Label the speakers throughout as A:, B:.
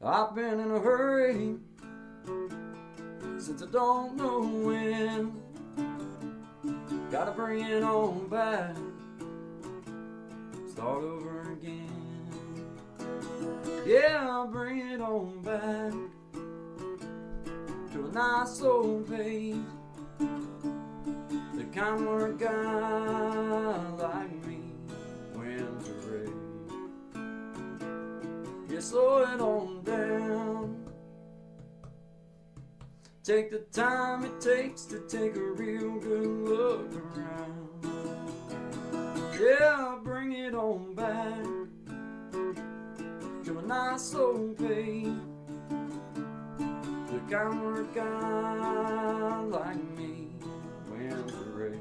A: I've been in a hurry since I don't know when. Gotta bring it on back, start over again. Yeah, I'll bring it on back to a nice old pace. The kind where a guy like me wins a race. Yeah, slow it on down. Take the time it takes to take a real good look around. Yeah, bring it on back to a nice old pace. The kind where a guy like me wins the race.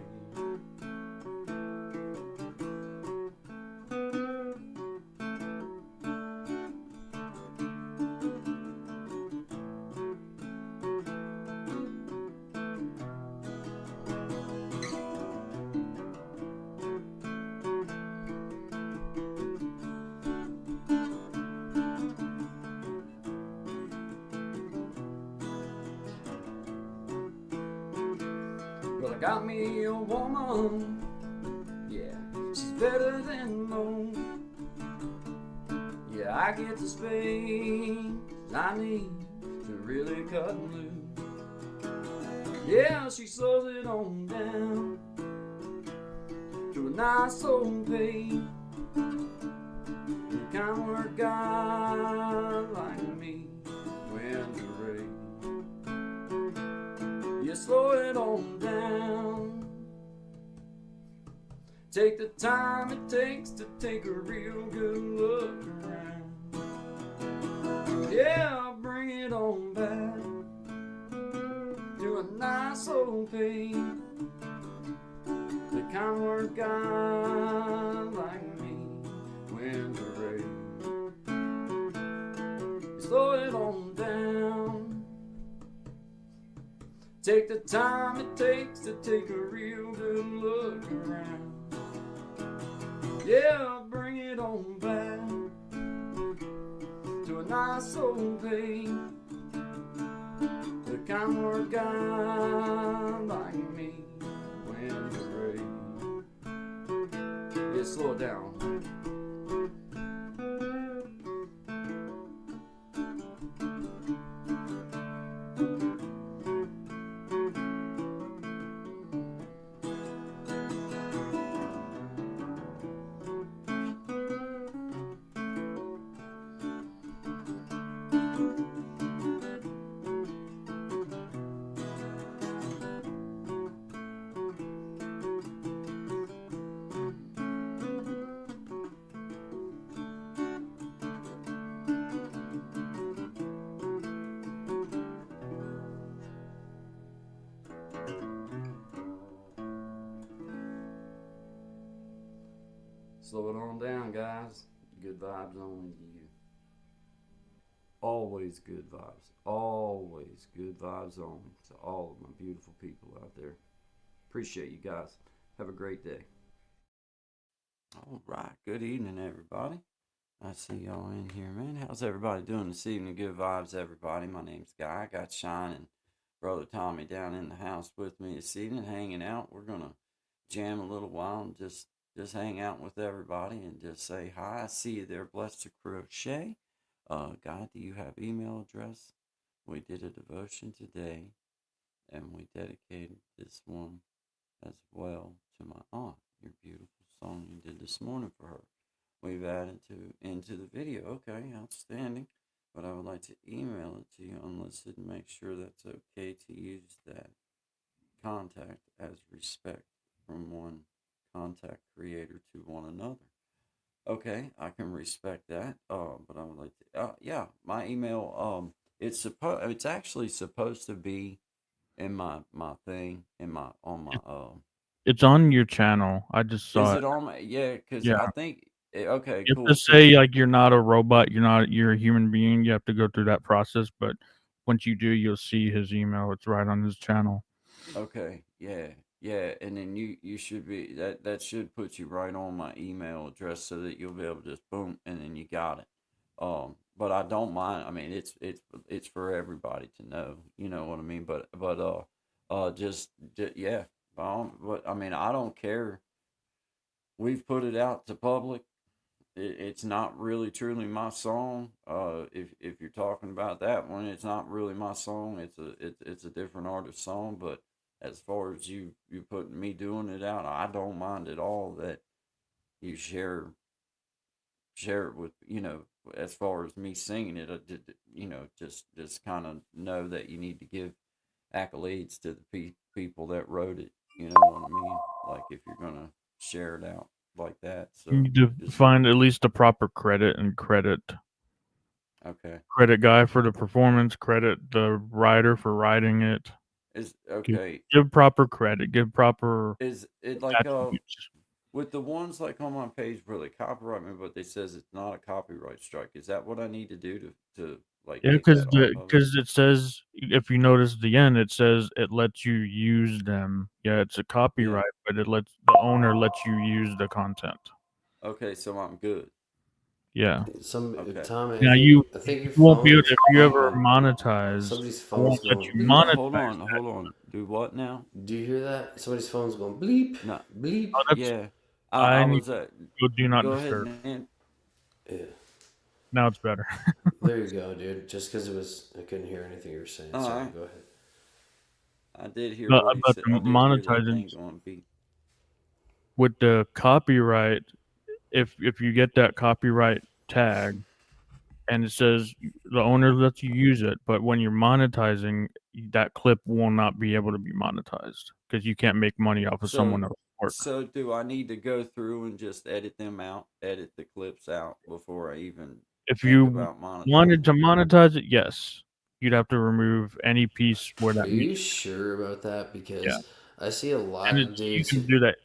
A: Well, I got me a woman, yeah, she's better than most. Yeah, I get the space I need to really cut loose. Yeah, she slows it on down to a nice old pace. The kind where a guy like me wins the race. You slow it on down. Take the time it takes to take a real good look around. Yeah, I'll bring it on back to a nice old pace. The kind where a guy like me wins a race. You slow it on down. Take the time it takes to take a real good look around. Yeah, I'll bring it on back to a nice old pace. The kind where a guy like me wins a race. Yeah, slow it down. Slow it on down, guys. Good vibes only to you. Always good vibes. Always good vibes only to all of my beautiful people out there. Appreciate you guys. Have a great day. All right. Good evening, everybody. I see y'all in here, man. How's everybody doing this evening? Good vibes, everybody. My name's Guy. I got Shine and Brother Tommy down in the house with me this evening, hanging out. We're gonna jam a little while and just hang out with everybody and just say hi. I see you there, Blessed to Crochet. Guy, do you have email address? We did a devotion today, and we dedicated this one as well to my aunt. Your beautiful song you did this morning for her. We've added to into the video. Okay, outstanding. But I would like to email it to you unlisted and make sure that's okay to use that contact as respect from one contact creator to one another. Okay, I can respect that. But I would like to. Yeah, my email. It's actually supposed to be in my thing in my on my.
B: It it's on your channel. I just
A: Is
B: saw it.
A: it on my? Yeah, because
B: Yeah.
A: I think. Okay,
B: You have
A: cool.
B: to say,
A: Because
B: like, you're not a robot, you're a human being, you have to go through that process, but once you do, you'll see his email, it's right on his channel.
A: okay, yeah, yeah, and then you should be that should put you right on my email address so that you'll be able to just boom, and then you got it. But I don't mind. I mean, it's for everybody to know. You know what I mean? Just yeah. But I mean, I don't care. We've put it out to public. It's not really truly my song. If you're talking about that one, it's not really my song. It's a different artist's song. But as far as you putting me doing it out, I don't mind at all that you share it with, as far as me singing it. Just kind of know that you need to give accolades to the people that wrote it. You know what I mean? Like if you're gonna share it out like that.
B: You
A: So
B: need to
A: just
B: find at least the proper credit and
A: okay.
B: credit guy for the performance, credit the writer for writing it.
A: Is
B: Give
A: okay.
B: give proper credit, give proper
A: Is it like
B: attributes.
A: with the ones like on my page where they copyright me, but they says it's not a copyright strike? Is that what I need to do to like
B: Yeah,
A: take that off of it?
B: because it says, if you notice at the end, it says it lets you use them. Yeah, it's a
A: Yeah.
B: copyright, but it lets the owner lets you use the content.
A: Okay, so I'm good.
B: Yeah.
C: Some
A: Okay.
C: Tommy,
B: Now you
C: I think your
B: won't be able
C: phone's
B: if you ever monetize,
C: somebody's
B: it won't
C: phone's
B: let
C: going
B: you
C: bleep.
A: Hold
B: monetize
A: on,
B: that.
A: hold on. Do what now?
C: Do you hear that? Somebody's phone's going bleep,
A: No.
C: bleep.
B: Oh, that's
A: Yeah. I
B: I need
A: was
B: to go do not
A: go ahead,
B: disturb.
A: man.
C: Yeah,
B: Now it's better.
C: there you go, dude. Just because I couldn't hear anything you were saying.
A: All
C: Sorry,
A: right.
C: go ahead.
A: I did hear what he
B: About
A: said.
B: the
A: I did hear that
B: monetizing
A: thing going beep.
B: with the copyright, if you get that copyright tag and it says the owner lets you use it, but when you're monetizing, that clip will not be able to be monetized because you can't make money off of
A: So
B: someone else's work.
A: so do I need to go through and just edit them out, edit the clips out before I even
B: If
A: think
B: you
A: about
B: wanted
A: monetizing
B: to
A: it?
B: monetize it, yes, you'd have to remove any piece where
C: Are
B: that
C: you
B: music.
C: sure about that?
B: Yeah,
C: Because I see a lot
B: and
C: of
B: it's you
C: dudes
B: can do that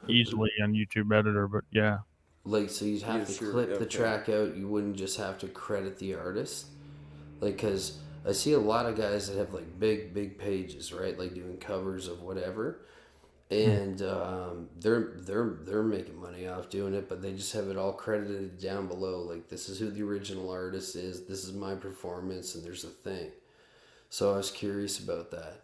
B: easily on YouTube Editor, but yeah,
C: like, so you'd
A: Yeah,
C: have to
A: sure.
C: clip the
A: Okay.
C: track out. You wouldn't just have to credit the artist. Like, because I see a lot of guys that have like big pages, right? Like doing covers of whatever,
B: mm,
C: and they're making money off doing it, but they just have it all credited down below. Like, this is who the original artist is. This is my performance, and there's a thing. So I was curious about that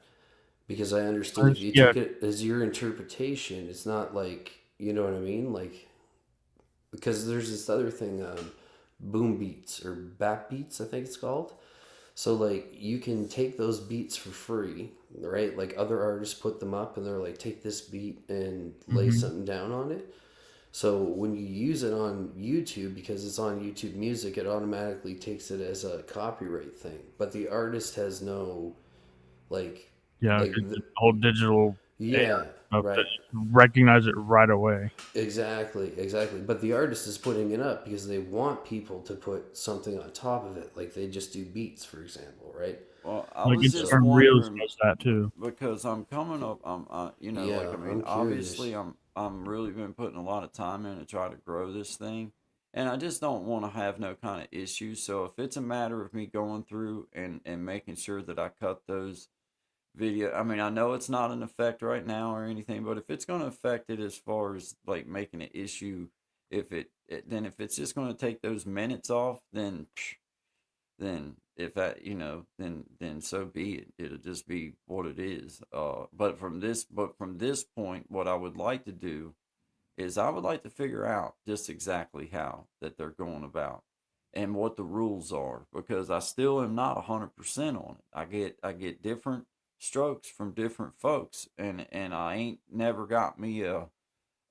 C: because I understood if you
B: yeah.
C: took it as your interpretation, it's not like, you know what I mean, like, because there's this other thing, boom beats or bap beats, I think it's called. So like you can take those beats for free, right? Like other artists put them up and they're like, take this beat and lay
B: Hmm.
C: something down on it. So when you use it on YouTube, because it's on YouTube Music, it automatically takes it as a copyright thing. But the artist has no like
B: Yeah,
C: like
B: 'cause
C: the,
B: the whole digital AI
C: yeah,
B: stuff that
C: right.
B: you recognize it right away.
C: Exactly. But the artist is putting it up because they want people to put something on top of it. Like they just do beats, for example, right?
A: Well, I
B: Like
A: was just
C: So
B: Instagram Reels
A: wondering
B: does that too.
A: because I'm coming up. Like
C: yeah,
A: I mean,
C: I'm curious.
A: obviously, I'm really been putting a lot of time in to try to grow this thing, and I just don't want to have no kind of issues. So if it's a matter of me going through and making sure that I cut those video, I mean, I know it's not an effect right now or anything, but if it's going to affect it as far as like making an issue, then if it's just going to take those minutes off, then if that then so be it. It'll just be what it is. But from this point, what I would like to do is I would like to figure out just exactly how that they're going about and what the rules are, because I still am not 100% on it. I get different strokes from different folks, and I ain't never got me a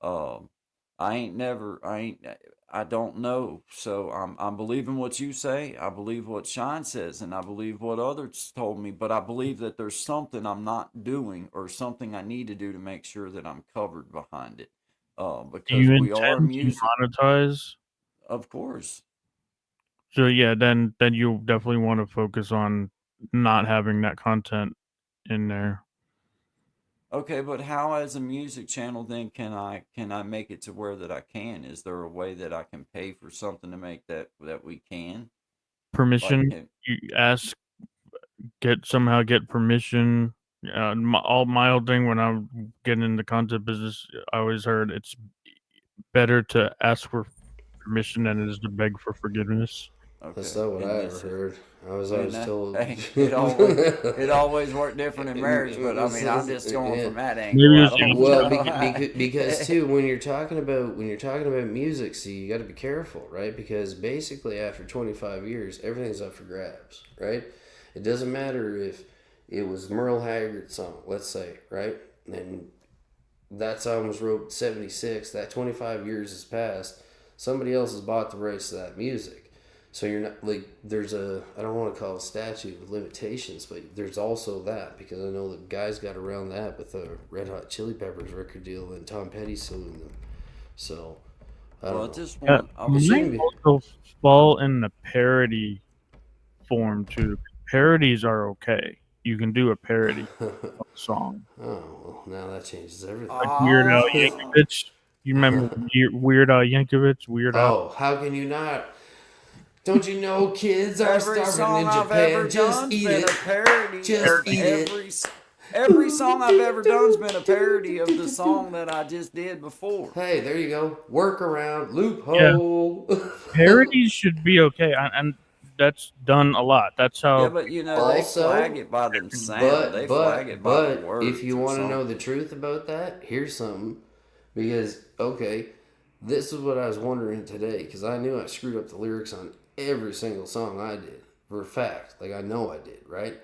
A: um, I don't know. So I'm believing what you say. I believe what Shine says, and I believe what others told me. But I believe that there's something I'm not doing, or something I need to do to make sure that I'm covered behind it.
B: Do you
A: Because we are
B: intend to
A: music,
B: monetize?
A: of course.
B: So yeah, then you'll definitely want to focus on not having that content in there.
A: Okay, but how as a music channel then can I make it to where that I can? Is there a way that I can pay for something to make that we can? Like
B: Permission,
A: can
B: you ask, get permission. All my old thing when I'm getting into content business, I always heard it's better to ask for permission than it is to beg for forgiveness.
C: That's
A: Okay,
C: not what
A: and
C: I ever
A: this is.
C: heard. I was
A: And
C: always told.
A: hey, it always worked different in marriage, but I mean, I'm just going
C: Yeah.
A: from that angle.
B: Maybe
A: I
B: it's
A: don't
B: just
C: Well,
A: know.
C: because too, when you're talking about music, see, you got to be careful, right? Because basically, after 25 years, everything's up for grabs, right? It doesn't matter if it was Merle Haggard's song, let's say, right? And that song was wrote 76. That 25 years has passed. Somebody else has bought the rights to that music. So you're not like there's a I don't want to call it a statute of limitations, but there's also that because I know the guys got around that with the Red Hot Chili Peppers record deal and Tom Petty suing them. So I
A: Well,
C: don't
A: I
C: know.
A: just
B: yeah,
A: want. I
C: It
A: was.
C: shouldn't
B: mine
C: be.
B: also fall in the parody form too. Parodies are okay. You can do a parody of a song.
C: Oh well, now that changes everything.
B: Like Weird Al
A: Ah.
B: Yankovic. You remember Weird Al Yankovic? Weird Al.
C: Oh, how can you not? Don't you know kids are
A: Every
C: starving
A: song
C: in
A: I've ever
C: Japan? Just
A: done's
C: eat
A: been
C: it.
A: a parody
C: Just
A: of
C: eat it.
A: every song I've ever done's been a parody of the song that I just did before.
C: Hey, there you go. Workaround,
B: Yeah,
C: loophole.
B: parodies should be okay, and that's done a lot. That's
A: Yeah,
B: how
A: but they flag
C: Also,
A: it by them sound. They flag it by the
C: if
A: words
C: you
A: or
C: want to know the
A: something.
C: truth about that, here's something. Because, okay, this is what I was wondering today. Because I knew I screwed up the lyrics on every single song I did. For a fact. Like, I know I did, right?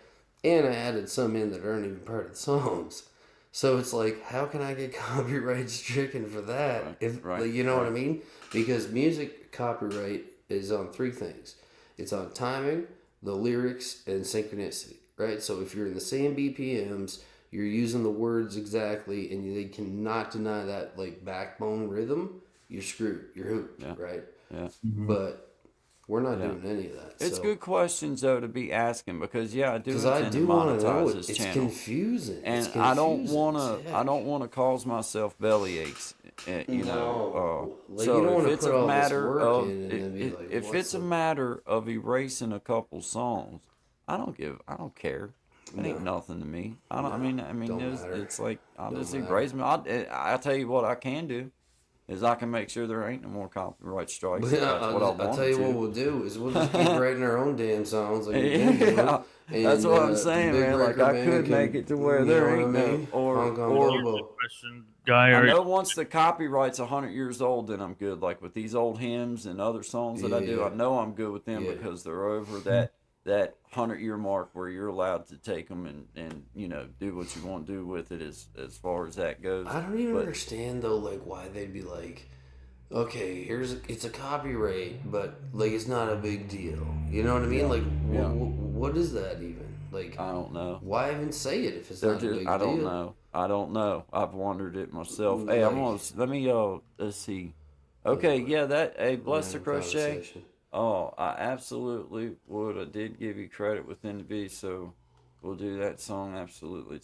C: And I added some in that aren't even part of the songs. So it's like, how can I get copyright stricken for that?
A: Right,
C: If,
A: right,
C: like, you know what I
A: right.
C: mean? Because music copyright is on three things. It's on timing, the lyrics, and synchronicity, right? So if you're in the same BPMs, you're using the words exactly, and they cannot deny that like backbone rhythm, you're screwed. You're hooped,
A: Yeah,
C: right?
A: yeah,
B: Mhm.
C: But we're not
A: yeah.
C: doing any of that.
A: It's
C: So
A: good questions though to be asking because yeah, I do
C: because I
A: intend to
C: do want to know
A: monetize
C: it,
A: this
C: it's
A: channel.
C: confusing. It's
A: And
C: confusing as
A: I
C: heck.
A: don't want to cause myself belly aches.
C: No, like you
A: So
C: don't
A: if
C: want to
A: it's
C: put
A: a
C: all this
A: matter
C: work
A: of
C: in and then be like,
A: if
C: what's
A: it's a
C: the
A: matter of erasing a couple songs, I don't care. It ain't
C: no,
A: nothing to me. I don't.
C: no,
A: I mean,
C: don't matter,
A: it's like I'll
C: don't
A: just
C: matter.
A: erase them. I tell you what I can do is I can make sure there ain't no more copyright strikes
C: But
A: if that's what I
C: I'll tell
A: wanted
C: you what
A: to.
C: we'll do is we'll just keep writing our own damn songs like we've been doing,
A: Yeah, that's
C: and
A: what I'm
C: the
A: saying,
C: big
A: man. Like
C: record
A: I
C: man
A: could make
C: can,
A: it to where
C: you know
A: there
C: what I
A: ain't no
C: mean? Hong Kong
A: or
B: Here's the
C: Bobo.
B: question, Guy.
A: I
B: Are
A: know once the copyright's 100 years old, then I'm good. Like with these old hymns and other songs that I do,
C: Yeah,
A: I know I'm good with them
C: yeah.
A: because they're over that 100-year mark where you're allowed to take them and do what you want to do with it as far as that goes.
C: I don't even
A: But
C: understand though, like why they'd be like, okay, it's a copyright, but like it's not a big deal. You know what I mean?
A: yeah,
C: Like,
A: yeah,
C: what is that even? Like,
A: I don't know.
C: why even say it if it's
A: They're
C: not a
A: just
C: big
A: I don't
C: deal?
A: know. I don't know. I've wondered it myself. Hey, I'm
C: Like,
A: gonna let me let's see. Okay,
C: anyway,
A: yeah, that hey, bless the
C: random
A: crochet.
C: conversation.
A: Oh, I absolutely would. I did give you credit within the V, so we'll do that song absolutely.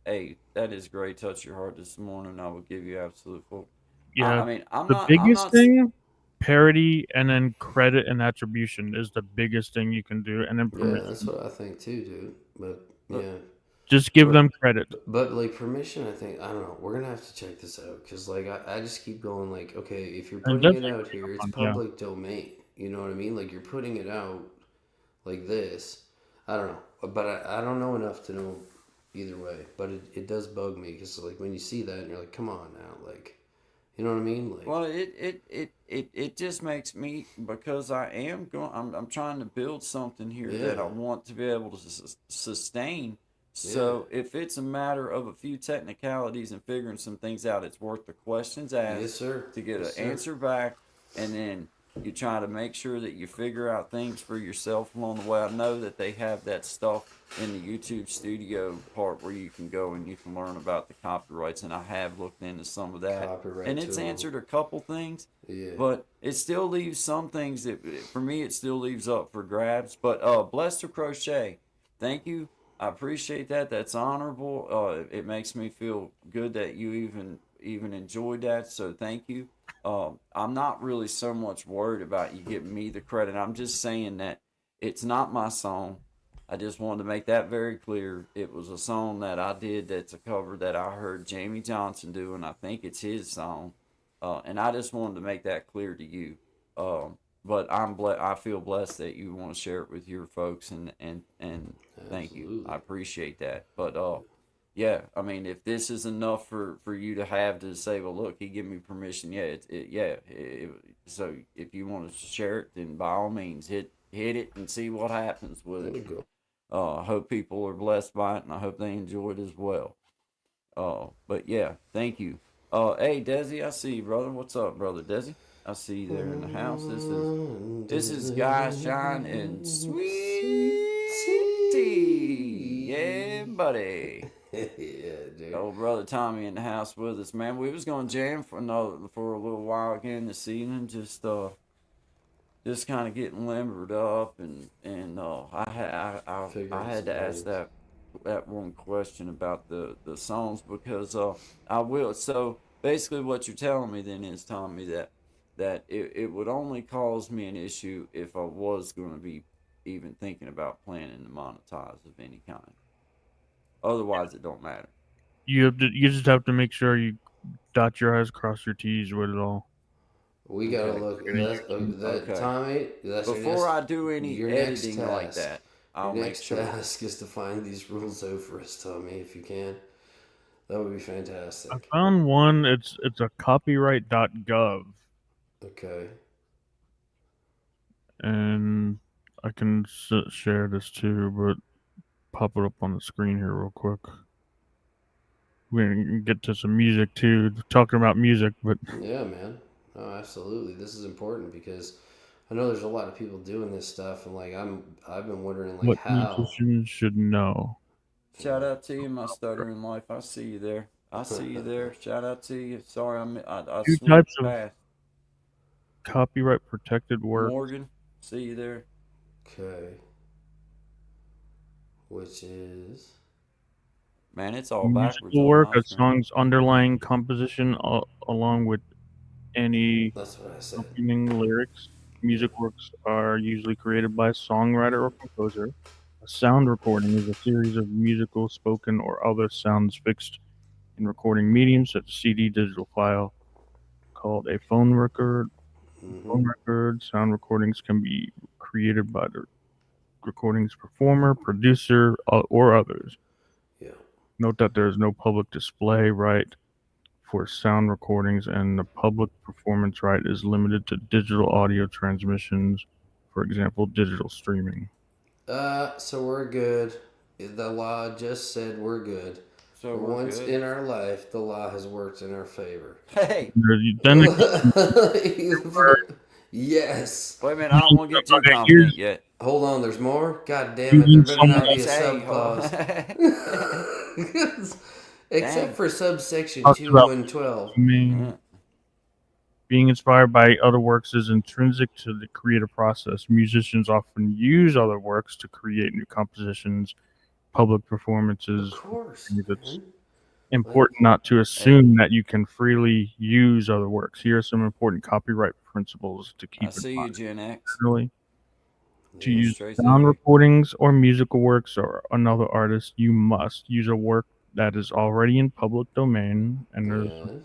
A: Hey, that is great. Touch your heart this morning. I will give you absolute full.
B: Yeah,
A: I mean, I'm
B: the
A: not. I'm
B: biggest
A: not.
B: thing, parody and then credit and attribution is the biggest thing you can do, and then
C: Yeah, that's
B: permission.
C: what I think too, dude. But
A: Look,
C: yeah,
B: Just give
C: but
B: them credit.
C: but like permission, I think I don't know. We're gonna have to check this out because like I just keep going like, okay, if you're
B: And
C: putting it
B: definitely
C: out here, it's
B: fun, yeah.
C: public domain. You know what I mean? Like you're putting it out like this. I don't know, but I don't know enough to know either way. But it does bug me because like when you see that and you're like, come on now, like you know what I mean? Like
A: well, it just makes me because I am going. I'm trying to build something here that
C: yeah,
A: I want to be able to sustain.
C: yeah,
A: So if it's a matter of a few technicalities and figuring some things out, it's worth the questions
C: yes
A: asked
C: sir,
A: to get
C: yes
A: an
C: sir.
A: answer back, and then you try to make sure that you figure out things for yourself along the way. I know that they have that stuff in the YouTube studio part where you can go and you can learn about the copyrights, and I have looked into some of that,
C: Copyright
A: and it's
C: tool.
A: answered a couple things,
C: Yeah.
A: but it still leaves some things that for me it still leaves up for grabs. But bless to crochet, thank you. I appreciate that. That's honorable. It makes me feel good that you even enjoyed that. So thank you. I'm not really so much worried about you giving me the credit. I'm just saying that it's not my song. I just wanted to make that very clear. It was a song that I did that's a cover that I heard Jamie Johnson do, and I think it's his song. And I just wanted to make that clear to you. but I feel blessed that you want to share it with your folks, and thank you.
C: Absolutely.
A: I appreciate that. But yeah, I mean, if this is enough for you to have to say, well, look, he gave me permission. Yeah, so if you want to share it, then by all means, hit it and see what happens with
C: There
A: it.
C: we go.
A: I hope people are blessed by it, and I hope they enjoy it as well. But yeah, thank you. Hey Desi, I see you, brother. What's up, brother Desi? I see you there in the house. This is Guy Shine and
C: Sweet
A: Sweet Tea. Yeah,
C: tea.
A: buddy.
C: Yeah, dude.
A: Old brother Tommy in the house with us, man. We was gonna jam for a little while again this evening, just kind of getting limbered up, and I
C: Figuring
A: had
C: some
A: to ask
C: things.
A: that one question about the songs, because I will. So basically, what you're telling me then is, Tommy, that it would only cause me an issue if I was going to be even thinking about planning to monetize of any kind. Otherwise, it don't matter.
B: You just have to make sure you dot your i's, cross your t's with it all.
C: We gotta
A: Okay,
C: look.
B: Gonna
C: That's
B: use them.
C: that
A: okay.
C: Tommy. That's
A: Before I do any
C: your next
A: editing like
C: task.
A: that,
C: Your
A: I'll make
C: next
A: sure.
C: task is to find these rules out for us, Tommy, if you can. That would be
B: I
C: fantastic.
B: found one. It's a copyright.gov,
C: Okay.
B: and I can share this too, but pop it up on the screen here real quick. We can get to some music too. Talking about music, but
C: Yeah, man. No, absolutely. This is important because I know there's a lot of people doing this stuff, and like I've been wondering like
B: what
C: how.
B: musicians should know.
A: Shout out to you, my stuttering life. I see you there. I see you there. Shout out to you. Sorry, I
B: Two
A: swooped
B: types of
A: past.
B: copyright protected work.
A: Morgan, see you there.
C: Okay. Which is.
A: Man, it's all backwards
B: Musical
A: on
B: work,
A: my
B: a
A: screen.
B: song's underlying composition, along with any
C: That's what I said.
B: accompanying lyrics.
C: Yeah.
B: Music works are usually created by a songwriter or composer. A sound recording is a series of musical, spoken, or other sounds fixed in recording mediums such as CD, digital file, called a phone record.
C: Mm-hmm.
B: Phone record sound recordings can be created by the recording's performer, producer, or others.
C: Yeah.
B: Note that there is no public display right for sound recordings, and the public performance right is limited to digital audio transmissions, for example, digital streaming.
C: So we're good. The law just said we're good.
A: So
C: For
A: we're
C: once
A: good.
C: in our life, the law has worked in our favor.
A: Hey,
B: Then
C: Yes.
A: wait a minute. I don't want to get too
B: okay,
A: confident
B: here's
A: yet.
C: Hold on, there's more? God damn it, there
B: using
C: better
B: some of
C: not
B: the
C: be a
A: Hey,
C: sub
A: hold
C: clause.
A: on.
C: Except
A: Dang.
C: for subsection
B: talks
C: 2
B: about
C: and 12.
B: domain.
A: Uh,
B: Being inspired by other works is intrinsic to the creative process. Musicians often use other works to create new compositions, public
C: Of
B: performances.
C: course,
B: It's
C: man. Like,
B: important not to
A: hey,
B: assume that you can freely use other works. Here are some important copyright principles to
A: I
B: keep in
A: see you,
B: mind.
A: Gen X.
B: Generally, to
C: yeah.
A: Going
B: use
A: straight to the
B: sound
A: hook.
B: recordings or musical works or another artist, you must use a work that is already in public domain and there's
C: Yes.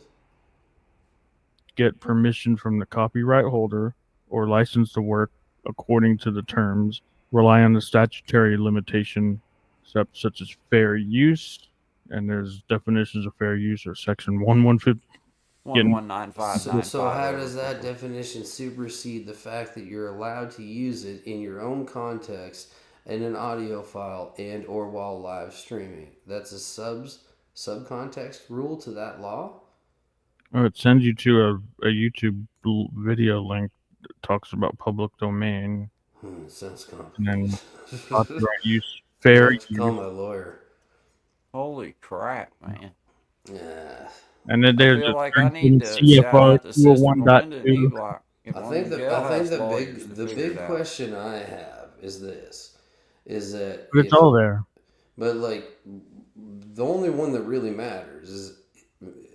B: get permission from the copyright holder or license the work according to the terms. Rely on the statutory limitation such as fair use, and there's definitions of fair use or section 115. Getting
C: So
A: 119595
C: how
A: over
C: does that
A: quickly.
C: definition supersede the fact that you're allowed to use it in your own context in an audio file and or while live streaming? That's a subcontext rule to that law?
B: oh, it sends you to a YouTube video link that talks about public domain
C: It sounds
B: and then
C: complicated.
B: copyright use,
C: I'm gonna
B: fair
C: have to call
B: use,
C: my lawyer.
A: Holy crap, man.
C: Yeah.
B: and then
A: I
B: there's
A: feel
B: a
A: like I
B: certain
A: need
B: thing
A: to shout
B: CFR
A: out to Sister Melinda and
B: 201.2.
A: E-Block. Get
C: I
A: one of
C: think
A: them
C: the
A: jailhouse lawyers to
C: the
A: figure it
C: big
A: out.
C: question I have is this: is that
B: But it's
C: if
B: all there.
C: but like the only one that really matters is,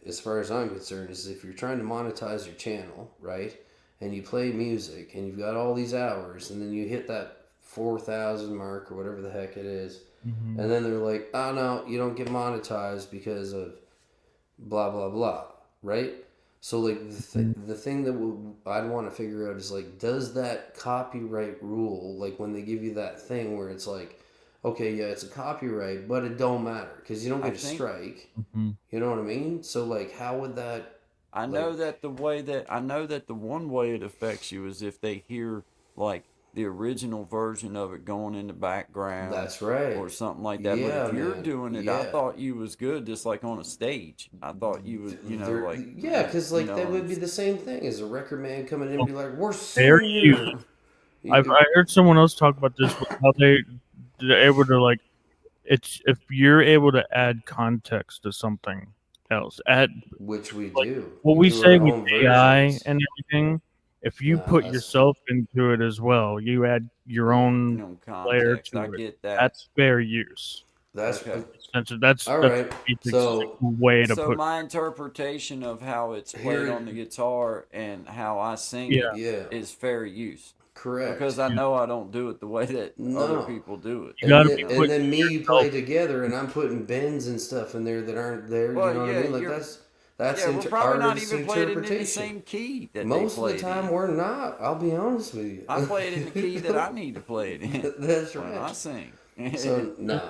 C: as far as I'm concerned, is if you're trying to monetize your channel, right? And you play music and you've got all these hours, and then you hit that 4,000 mark or whatever the heck it is,
B: Hmm.
C: and then they're like, "Oh no, you don't get monetized because of blah blah blah," right? So like the thing that I'd want to figure out is like, does that copyright rule, like when they give you that thing where it's like, okay, yeah, it's a copyright, but it don't matter because you don't
A: I
C: get a
A: think
C: strike.
B: Mm-hmm.
C: You know what I mean? So like, how would that
A: I
C: like?
A: know that the one way it affects you is if they hear like the original version of it going in the background
C: That's right.
A: or something like that. But
C: Yeah,
A: if you're
C: man.
A: doing it, I
C: Yeah.
A: thought you was good, just like on a stage. I thought you was,
C: There,
A: like
C: yeah, because
A: you
C: like
A: know,
C: that would be the same thing as a record man coming in and
B: Well,
C: be like, "We're
B: fair
C: suing
B: use.
C: you."
B: I heard someone else talk about this, but how they're able to like it's if you're able to add context to something else, add
C: Which we
B: like
C: do.
B: what
C: We
B: we
C: do
B: say
C: our
B: with
C: own
B: AI
C: versions.
B: and everything. If you
C: No,
B: put
C: that's
B: yourself into it as well, you add your
C: yeah.
B: own layer
A: context. I
B: to it.
A: get that.
B: That's fair use.
C: That's
A: Okay.
B: That's
C: all right.
B: basic
C: So
B: way to
A: So
B: put.
A: my interpretation of how it's played
C: here,
A: on the guitar and how I sing
B: Yeah,
A: it
C: yeah,
A: is fair use.
C: correct.
A: Because I
B: yeah.
A: know I don't do it the way that other
C: No,
A: people do it.
B: You got to be
C: and
B: putting
C: then me you
B: yourself.
C: play together, and I'm putting bends and stuff in there that aren't there. You
A: Well,
C: know what I
A: yeah,
C: mean? Like that's
A: we're probably not
C: artist
A: even playing it in the
C: interpretation.
A: same key that they
C: Most of the
A: play it
C: time,
A: in.
C: we're not. I'll be honest with you.
A: I play it in the key that I need to play it in
C: That's
A: when
C: right.
A: I sing.
C: So no.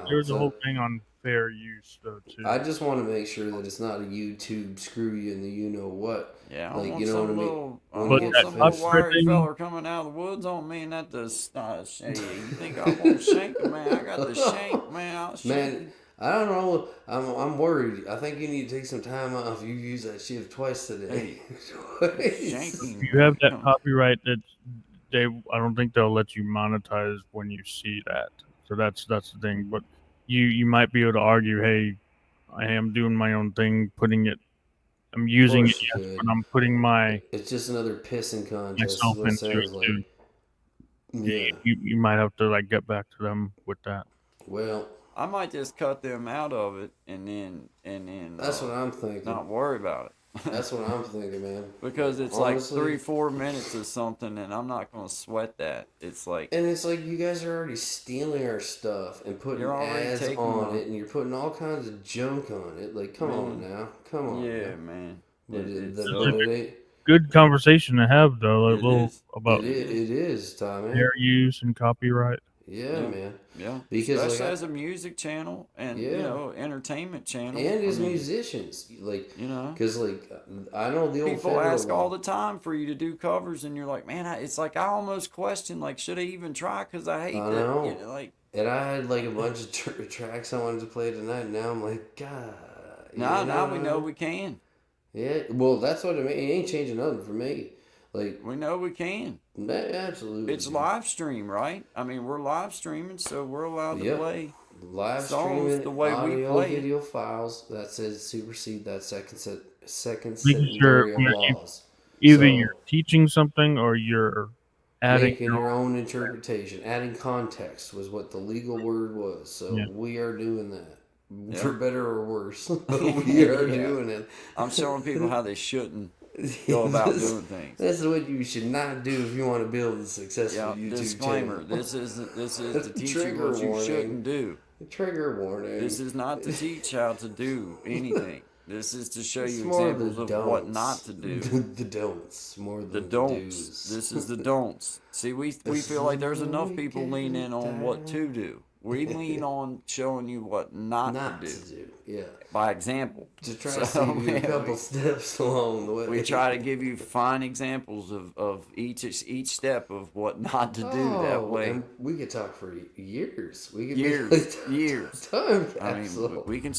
B: There's a
C: So
B: whole thing on fair use though
C: I
B: too.
C: just want to make sure that it's not a YouTube screw you in the you know what.
A: Yeah,
C: Like you know what I mean?
A: I
C: When
A: don't
C: you
B: But
C: get
A: want
C: to
B: that
A: some little
C: finish.
B: copyright
A: wiry
B: thing,
A: feller coming out of the woods on me and that does say, you think I won't shank him, man? I got the shank, man. I'll shank
C: Man,
A: you.
C: I don't know. I'm worried. I think you need to take some time off. You used that shift twice today.
A: Hey,
C: Twice.
A: shanking,
B: you have
A: man.
B: that
A: Come.
B: copyright that they. I don't think they'll let you monetize when you see that. So that's the thing. But you might be able to argue, hey, I am doing my own thing, putting it. I'm
C: Of
B: using it,
C: course you
B: yes,
C: could.
B: but I'm putting
C: It's just another pissing contest, is
B: myself
C: what it
B: into it
C: sounds like.
B: too.
C: Yeah.
B: You might have to like get back to them with that.
C: Well,
A: I might just cut them out of it and
C: that's what I'm thinking.
A: not worry about it.
C: That's what I'm thinking, man.
A: Because it's like
C: Honestly,
A: 3-4 minutes or something, and I'm not gonna sweat that. It's like
C: and it's like you guys are already stealing our stuff and putting
A: you're already
C: ads
A: taking
C: on
A: my
C: it, and you're putting all kinds of junk on it. Like, come on
A: man.
C: now, come on
A: Yeah,
C: now.
A: man.
C: But
A: It's
C: it ain't.
B: Good conversation to have though, like
A: it
B: little
A: is.
B: about
A: It is.
C: It is, Tom, man.
B: fair use and copyright.
C: Yeah,
A: Yeah,
C: man.
A: yeah.
C: Because like
A: Especially as a music channel and
C: yeah,
A: entertainment channel.
C: and
A: I
C: as
A: mean,
C: musicians, like,
A: you know,
C: because like I know the old
A: people
C: federal
A: ask all
C: law.
A: the time for you to do covers, and you're like, man, it's like I almost question like, should I even try? Because I hate
C: I
A: that.
C: know.
A: Like
C: And I had like a bunch of tracks I wanted to play tonight. And now I'm like, God, you
A: now we know
C: know.
A: we can.
C: Yeah, well, that's what I mean. It ain't changing nothing for me. Like,
A: We know we can.
C: absolutely,
A: It's
C: dude.
A: live stream, right? I mean, we're live streaming, so we're allowed to
C: Yep.
A: play
C: Live
A: songs
C: streaming
A: the way we
C: audio,
A: play it.
C: video files that says supersede that second
B: Making sure
C: secondary of laws.
B: either you're
C: So
B: teaching something or you're adding
C: making your own interpretation, adding context was what the legal word was. So
B: yeah.
C: we are doing that,
A: Yeah.
C: for better or worse. But we are
A: Yeah.
C: doing it.
A: I'm showing people how they shouldn't go about doing things.
C: This is what you should not do if you want to build a successful
A: Yeah,
C: YouTube
A: disclaimer.
C: channel.
A: This is to teach you
C: Trigger
A: what you
C: warning.
A: shouldn't do.
C: Trigger warning.
A: This is not to teach how to do anything. This is to show
C: It's
A: you
C: more
A: examples
C: the
A: of what
C: don'ts.
A: not to do.
C: The don'ts more than
A: The
C: the
A: don'ts.
C: do's.
A: This is the don'ts. See, we feel like there's enough people lean in on what to do. We lean on showing you what not to do
C: Yeah.
A: by example.
C: To try
A: So,
C: to save you a
A: man,
C: couple steps along the way.
A: we try to give you fine examples of each step of what not to do that way.
C: And we could talk for years. We could
A: Years,
C: be
A: years.
C: time
A: I mean,
C: capsule.
A: we can.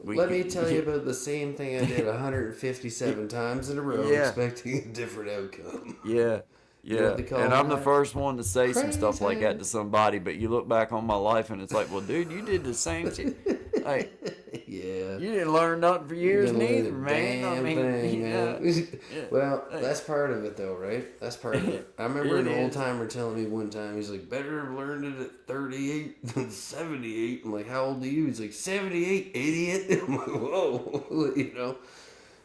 C: Let me tell you about the same thing I did 157 times in a row,
A: Yeah.
C: expecting a different outcome.
A: Yeah,
C: You know
A: yeah.
C: what they call
A: And I'm the
C: that?
A: first one to say some stuff like that
C: Crazy.
A: to somebody, but you look back on my life and it's like, well, dude, you did the same shit. Like,
C: Yeah.
A: you didn't learn nothing for
C: You
A: years
C: didn't learn
A: neither,
C: the
A: man. I
C: damn
A: mean,
C: thing,
A: yeah,
C: man.
A: yeah.
C: Well,
A: Hey.
C: that's part of it, though, right? That's part of it. I remember
A: It
C: an old
A: is.
C: timer telling me one time, he's like, better have learned it at 38 than 78. I'm like, how old are you? He's like, 78, idiot. I'm like, whoa, you know?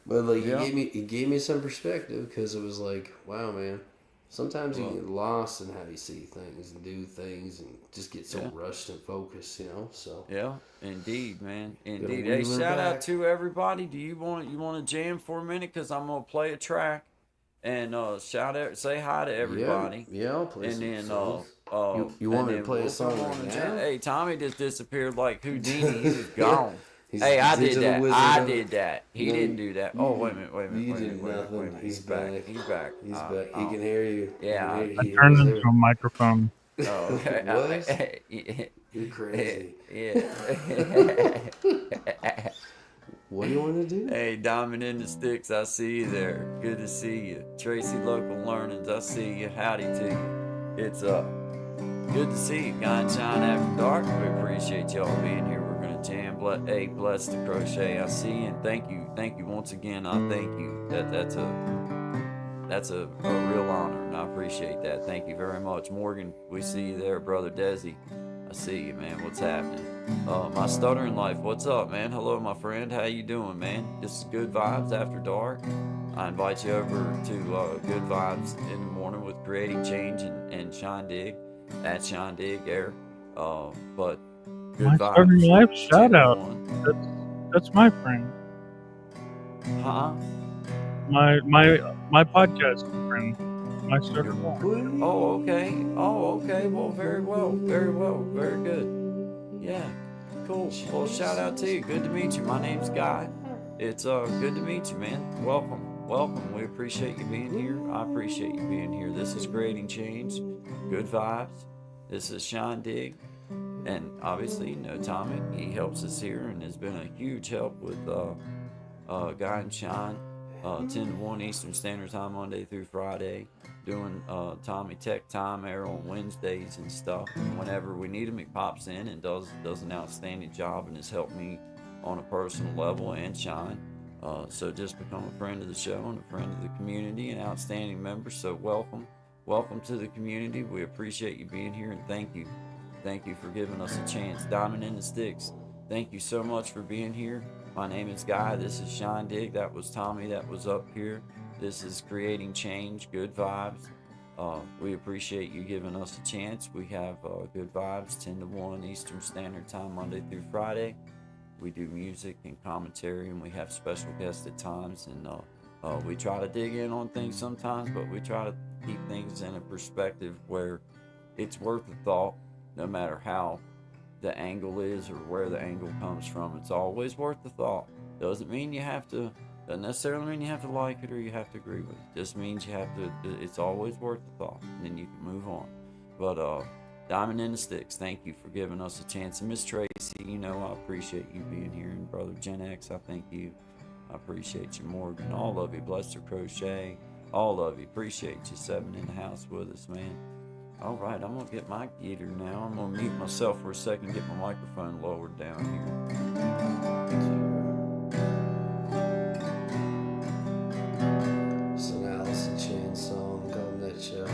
C: But, like,
A: Yeah.
C: he gave me some perspective because it was like, wow, man. Sometimes you
A: Well,
C: get lost in how you see things and do things and just get so
A: yeah.
C: rushed and focused, So
A: Yeah, indeed, man.
C: gotta
A: Indeed. Hey,
C: wheel her
A: shout out
C: back.
A: to everybody. Do you want to jam for a minute? Cause I'm gonna play a track and shout out, say hi to
C: Yeah,
A: everybody,
C: yeah, I'll play
A: and
C: some
A: then
C: songs. You
A: and
C: want me to
A: then
C: play a
A: we'll come
C: song
A: on
C: right
A: and jam.
C: now?
A: Hey, Tommy just disappeared like Houdini. He was gone.
C: He's
A: Hey,
C: the
A: I did
C: digital
A: that.
C: wizard
A: I
C: of it.
A: did that. He
C: No,
A: didn't do that. Oh, wait a minute. Wait a minute.
C: you
A: Wait a minute.
C: did
A: Wait a minute. Wait a
C: nothing.
A: minute.
C: He's
A: He's back.
C: back.
A: He's back.
C: He's back. He can hear you. He can
A: Yeah.
C: hear,
B: I
C: he
B: turned
C: hears
B: into
C: every.
B: a microphone.
A: Oh,
C: What?
A: okay.
C: You're crazy.
A: Yeah.
C: What do you want to do?
A: Hey, Diamond in the Sticks, I see you there. Good to see you. Tracy Local Learnings, I see you. Howdy to you. It's good to see you. Guy and Shine After Dark. We appreciate y'all being here. We're gonna jam. Bless the crochet. I see you, and thank you once again. I thank you. That's a real honor, and I appreciate that. Thank you very much, Morgan. We see you there, brother Desi. I see you, man. What's happening? My stuttering life. What's up, man? Hello, my friend. How you doing, man? This is Good Vibes After Dark. I invite you over to Good Vibes in the Morning with Creating Change and Shine Dig at Shine Dig there. But Good
B: My starting
A: Vibes.
B: life
A: 10
B: shout
A: to
B: out.
A: 1.
B: That's my friend.
A: Huh?
B: My podcast friend. My starting life.
A: Oh, okay. Oh, okay. Well, very well. Very well. Very good. Yeah. Cool. Well, shout out to you. Good to meet you. My name's Guy. It's good to meet you, man. Welcome. Welcome. We appreciate you being here. I appreciate you being here. This is Creating Change. Good Vibes. This is Shine Dig. And obviously, you know, Tommy, he helps us here and has been a huge help with Guy and Shine, 10 to 1 Eastern Standard Time, Monday through Friday, doing Tommy Tech Time air on Wednesdays and stuff. And whenever we need him, he pops in and does an outstanding job and has helped me on a personal level and Shine. So just become a friend of the show and a friend of the community, an outstanding member. So welcome to the community. We appreciate you being here and thank you. Thank you for giving us a chance. Diamond in the Sticks, thank you so much for being here. My name is Guy. This is Shine Dig. That was Tommy. That was up here. This is Creating Change. Good Vibes. We appreciate you giving us a chance. We have Good Vibes 10 to 1 Eastern Standard Time, Monday through Friday. We do music and commentary, and we have special guests at times. And we try to dig in on things sometimes, but we try to keep things in a perspective where it's worth a thought, no matter how the angle is or where the angle comes from. It's always worth the thought. Doesn't necessarily mean you have to like it or you have to agree with it. Just means you have to, it's always worth the thought, and then you can move on. But Diamond in the Sticks, thank you for giving us a chance. And Miss Tracy, you know I appreciate you being here. And Brother Gen X, I thank you. I appreciate you, Morgan. All of you, Bless the Crochet. All of you, appreciate you 7 in the house with us, man. All right, I'm going to get my gear now. I'm going to mute myself for a second, get my microphone lowered down
C: It's an Alice in Chains song called Nutshell.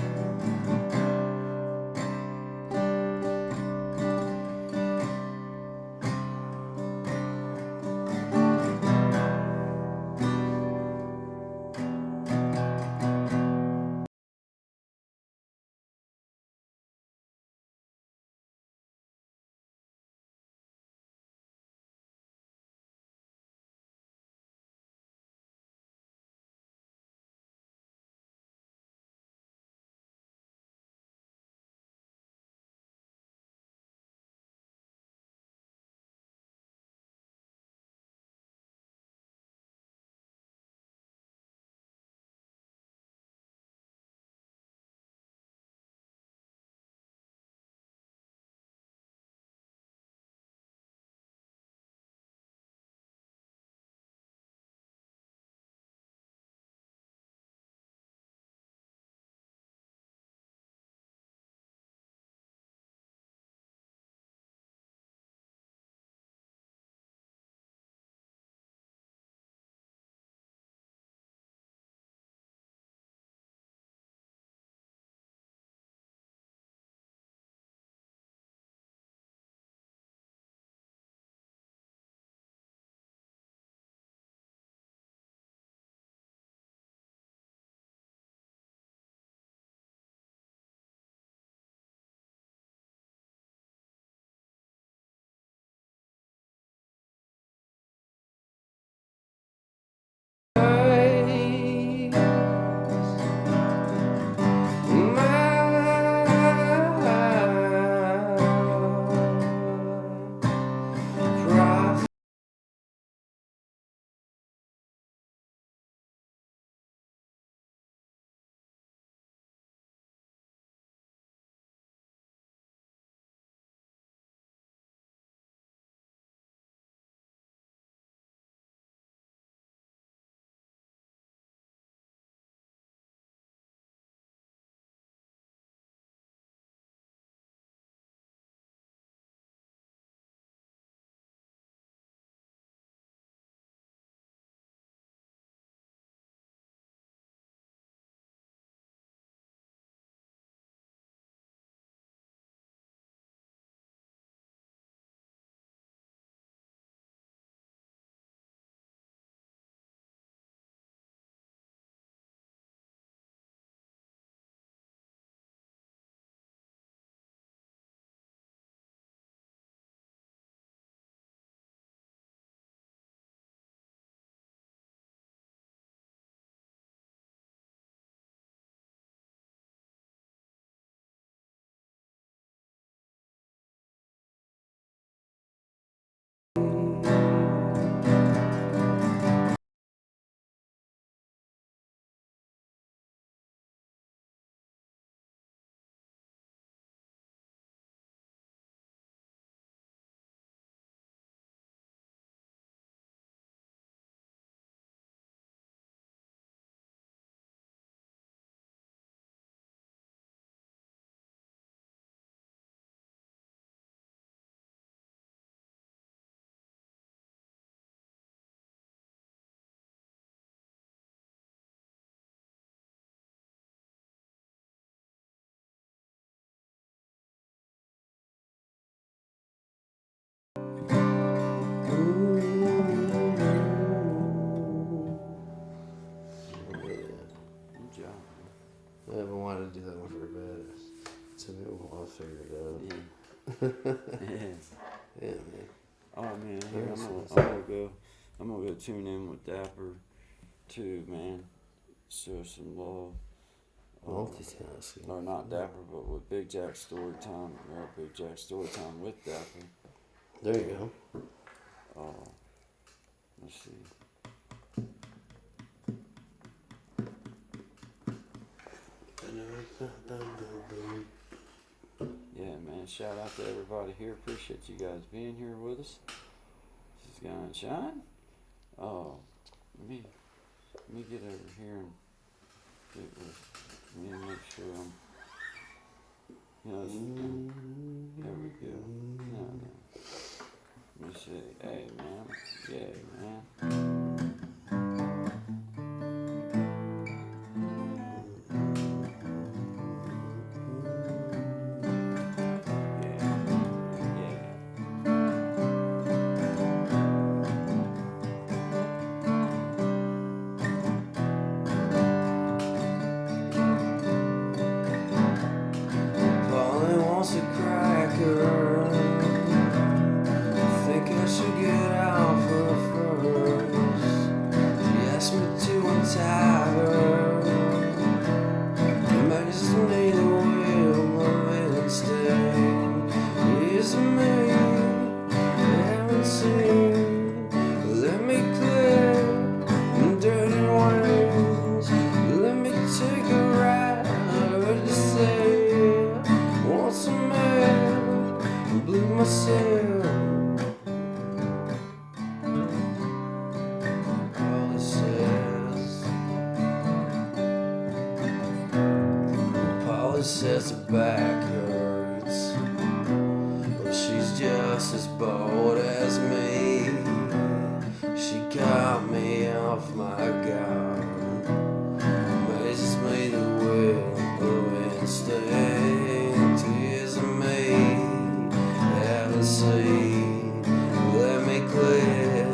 C: figure it out.
A: Yeah.
C: Yeah, man.
A: Oh man, here,
C: Yes,
A: I'm gonna go tune in with Dapper too, man. Show some love.
C: Multitasking.
A: Or not Dapper, but with Big Jack Storytime. Or Big Jack Storytime with Dapper.
C: There you go.
A: Let's see. Yeah, man. Shout out to everybody here. Appreciate you guys being here with us. This is Guy and Shine. Oh, let me get over here and let me make sure I'm. There we go. No. Let me see. Hey, man. Yeah, man.
C: Says her back hurts, but she's just as bold as me. She got me off my guard. Amazes me the will of instinct is me. Haven't seen. Let me clip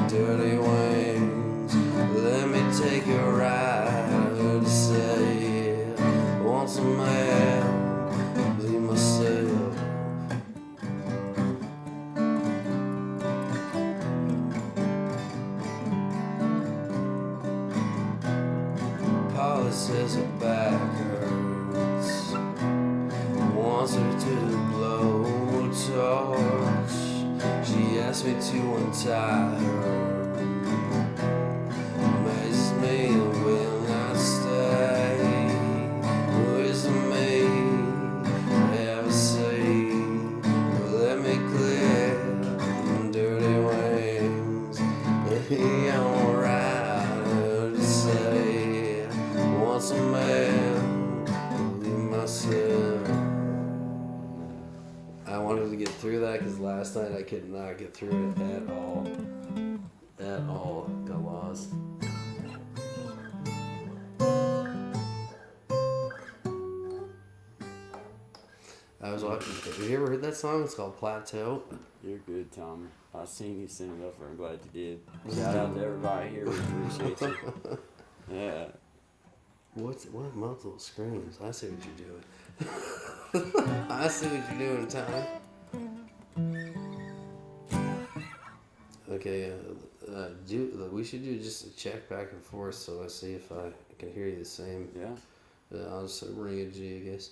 C: dirty wings. Let me take a ride to say. Want a man, be myself. Polly says her back hurts. Wants her to blow a torch. She asked me to untie her. Amazes me the will not stay. I wanted to get through that because last night I could not get through it at all. At all. Got lost. I was watching. Have you ever heard that song? It's called Plateau.
A: You're good, Tommy. I seen you send it over. I'm glad you did. Shout out to everybody here. We appreciate you. Yeah.
C: What multiple screens? I see what you're doing. I see what you're doing, Tommy. Okay, we should do just a check back and forth so I see if I can hear you the same.
A: Yeah.
C: I'll just ring a G, I guess.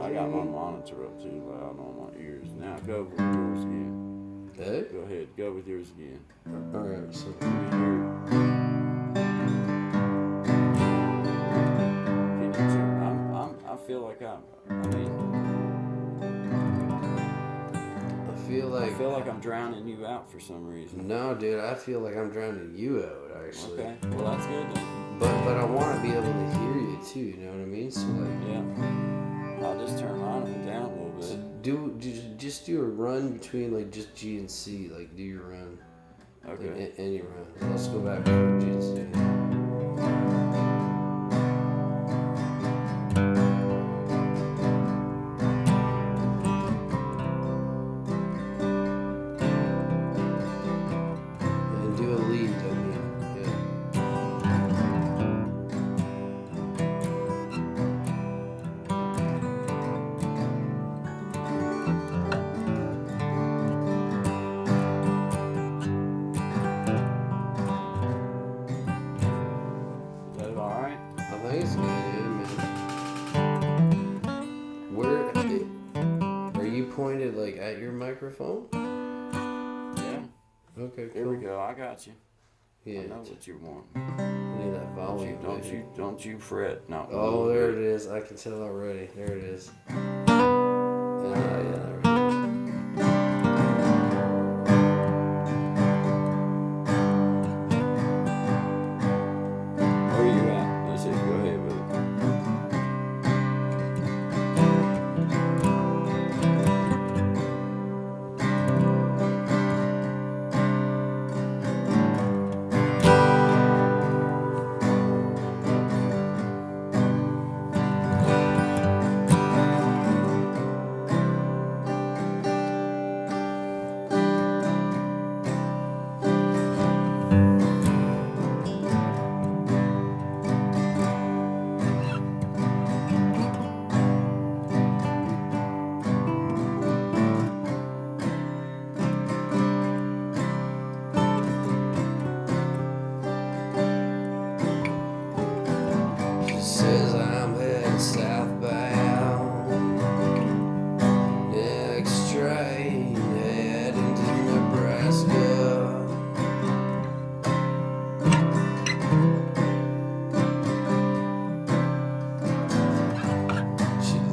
A: I got my monitor up too loud on my ears. Now go with yours again.
C: Okay.
A: Go ahead. Go with yours again.
C: All right. So.
A: feel like I feel like I'm drowning you out for some reason.
C: No, dude, I feel like I'm drowning you out, actually.
A: Okay, well that's good then.
C: But I want to be able to hear you too. You know what I mean? So like,
A: yeah, I'll just turn mine down a little bit.
C: Just do a run between like just G and C. Like do your run.
A: Okay.
C: Like, any run. Let's go back to G and C. Pointed like at your microphone?
A: Yeah.
C: Okay, cool.
A: Here we go. I got you.
C: Yeah.
A: I know what you want.
C: I need that volume.
A: Don't you fret. No.
C: Oh, there it is. I can tell already. There it is. Yeah, there we go.
A: Where are you at? Let's see. Go ahead with it.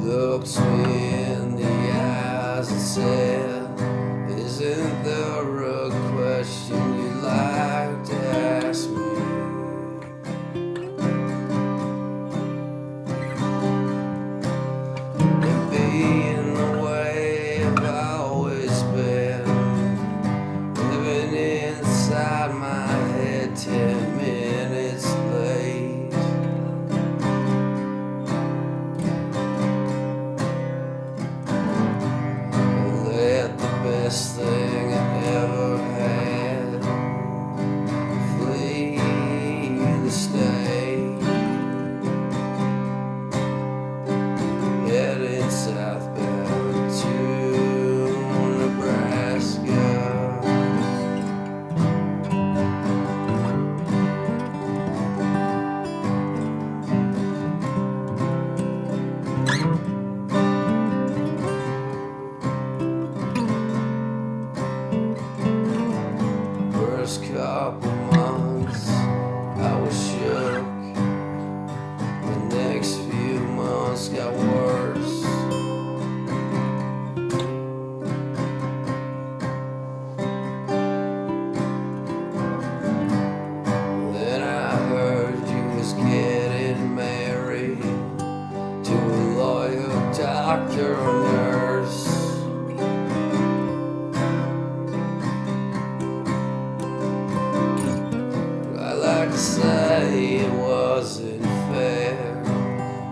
A: Looks me in the eyes and said, isn't there a question you'd like to ask me? And being the way I've always been, living inside my head 10 minutes late. Best thing I ever had, flee the state, heading southbound to Nebraska. First couple months I was shook. The next few months got worse. Then I heard you was getting married to a lawyer, doctor, or nurse. To say it wasn't fair,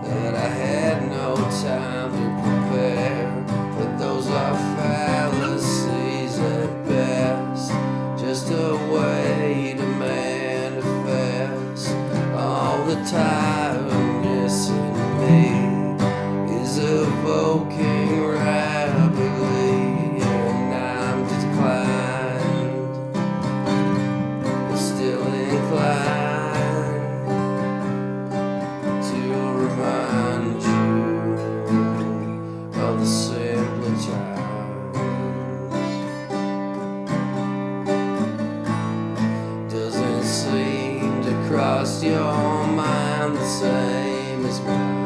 A: that I had no time to prepare, but those are fallacies at best, just a way to manifest all the tiredness in me is evoking rapidly, and I'm declined, but still inclined to remind you of the simpler times. Doesn't seem to cross your mind the same as mine.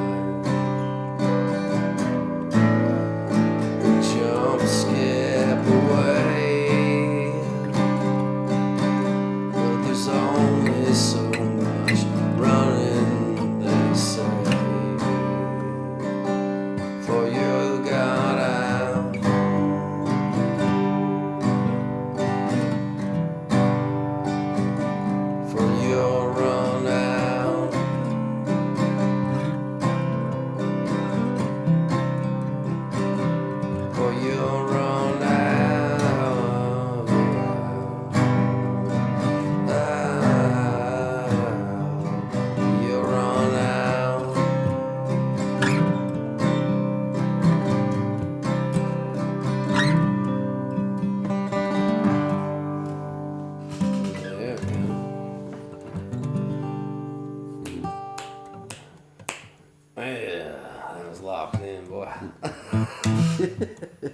C: Yeah, that was locked in, boy.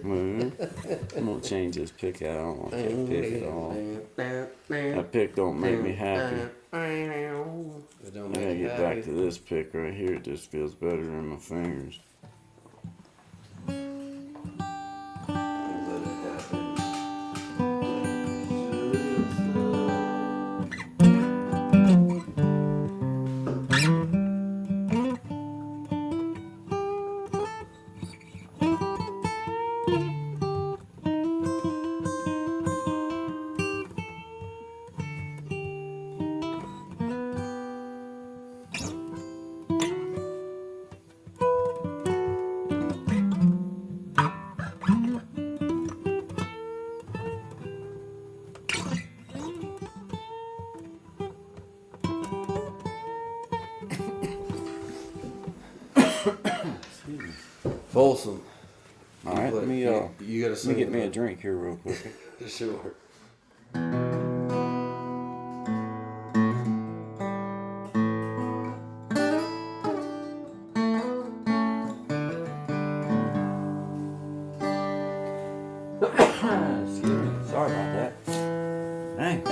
A: I'm gonna change this pick out. I don't want that pick at all. That pick don't make me happy.
C: It don't
A: I
C: make
A: gotta
C: you
A: get
C: happy.
A: back to this pick right here. It just feels better in my fingers.
C: Let it happen. Folsom.
A: All right, let me
C: you gotta
A: let me
C: sing
A: get me a
C: it.
A: drink here real quick.
C: Sure.
A: Excuse me. Sorry about that. Dang.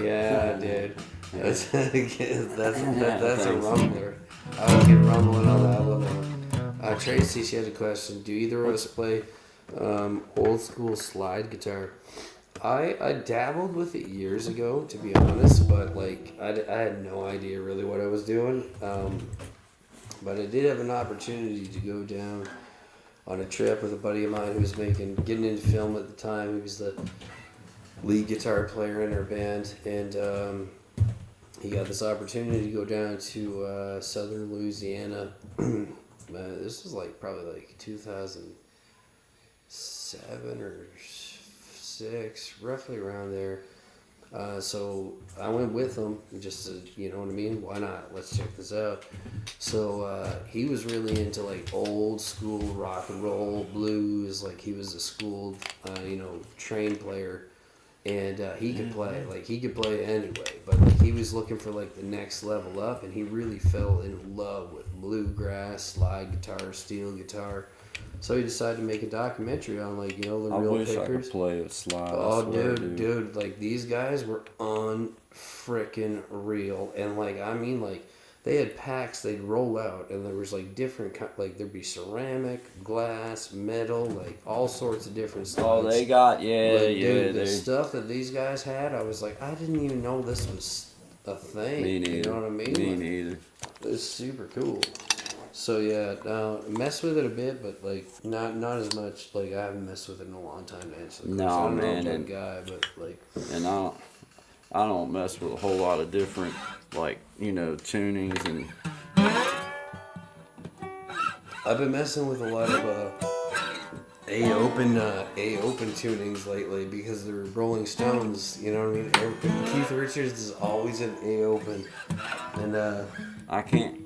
A: Yeah, dude. That's that's a rumbler. I was getting rumbling on that one. Tracy, she had a question. Do either of us play old school slide guitar? I dabbled with it years ago, to be honest, but like I had no idea really what I was doing. But I did have an opportunity to go down on a trip with a buddy of mine who was getting into film at the time. He was the lead guitar player in our band, and he got this opportunity to go down to southern Louisiana. This was like probably like 2007 or 6, roughly around there.
C: So I went with him just to, you know what I mean? Why not? Let's check this out. So he was really into like old school rock and roll, blues. Like he was a schooled, trained player, and he could play. Like he could play anyway, but like he was looking for like the next level up, and he really fell in love with bluegrass, slide guitar, steel guitar. So he decided to make a documentary on like the
A: I
C: real
A: wish I
C: pickers.
A: could play a slide.
C: Oh,
A: I swear,
C: dude, like these guys were unfrickin' real, and like I mean, like they had packs they'd roll out, and there was like different like there'd be ceramic, glass, metal, like all sorts of different slides.
A: Oh, they got
C: Dude, the
A: they.
C: stuff that these guys had, I was like, I didn't even know this was a thing.
A: Me neither.
C: You know what I mean?
A: Me
C: Like,
A: neither.
C: it's super cool. So yeah, mess with it a bit, but like not as much. Like I haven't messed with it in a long time to answer the question.
A: No,
C: I'm
A: man,
C: not a
A: and-
C: good guy, but like
A: And I don't mess with a whole lot of different, like, tunings and.
C: I've been messing with a lot of A open tunings lately because they're Rolling Stones. You know what I mean? Keith Richards is always an A open, and
A: I can't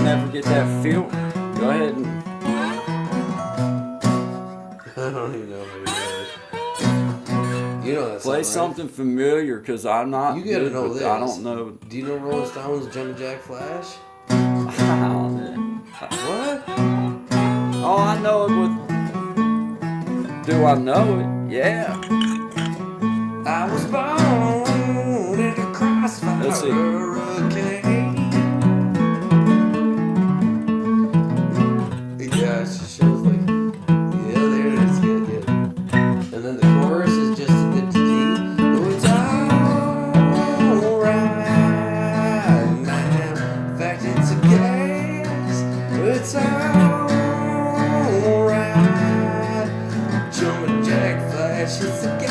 A: never get that feel. Go ahead and.
C: I don't even know who it is. You know that
A: Play
C: song, right?
A: something familiar, because I'm not.
C: You gotta
A: good
C: know
A: with-
C: this.
A: I don't know.
C: Do you know Rolling Stones' Jumpin' Jack Flash? What?
A: Oh, I know it with. Do I know it? Yeah.
C: I was born in a crossfire
A: Let's see.
C: hurricane. Yeah, she shows like, yeah, there it is, yeah. And then the chorus is just the D. Oh, it's alright now. In fact, it's a gas. It's alright. Jumpin' Jack Flash, it's a gas.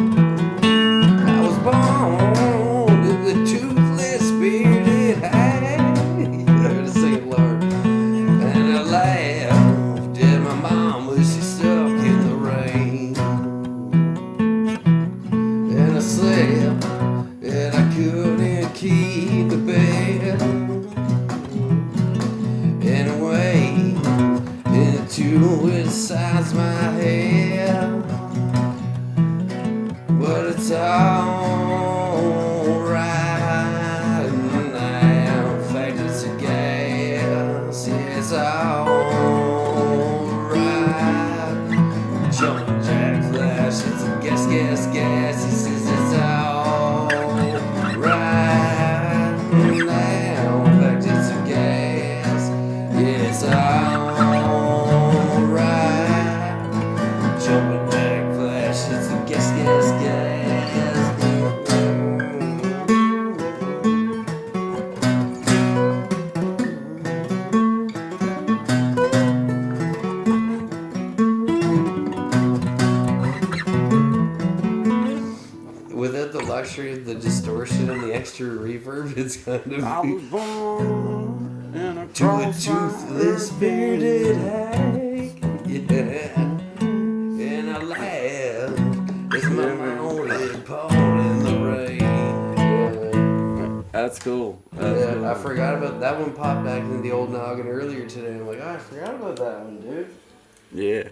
C: I was born in the toothless bearded hag. I gotta sing it lower. And I laughed at my mom when she stuck in the rain. And I slept and I couldn't keep the bed. Anyway, into it sides my head. But it's alright now. In fact, it's a gas. It's alright. Jumpin' Jack Flash. It's a gas. He says it's alright now. In fact, it's a gas. It's alright. Jumpin' Jack Flash. It's a gas. Without the luxury of the distortion and the extra reverb, it's kind
A: I
C: of
A: was born in a
C: to a
A: crossfire
C: toothless bearded hag. Yeah, and I laughed as my mom laid Paul in the rain.
A: That's cool. That's
C: Yeah,
A: cool.
C: I forgot about that one. Popped back in the old noggin earlier today. I'm like, I forgot about that one, dude.
A: Yeah.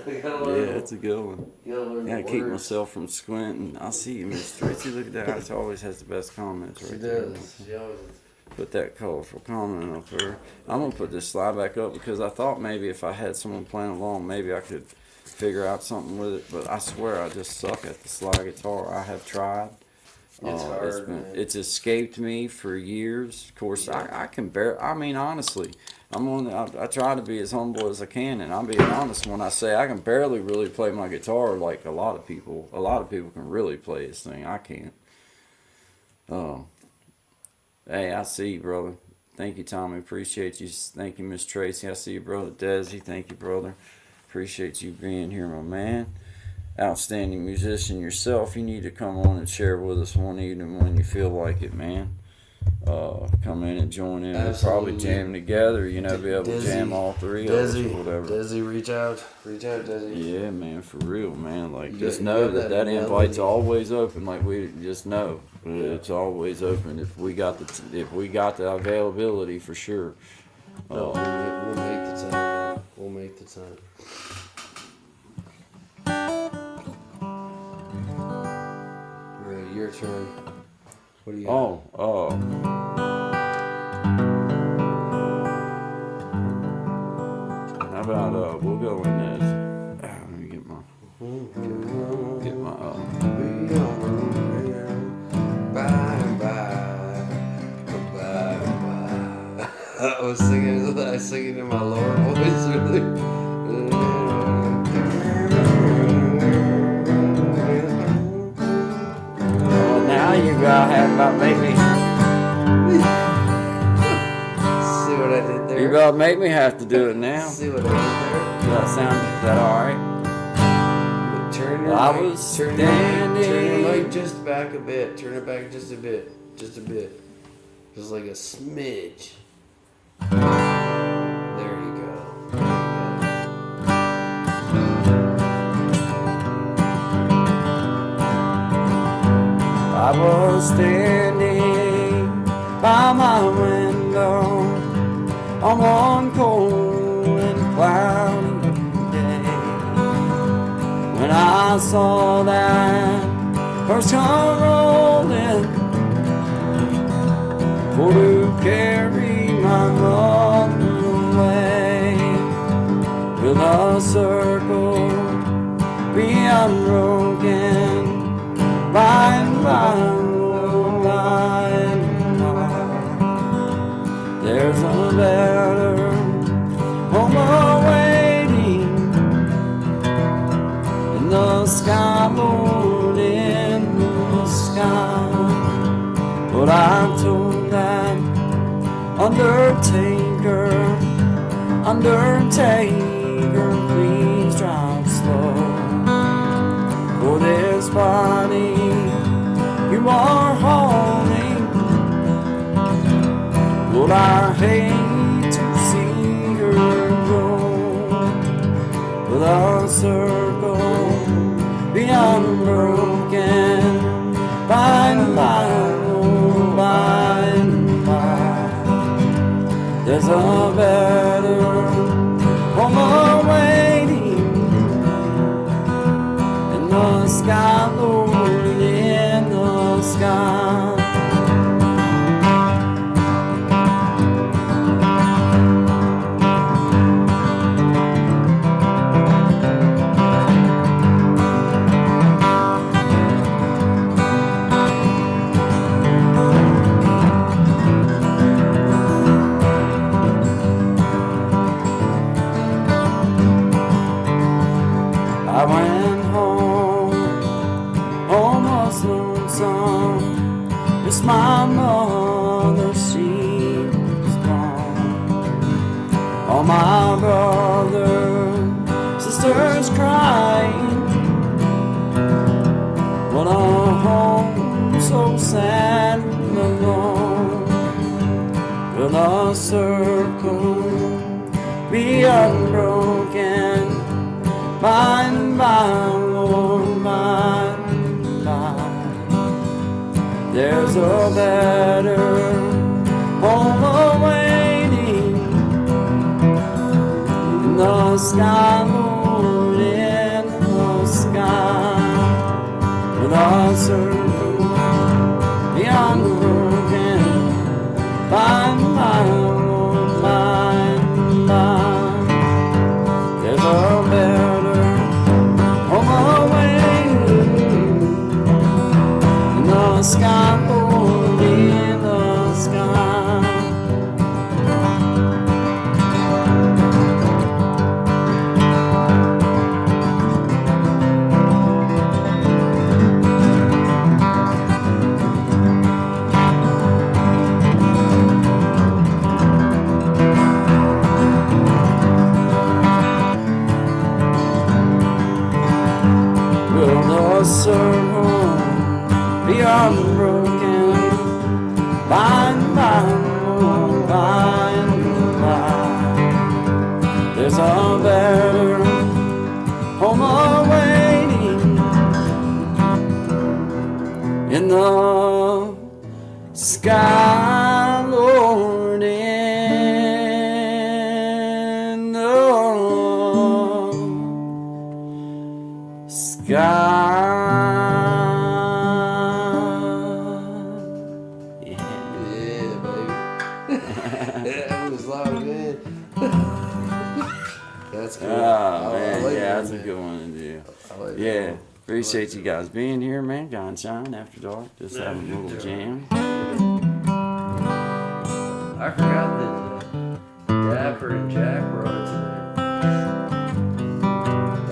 C: We gotta learn.
A: Yeah, it's a good one.
C: You gotta learn
A: Gotta
C: the
A: keep
C: words.
A: myself from squinting. I see you, Miss Tracy. Look at that. She always has the best comments
C: She
A: right there.
C: does. She always does.
A: Put that colorful comment up there. I'm gonna put this slide back up because I thought maybe if I had someone playing along, maybe I could figure out something with it. But I swear I just suck at the slide guitar. I have tried.
C: It's hard, man.
A: It's escaped me for years. Of course, I can bear. I mean, honestly, I try to be as humble as I can, and I'm being honest when I say I can barely really play my guitar like a lot of people. A lot of people can really play this thing. I can't. Oh, hey, I see you, brother. Thank you, Tommy. Appreciate you. Thank you, Miss Tracy. I see you, brother Desi. Thank you, brother. Appreciate you being here, my man. outstanding musician yourself, you need to come on and share with us one evening when you feel like it, man. Come in and join in. We'll probably jam together, you know, be able to jam all three of us or whatever.
C: Desi, reach out, Desi.
A: Yeah, man, for real, man. Like, just know that invite's always open. Like, we just know it's always open if we got the availability, for sure.
C: We'll make the time. We'll make the time. All right, your turn. What do you got?
A: How about we'll go in this. Let me get my
C: I was singing in my lower voice, really.
A: Now you gotta have about maybe.
C: See what I did there?
A: You about make me have to do it now.
C: See what I did there?
A: Is that alright?
C: Turn your mic just back a bit. Turn it back just a bit. Just a bit. Just like a smidge. There you go.
A: I was standing by my window on one cold and cloudy day when I saw that first car rolling for to carry my mother away. Will the circle be unbroken? By and by, there's a better home awaiting in the sky, Lord, in the sky. But I told that undertaker, please drive slow. For this body you are holding, Lord, I hate to see her go. With a circle be unbroken, by and by, oh, by and by. There's a better home awaiting in the sky, Lord, in the sky. I went home, almost lonesome. It's my mother, she's gone. All my brothers, sisters crying. What a home so sad and alone. Will the circle be unbroken? By and by, Lord, by and by. There's a better home awaiting in the sky, Lord, in the sky. With our circle be unbroken, by and by, Lord, by and by. There's a better home awaiting in the sky, Lord, in the sky. serve home beyond the broken, by and by, by and by. There's a better home awaiting in the sky, Lord, in the sky.
C: Yeah, baby. That was loud, man. That's cool.
A: Oh,
C: I
A: man,
C: like
A: yeah,
C: that,
A: that's a
C: man.
A: good one to do.
C: I like
A: Yeah,
C: that one.
A: appreciate you guys being here, man. John Shine After Dark, just having a little jam.
C: I forgot that Dapper and Jack were on tonight.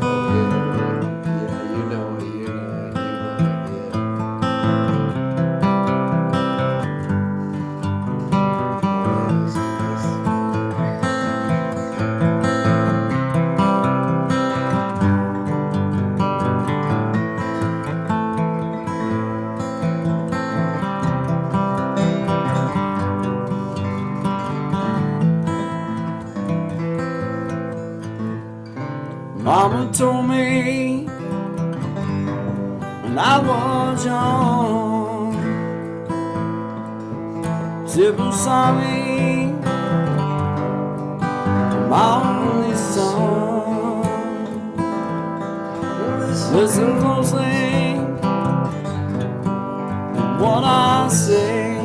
C: Okay, yeah, you know, yeah.
A: Mama told me when I was young, sit beside me, my only son. Listen closely to what I say,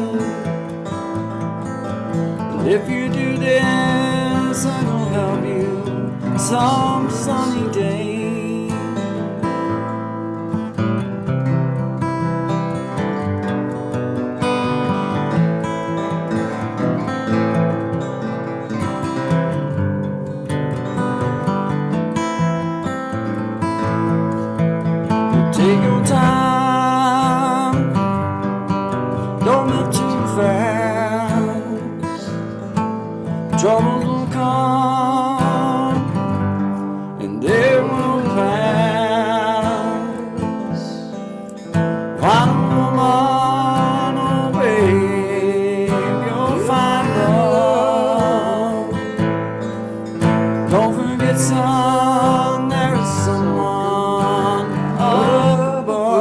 A: and if you do this, it'll help you some sunny day. Take your time, don't move too fast. Troubles will come and they will pass. Find a woman, oh babe, you'll find love. Don't forget, son, there is someone above.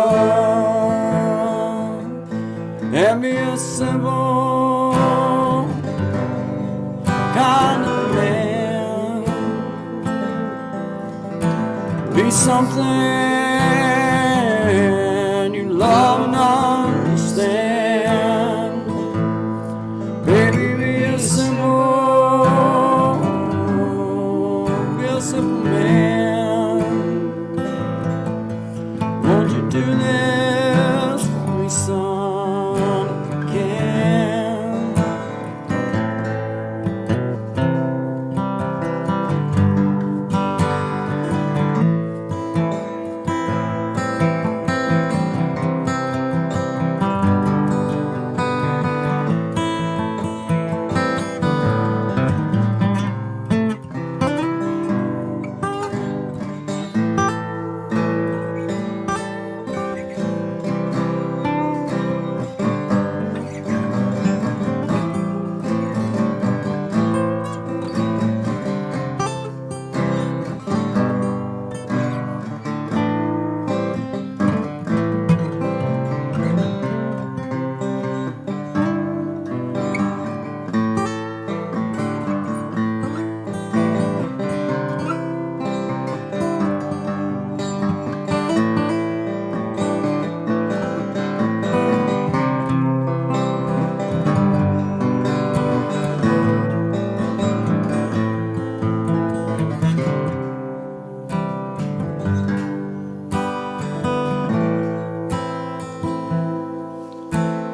A: And be a simple kind of man. Be something you love and understand. Baby, be a simple man. Won't you do this for me, son, if you can?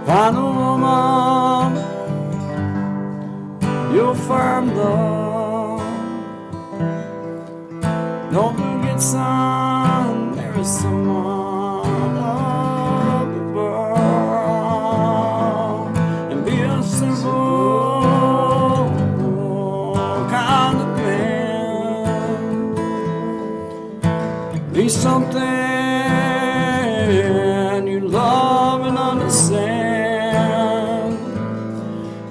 A: Find a woman, your firm love. Don't forget, son, there is someone up above. And be a simple kind of man. Be something and you love and understand.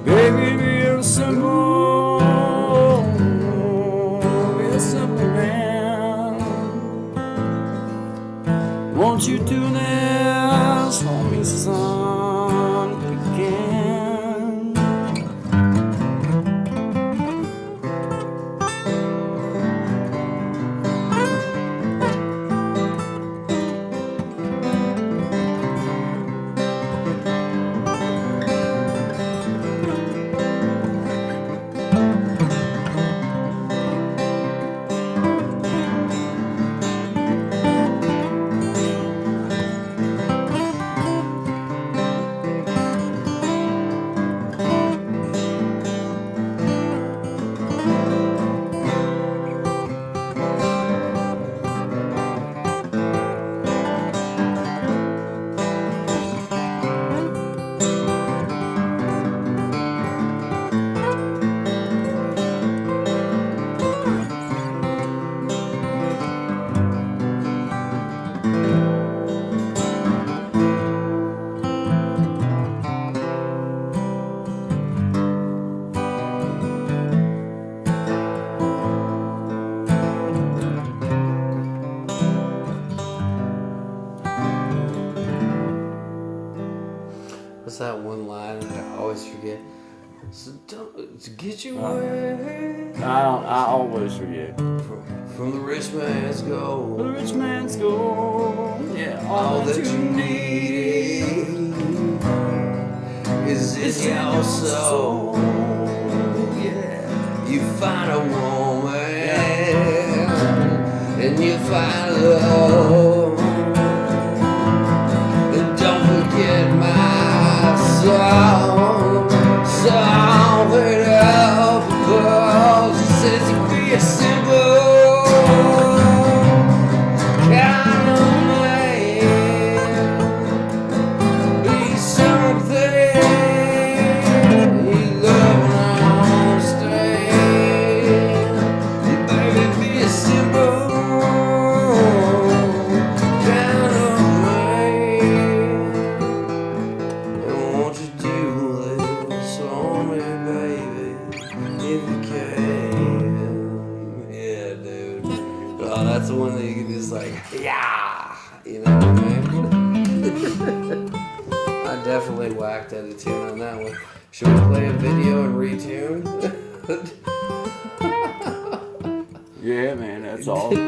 A: Baby, be a simple man. Won't you do this for me, son, again?
C: What's that one line that I always forget? So don't to get you away
A: I always forget.
C: from the rich man's gold.
A: The rich man's gold. Yeah,
C: All that you need is in your soul.
A: Yeah.
C: You find a woman and you find love. And don't forget my song. Song it up, because it says you be a simple kind of man. Be something you love and understand. You baby be a simple kind of man. And won't you do this on me, baby, if you can? Yeah, dude. Oh, that's the one that you can just like, yeah, you know what I mean? I definitely whacked out a tune on that one. Should we play a video and retune?
A: Yeah, man, that's all.
C: Well,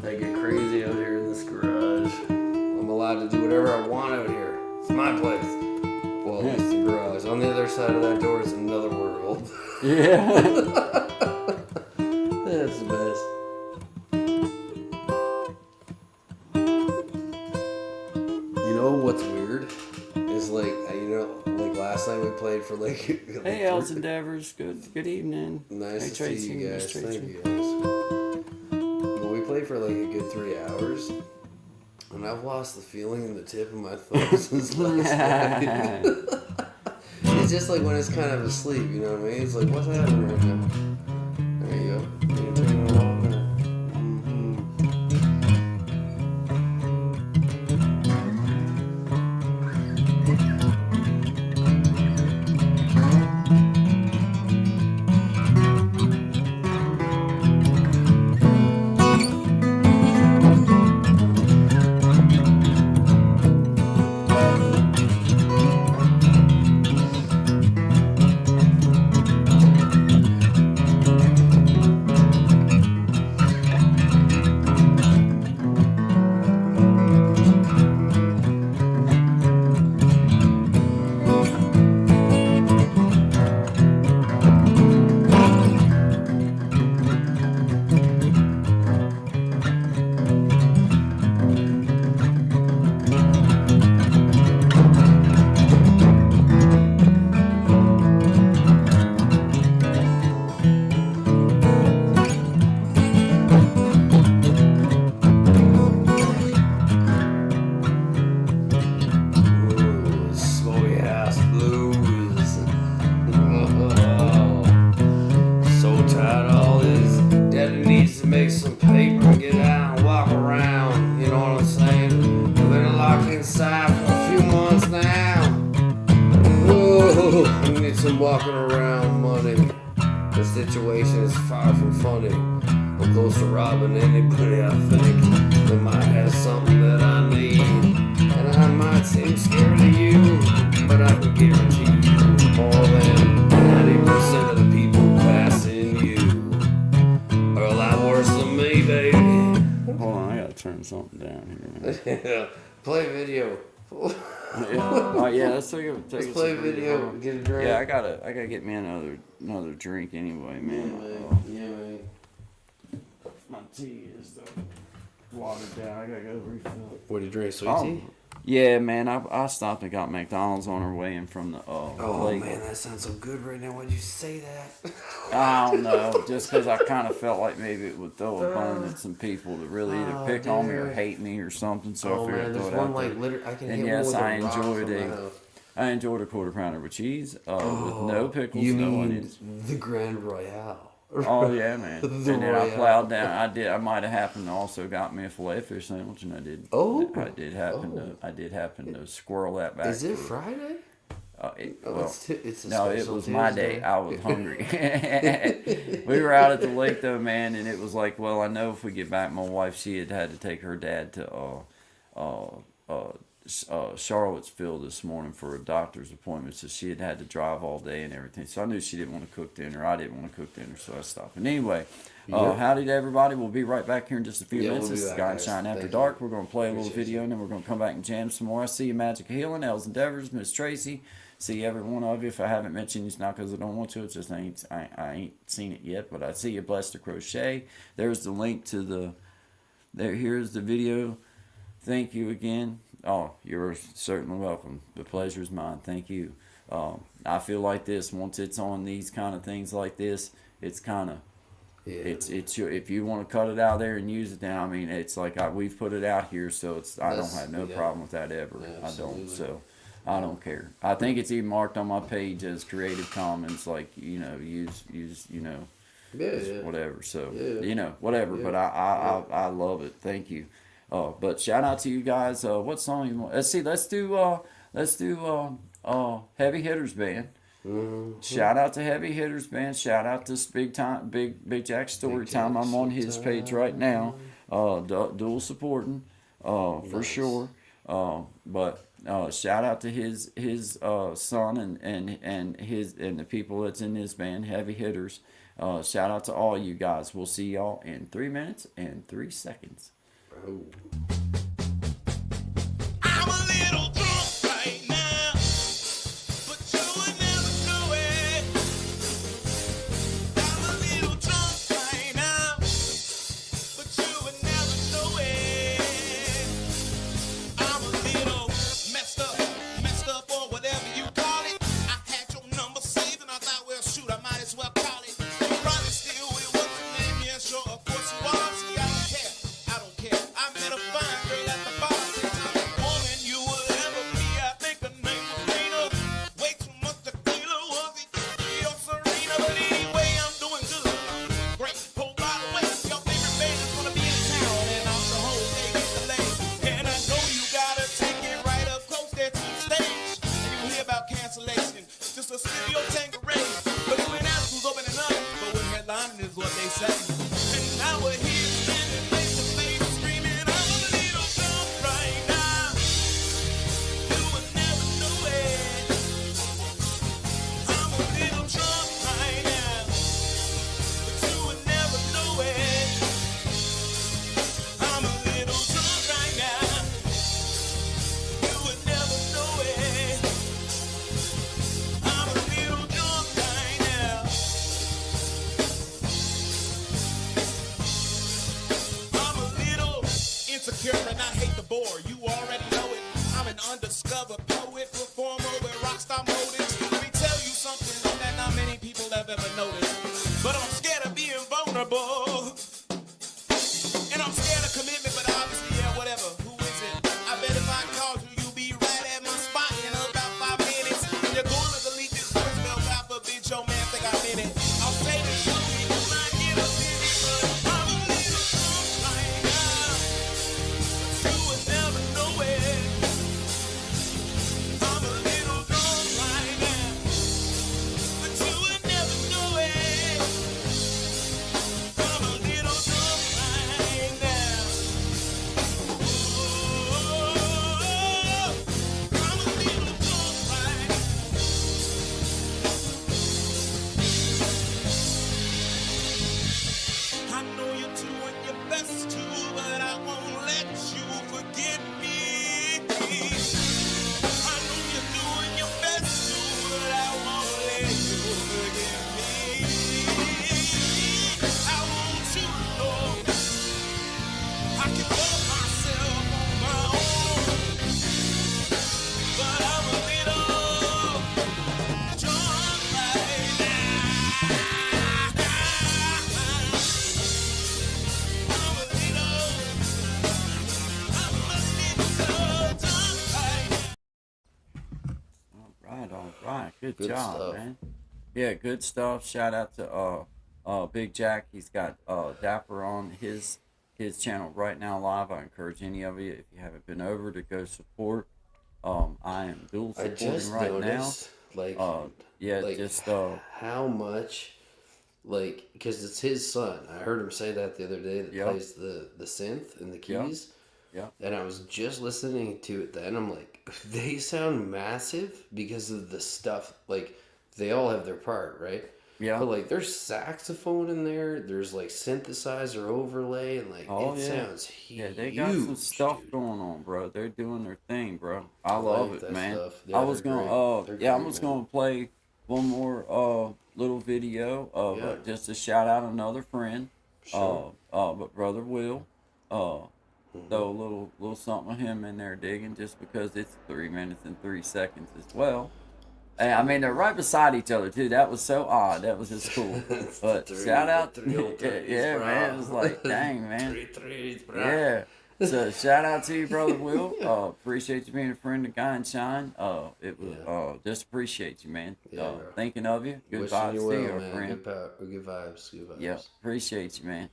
C: they get crazy out here in this garage. I'm allowed to do whatever I want out here. It's my place. Well, it's the garage. On the other side of that door is another world.
A: Yeah.
C: That's the best. You know what's weird? Is like, like last night we played for like.
A: Hey, Els Endeavors. Good evening.
C: Nice
A: Hey,
C: to
A: Tracy,
C: see you
A: Miss
C: guys.
A: Tracy.
C: Thank you guys. Well, we played for like a good 3 hours, and I've lost the feeling in the tip of my thumb since last night. It's just like when it's kind of asleep, you know what I mean? It's like, what's happening right now? There you go. You turn it off now. walking around money. The situation is far from funny. I'm close to robbing anybody I think that might have something that I need. And I might seem scared of you, but I can guarantee you more than 90% of the people passing you are a lot worse than me, baby.
A: Hold on, I gotta turn something down here, man.
C: Play video.
A: Yeah. Oh yeah, let's
C: play video. Get a drink.
A: Yeah, I gotta get me another drink anyway, man.
C: Yeah, man.
A: My tea is watered down. I gotta go refill it.
C: What do you drink? Sweet tea?
A: Yeah, man. I stopped and got McDonald's on our way in from the lake.
C: Man, that sounds so good right now. Why'd you say that?
A: I don't know, just because I kind of felt like maybe it would throw a bone at some people that really either pick on me or hate me or something. So I figured I'd throw it out there.
C: I can
A: and
C: hit
A: yes,
C: one with
A: I
C: a rock
A: enjoyed
C: from
A: a
C: my house.
A: I enjoyed a quarter pounder with cheese, with no pickles,
C: You
A: no
C: mean
A: onions.
C: the Grand Royale?
A: Oh yeah, man.
C: The
A: And then I
C: Royale.
A: plowed down. I might have happened to also got me a filet fish sandwich, and I did. I did happen to squirrel that back.
C: Is it Friday? It's a
A: no, it
C: special
A: was my
C: Tuesday.
A: day. I was hungry. We were out at the lake though, man, and it was like, well, I know if we get back, my wife, she had to take her dad to Charlottesville this morning for a doctor's appointment, so she had to drive all day and everything. So I knew she didn't want to cook dinner. I didn't want to cook dinner, so I stopped. And anyway, howdy to everybody. We'll be right back here in just a few minutes.
C: We'll
A: This is
C: back,
A: Guy and
C: guys.
A: Shine After
C: Thank
A: Dark.
C: you.
A: We're going to play a little
C: Appreciate
A: video, and then we're going to come back and jam some more. I see you, Magic of Healing, Els Endeavors, Miss Tracy. See every one of you. If I haven't mentioned you, it's not because I don't want to. It's just I ain't seen it yet. But I see you, Blessed to Crochet. There's the link to the. Here's the video. Thank you again. Oh, you're certainly welcome. The pleasure is mine. Thank you. I feel like this once it's on these kind of things like this, it's kind of.
C: Yeah.
A: It's your, if you want to cut it out there and use it now. I mean, it's like we've put it out here, so I don't have no problem with that ever.
C: Yeah,
A: I don't.
C: absolutely.
A: So. I don't care. I think it's even marked on my page as Creative Commons, like, use whatever. So, whatever.
C: Yeah.
A: But I love it. Thank you. But shout out to you guys. What song you want? Let's see. Let's do Heavy Hitters Band.
C: Mm-hmm.
A: Shout out to Heavy Hitters Band. Shout out to Big Jack Story Time. I'm on his page right now. Dual supporting, for sure. But shout out to his son and the people that's in his band, Heavy Hitters. Shout out to all you guys. We'll see y'all in 3 minutes and 3 seconds.
C: Oh.
D: I'm a little drunk right now, but you would never know it. I'm a little drunk right now, but you would never know it. I'm a little messed up, or whatever you call it. I had your number saved and I thought, well, shoot, I might as well call it. You probably still with what's your name? Yeah, sure, of course you are. See, I don't care. I met a fine girl at the bar. Woman, you would ever be. I think her name was Rena. Way too much tequila, was it? Your Serena, but anyway, I'm doing good. Great. Oh, by the way, your favorite band is gonna be in town, and I'm the whole day get delayed. And I know you gotta take it right up close there to the stage. And you hear about cancellation, just a studio Tanqueray. But when that who's opening up, but when headlining is what they say. And now we're here standing face to face, screaming, I'm a little drunk right now. You would never know it. I'm a little drunk right now, but you would never know it. I'm a little drunk right now. You would never know it. I'm a little drunk right now. I'm a little insecure and I hate the bore. You already know it. I'm an undiscovered poet, performer with rockstar motives. Let me tell you something that not many people have ever noticed. But I'm scared of being vulnerable. And I'm scared of commitment, but obviously, yeah, whatever. Who is it? I bet if I called you, you'd be right at my spot in about 5 minutes. And you're going to delete this voicemail, God forbid your man think I'm in it. I'll say this slowly, do not get offended, but I'm a little drunk right now. You would never know it. I'm a little drunk right now. best to, but I won't let you forget me. I know you're doing your best to, but I won't let you forget me. I want you to know I can love myself on my own, but I'm a little drunk right now. I'm a little drunk right now.
A: All right. Good
C: Good
A: job,
C: stuff.
A: man. Yeah, good stuff. Shout out to Big Jack. He's got Dapper on his channel right now live. I encourage any of you, if you haven't been over, to go support. I am dual
C: I
A: supporting
C: just
A: right
C: noticed, like,
A: now. Yeah,
C: like
A: just
C: how much, like, because it's his son. I heard him say that the other day. That
A: Yeah.
C: plays the synth and the
A: Yeah.
C: keys.
A: Yeah.
C: And I was just listening to it then. I'm like, they sound massive because of the stuff. Like, they all have their part, right?
A: Yeah.
C: But like, there's saxophone in there. There's like synthesizer overlay, and like
A: Oh,
C: it
A: yeah.
C: sounds huge.
A: Yeah, they got some stuff
C: dude.
A: going on, bro. They're doing their thing, bro. I
C: like
A: love it,
C: that
A: man.
C: stuff.
A: I
C: Yeah,
A: was
C: they're
A: gonna
C: great. They're
A: yeah, I
C: great,
A: was
C: man.
A: gonna play one more little video
C: Yeah.
A: just to shout out another friend.
C: Sure.
A: But brother Will, throw a little something of him in there digging, just because it's 3 minutes and 3 seconds as well. And I mean, they're right beside each other too. That was so odd. That was just cool. But shout out, yeah, man. It was like, dang, man. Yeah. So shout out to you, brother Will. Appreciate you being a friend of Guy and Shine. It was just appreciate you, man.
C: Yeah, bro.
A: Thinking of you. Good
C: Wishing
A: vibes
C: you
A: to
C: well,
A: you, our
C: man.
A: friend.
C: Good vibes. Good vibes.
A: Yeah, appreciate you, man.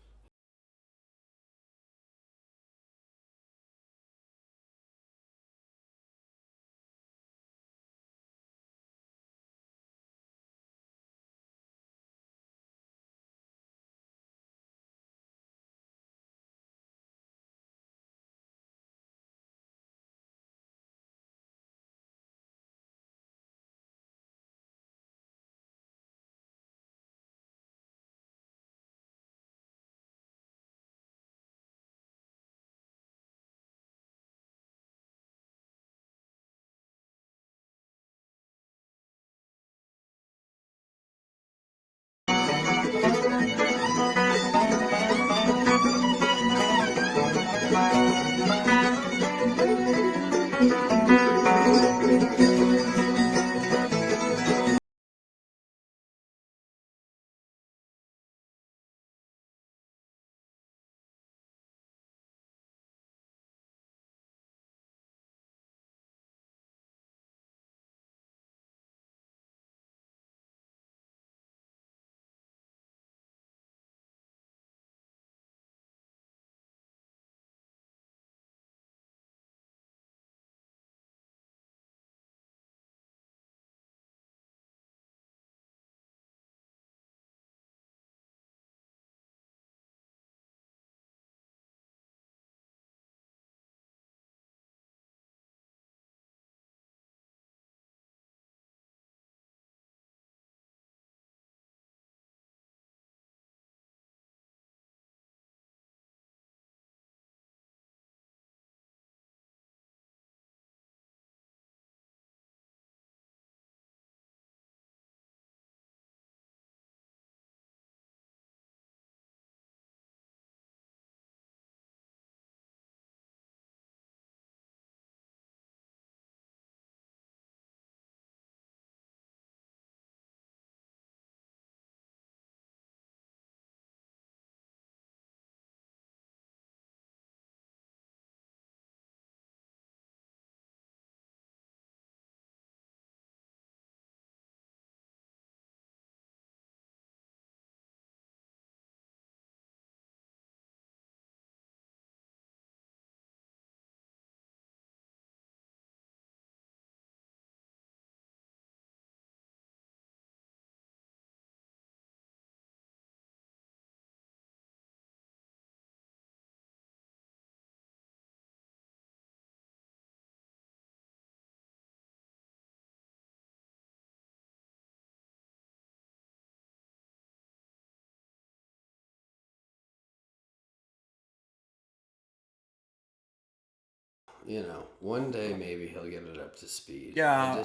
C: you know, one day maybe he'll get it up to speed.
A: Yeah,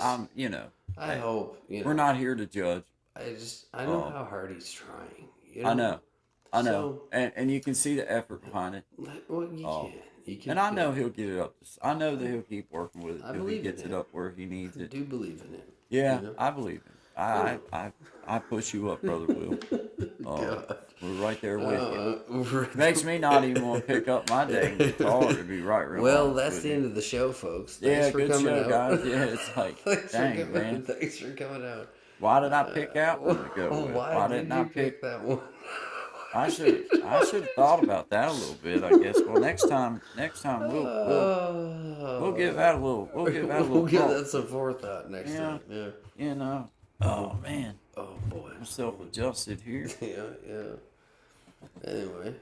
C: I hope,
A: we're not here to judge.
C: I know how hard he's trying. You
A: I know.
C: So,
A: and you can see the effort behind it.
C: well, you can.
A: And I know he'll get it up. I know that he'll keep working with it
C: I
A: till he
C: believe
A: gets
C: in
A: it
C: him.
A: up where he needs
C: I
A: it.
C: do believe in it.
A: Yeah,
C: you know?
A: I believe it. I push you up, brother Will.
C: God.
A: We're right there with you.
C: Right.
A: Makes me not even want to pick up my dang guitar, to be right real
C: Well,
A: honest
C: that's
A: with
C: the
A: you.
C: end of the show, folks.
A: Yeah,
C: Thanks for
A: good
C: coming
A: show,
C: out.
A: guys. Yeah, it's like, dang, man.
C: Thanks for coming out.
A: Why did I pick that one to go with?
C: Why
A: didn't
C: did
A: I
C: you pick that one?
A: I should have thought about that a little bit, I guess. Well, next time we'll give that a little
C: We'll give
A: thought.
C: that some forethought next time. Yeah.
A: You know. Oh man.
C: Oh boy.
A: I'm self-adjusted here.
C: Yeah. Anyway,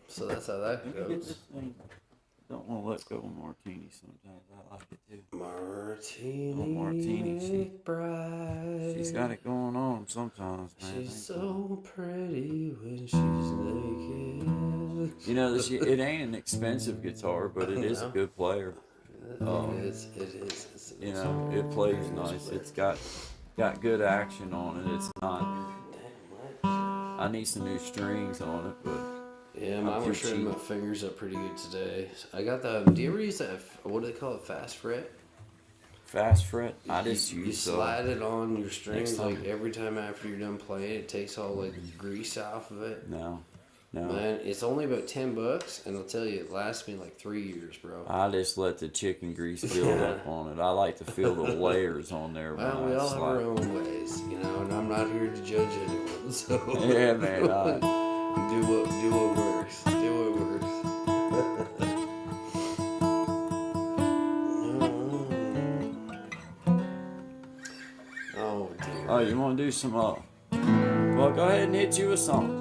C: so that's how that
A: Let me get
C: goes.
A: this thing. Don't want to let go of martini sometimes. I like it too.
C: Martini bride.
A: She's got it going on sometimes, man.
C: She's so pretty when she's naked.
A: You know, it ain't an expensive guitar, but it is a good player.
C: It is. It's
A: You know, it plays nice. It's got good action on it. It's not. I need some new strings on it, but
C: yeah,
A: I'm
C: mine
A: too
C: were shredding
A: cheap.
C: my fingers up pretty good today. I got the. Do you ever use that? What do they call it? Fast fret.
A: Fast fret. I just
C: You
A: use
C: slide it on your strings
A: time.
C: like every time after you're done playing. It takes all like the grease off of it.
A: No.
C: Man, it's only about $10, and I'll tell you, it lasts me like 3 years, bro.
A: I just let the chicken grease build up on it. I like to feel the layers on there.
C: Well, we all have our own ways, and I'm not here to judge anyone. So
A: Yeah, man.
C: do what works. Do what works. Oh dear.
A: Oh, you want to do some? Well, go ahead and hit you with something.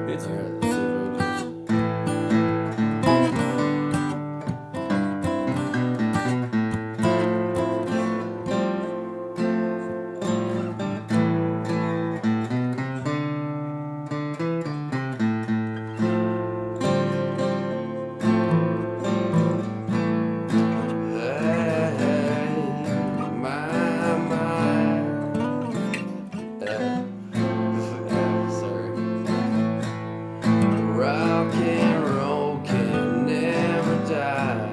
A: Hit you.
C: Alright, let's see if I can do this. Sorry. Rock and roll can never die.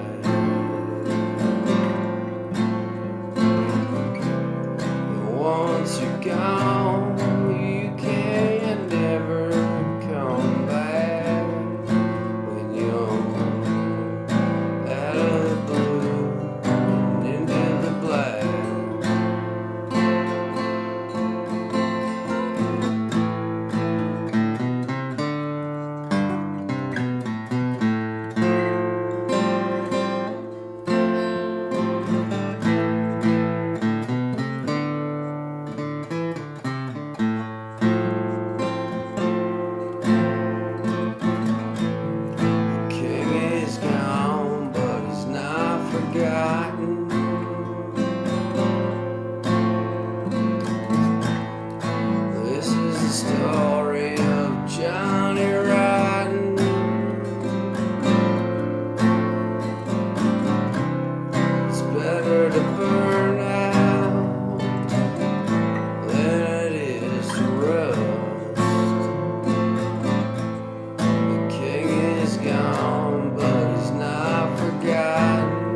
C: Once you're gone, you can never come back. When you're out of the blue and into the black. The king is gone, but he's not forgotten. This is the story of Johnny Rotten. It's better to burn out than it is to rust. The king is gone, but he's not forgotten.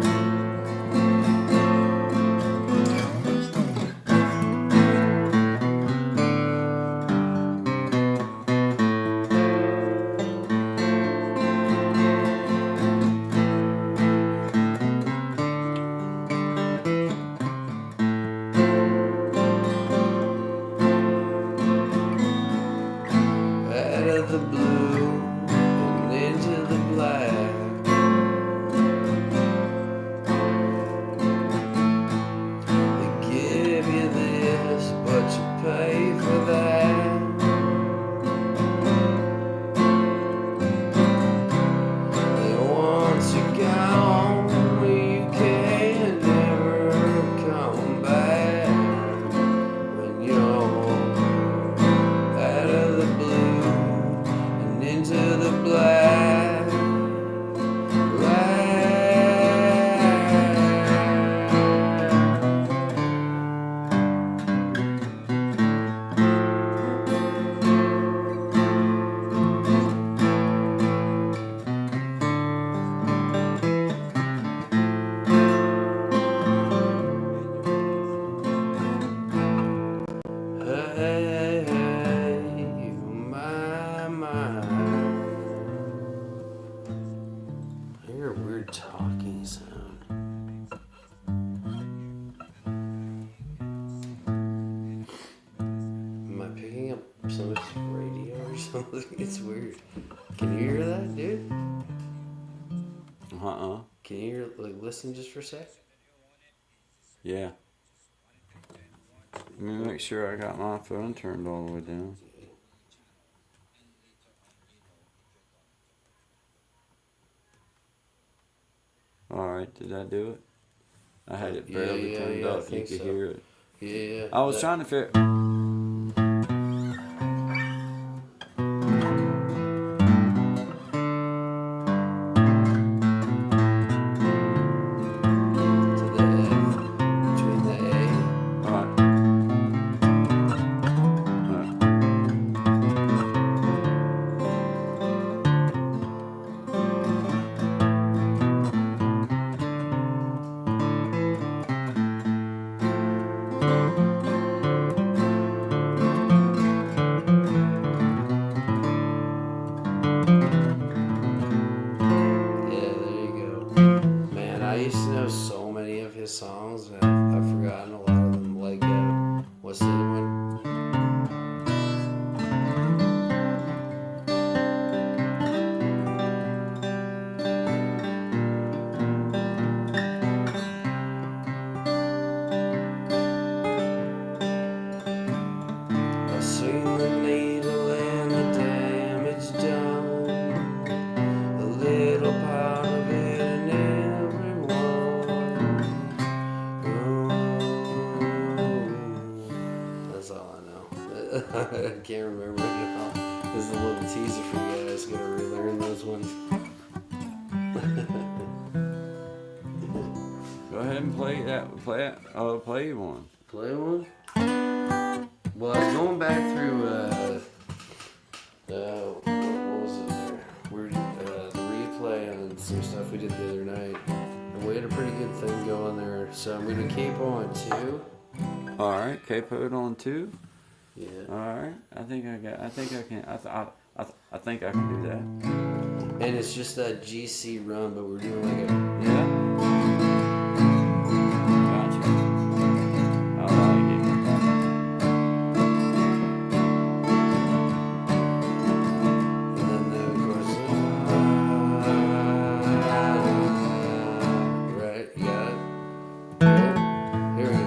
C: Out of the blue and into the black. They give you this, but you pay for that. And once you're gone, you can never come back. When you're out of the blue and into the black. radio or something. It's weird. Can you hear that, dude? Can you hear, like, listen just for a sec?
A: Yeah. Let me make sure I got my phone turned all the way down. Alright, did I do it? I had it barely turned up. You could hear it.
C: Yeah.
A: I was trying to figure.
C: Songs, and I've forgotten a lot of them. Like, what's the other one? I've seen the needle and the damage done, a little part of it in everyone. That's all I know. I can't remember it now. This is a little teaser for you guys. Gotta relearn those ones.
A: Go ahead and play that. Play one.
C: Play one? Well, I was going back through, what was it there? The replay on some stuff we did the other night. And we had a pretty good thing going there. So I'm going to capo on 2.
A: Alright, capoed on 2.
C: Yeah.
A: Alright, I think I can do that.
C: And it's just that GC run, but we're doing like a...
A: Yeah. Gotcha. I like it.
C: And then the chorus... Right, you got it? Yeah. Here we go.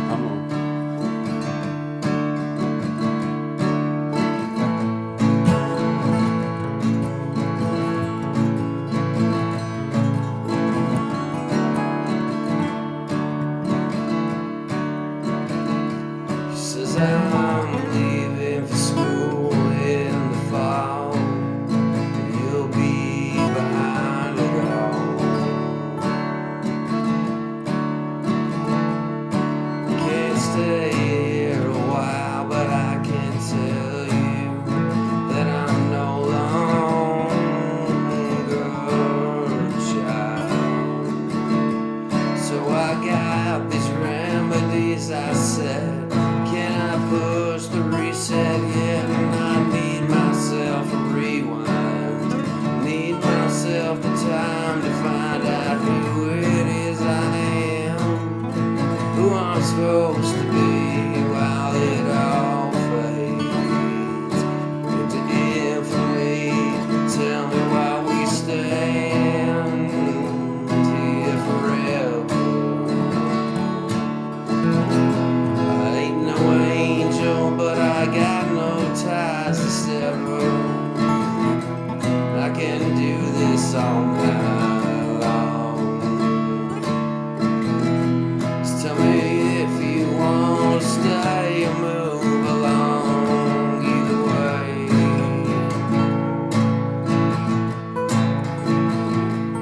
A: Come on.
C: She says I'm leaving for school in the fall. You'll be behind it all. Can't stay here a while, but I can tell you that I'm no longer a child. So I got these remedies, I said, can I push the reset yet? And I need myself a rewind. Need myself the time to find out who it is I am, who I'm supposed to be while it all fades into infamy. Tell me why we stand here forever. I ain't no angel, but I got no ties to sever. I can do this all night long. Just tell me if you want to stay or move along. Either way,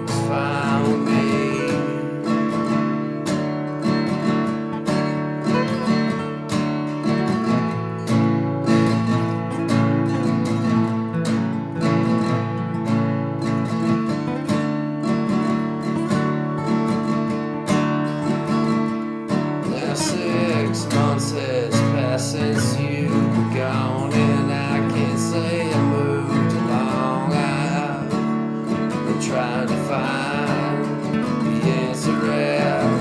C: it's fine with me. Now 6 months has passed since you were gone, and I can't say I moved along. I've been trying to find the answer out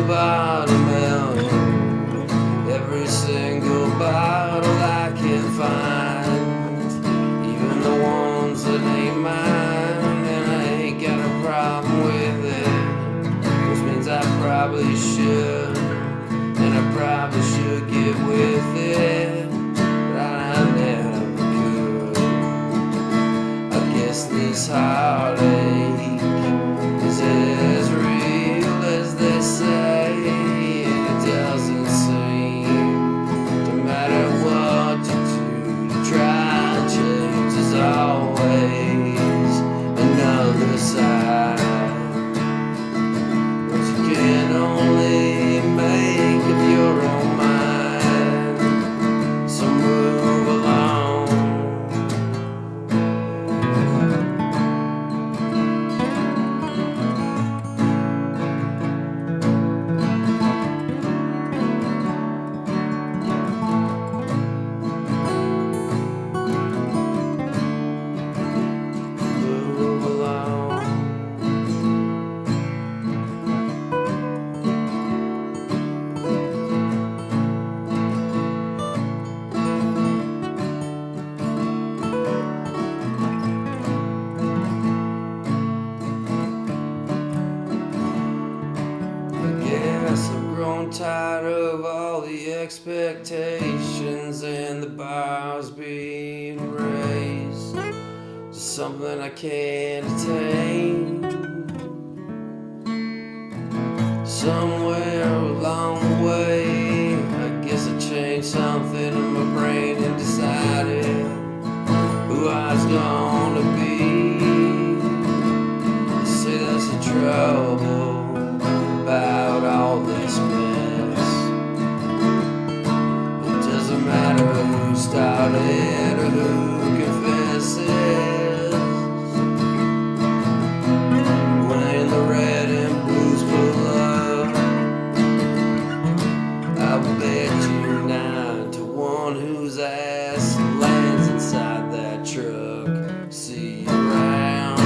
C: bottomless. Every single bottle I can find, even the ones that ain't mine, and I ain't got a problem with it, which means I probably should, and I probably should get with it, but I never could. I guess this heartache is as real as they say, and it doesn't seem to matter what you do to try and change. There's always another side, but you can only make up your own mind. So move along. Move along. I guess I've grown tired of all the expectations and the bars being raised to something I can't attain. Somewhere along the way, I guess I changed something in my brain and decided who I was gonna be. They say that's the trouble about all this mess. It doesn't matter who started or who confesses. When the red and blues pull up, I'll bet you 9-1 whose ass lands inside that truck. See you around.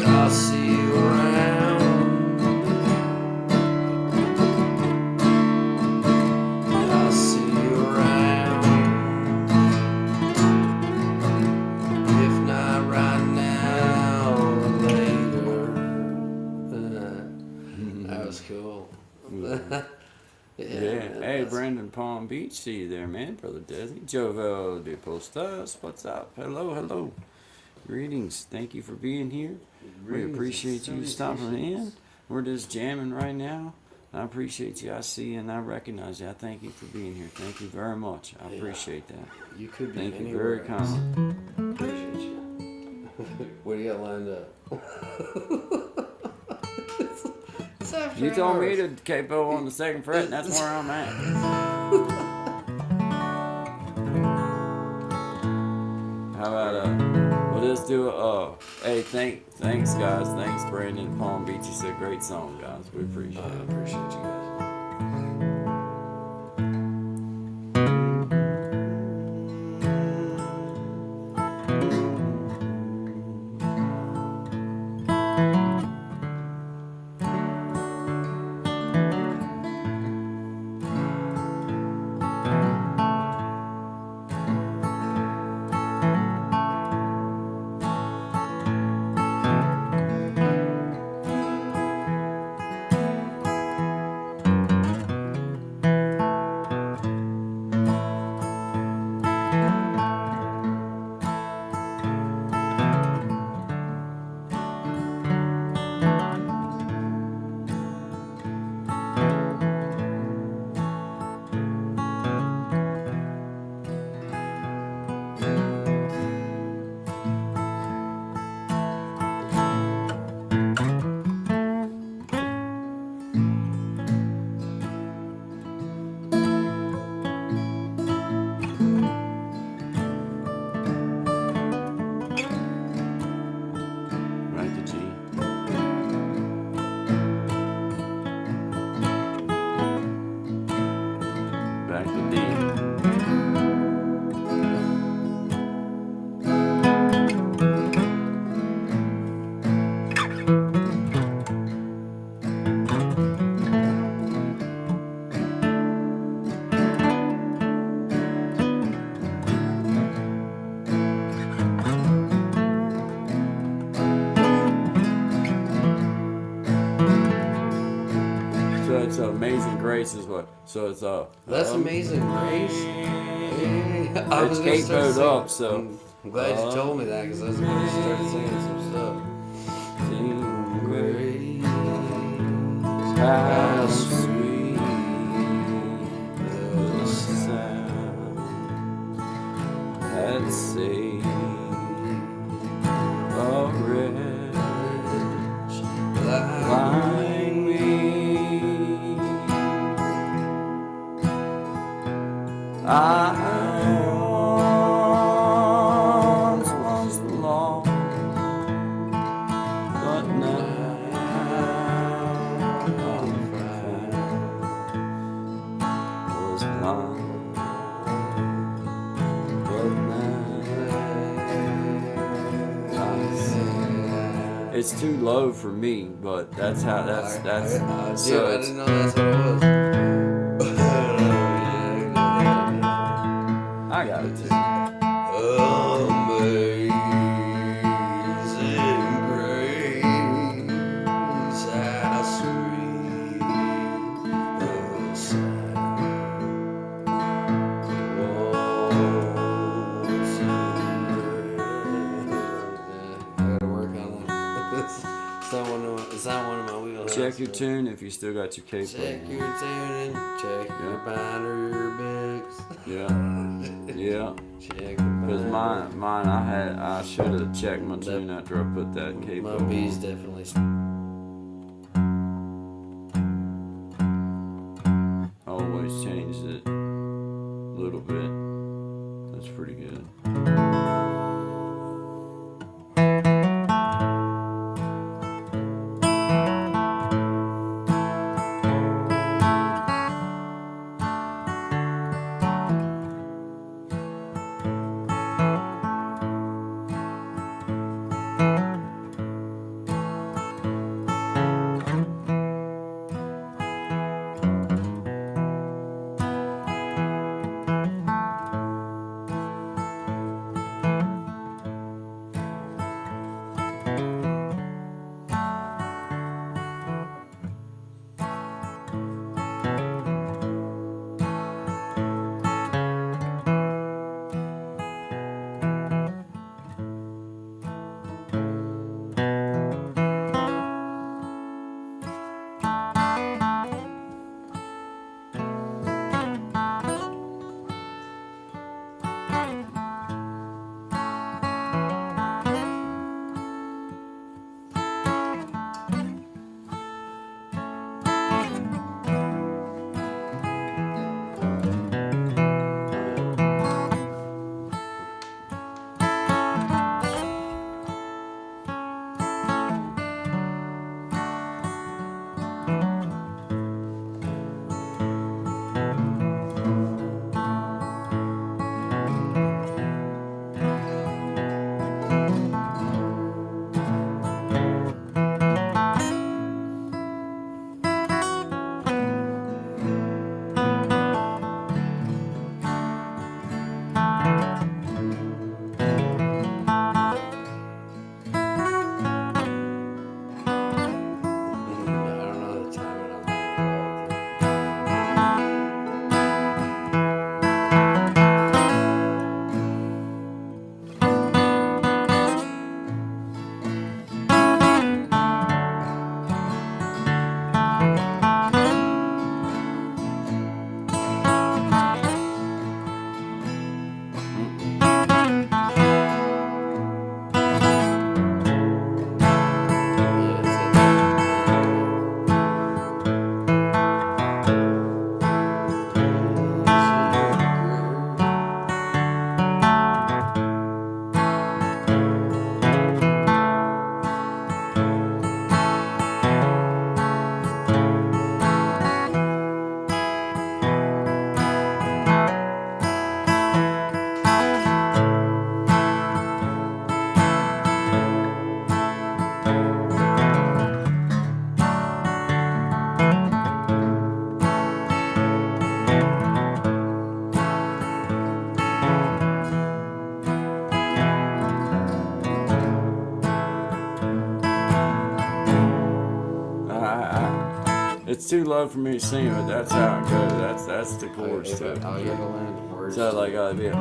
C: I'll see you around. I'll see you around. If not right now, later. That was cool.
A: Yeah. Hey,
C: that's-
A: Brandon Palm Beach, see you there, man. Brother Desi. Jovel de Postas, what's up? Hello, hello. Greetings. Thank you for being here. We
C: Greetings.
A: appreciate you stopping in.
C: Salutations.
A: We're just jamming right now. I appreciate you. I see you and I recognize you. I thank you for being here. Thank you very much. I
C: Yeah.
A: appreciate that.
C: You could be
A: Thank you
C: anywhere
A: very
C: else.
A: kind.
C: Appreciate you. What do you got lined up? It's after
A: You told me
C: hours.
A: to capo on the second fret, and that's where I'm at. How about we'll just do hey, thanks guys, thanks Brandon Palm Beach. It's a great song, guys. We appreciate
C: I
A: it.
C: appreciate you guys.
A: So Amazing Grace is what. So it's
C: That's Amazing Grace. Hey, I was
A: It's
C: gonna
A: eight
C: start
A: vote
C: singing.
A: up, so
C: I'm glad you told me that because I was gonna start singing some stuff. Grace,
A: how sweet the sound that saved a wretch like me. I once was lost, but now I'm found. Was blind, but now I see. It's too low for me, but that's how that's so
C: I
A: it's,
C: didn't know that's what it was.
A: I got it too.
C: Amazing grace, how sweet the sound. I gotta work on that. It's not one of my wheelhouse.
A: Check your tune if you still got your cape
C: Check
A: on.
C: your tuning. Check your binder, your books.
A: Yeah, yeah.
C: Check
A: Because
C: your
A: mine, I should have checked my tune after I put that cape
C: My
A: on.
C: bees definitely.
A: Always changed it a little bit. That's pretty good. It's too low for me to sing, but that's how it goes. That's the chorus to it.
C: Oh, you gotta learn the words.
A: So
C: to
A: like,
C: it.
A: I'll be.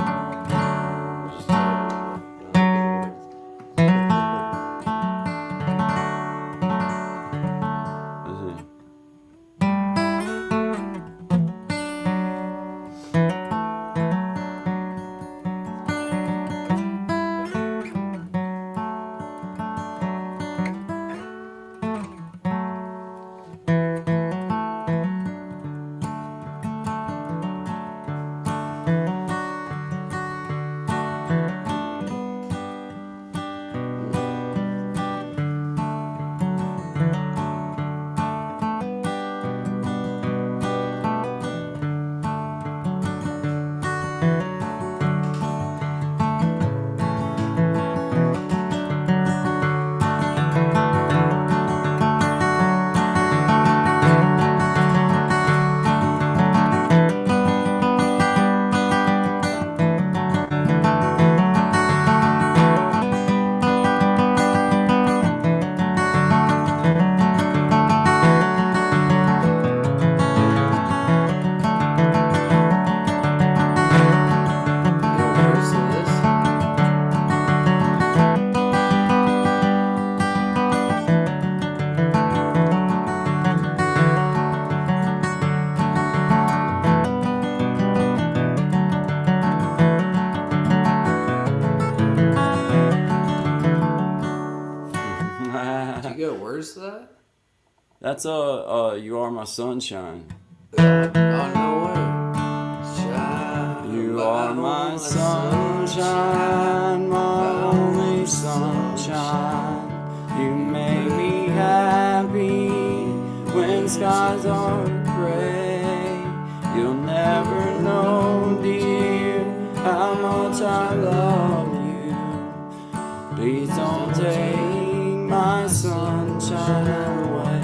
C: Just you got words to that?
A: That's You Are My Sunshine.
C: Oh, no way. Shine
A: You
C: by
A: are my sunshine, my only sunshine. You make me happy when skies are gray. You'll never know, dear, how much I love you. Please don't take my sunshine away.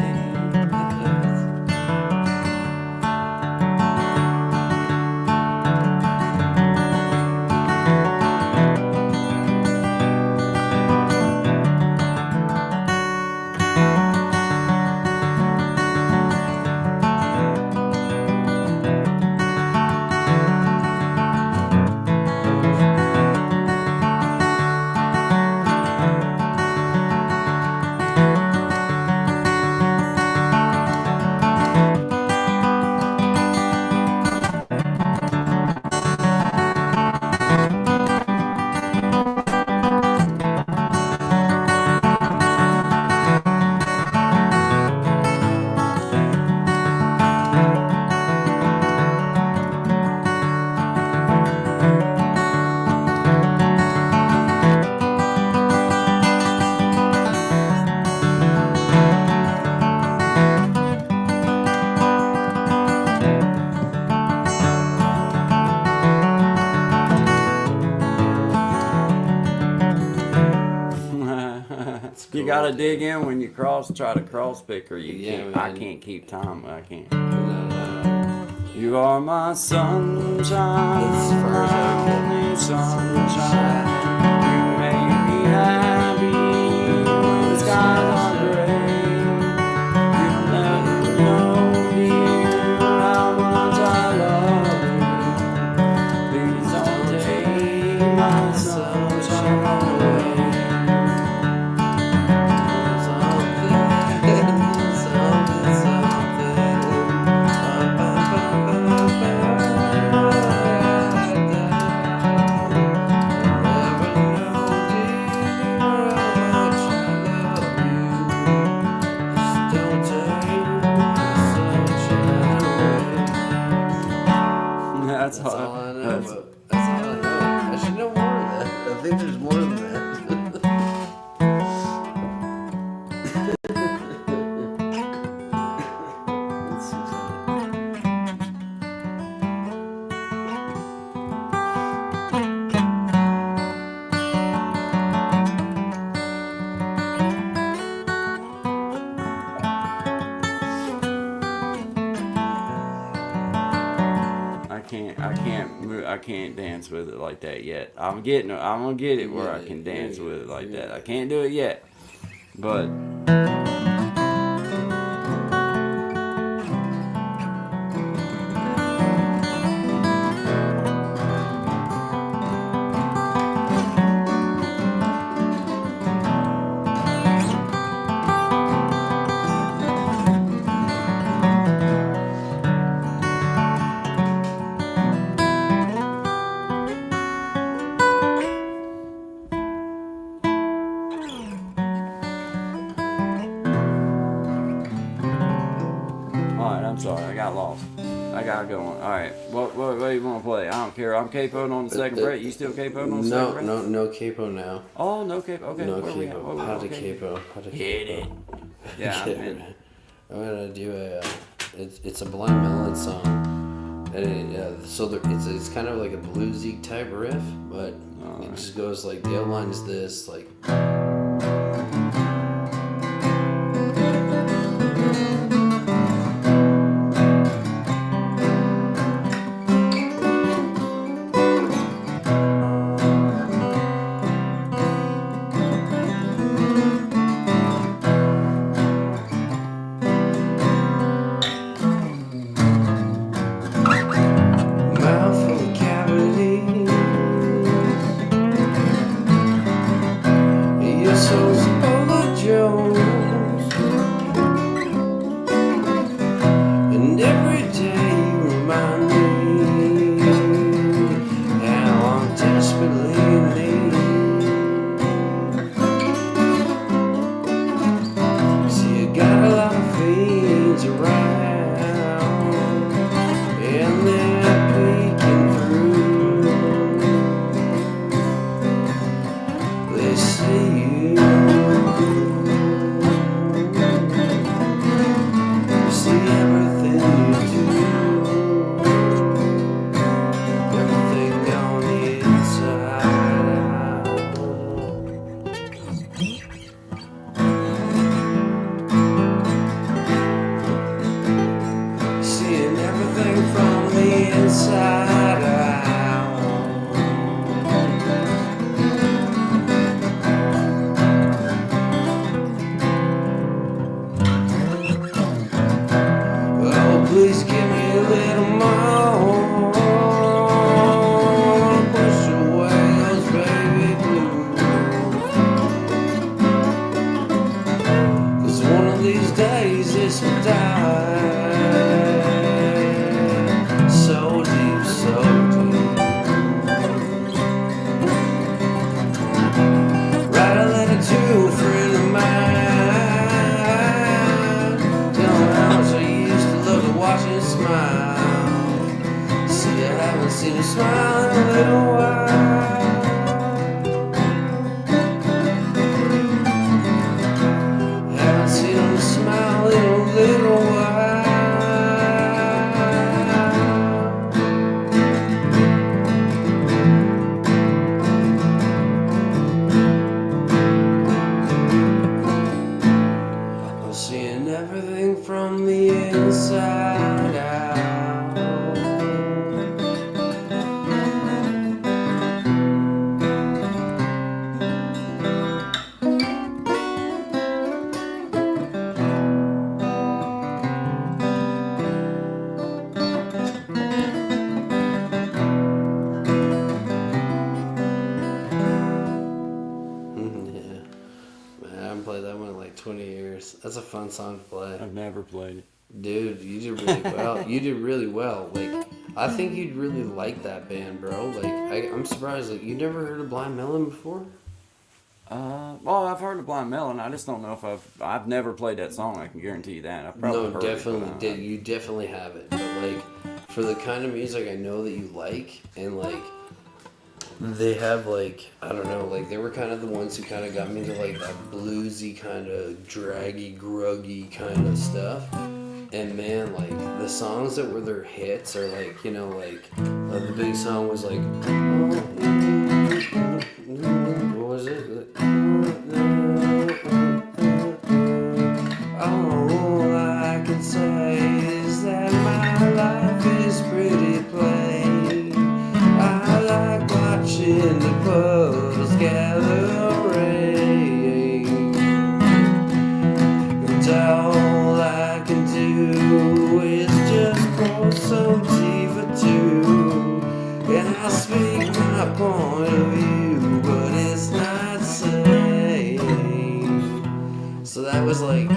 A: You gotta dig in when you try to cross pick, or you can't. I can't keep time. I can't. You are my sunshine, my only sunshine. You make me happy when the skies are gray. You'll never know, dear, how much I love you. Please don't take my sunshine away. That's all I know.
C: That's all I know. I should know more than that. I think there's more than that. Let's see
A: I can't dance with it like that yet. I'm gonna get it where I can dance with it like that. I can't do it yet, but sorry. I got lost. I got going. All right. What do you want to play? I don't care. I'm capoing on the second fret. You still capoing on the second fret?
C: No capo now.
A: Oh, no capo. Okay.
C: No
A: where we at?
C: capo. How to capo. How to
A: Hit
C: capo.
A: it. Yeah,
C: Yeah,
A: man.
C: I'm gonna do a. It's a Blind Melon song, and it's kind of like a bluesy type riff, but it just goes like the outline is this like. Please give me a little more. Push away those baby blues. 'Cause one of these days this will die. So deep, so deep. Write a letter to a friend of mine. Tell him how much I used to love to watch him smile. See, I haven't seen him smile in a little while. Haven't seen him smile in a little while. I'm seeing everything from the inside out. Yeah. Man, I haven't played that one in like 20 years. That's a fun song to play.
A: I've never played it.
C: Dude, you did really well. You did really well. Like, I think you'd really like that band, bro. Like, I'm surprised. Like, you never heard of Blind Melon before?
A: Well, I've heard of Blind Melon. I just don't know if I've never played that song. I can guarantee you that. I've probably
C: No,
A: heard
C: definitely
A: it,
C: did. You definitely have it. But like, for the kind of music I know that you like, and like, they have like, I don't know, like they were kind of the ones who kind of got me into like that bluesy kind of draggy, gruggy kind of stuff. And man, like the songs that were their hits are like, you know, like the big song was like, what was it? All I can say is that my life is pretty plain. I like watching the puddles gather rain. And all I can do is just pour some tea for two. And I'll speak my point of view, but it's not safe. So that was like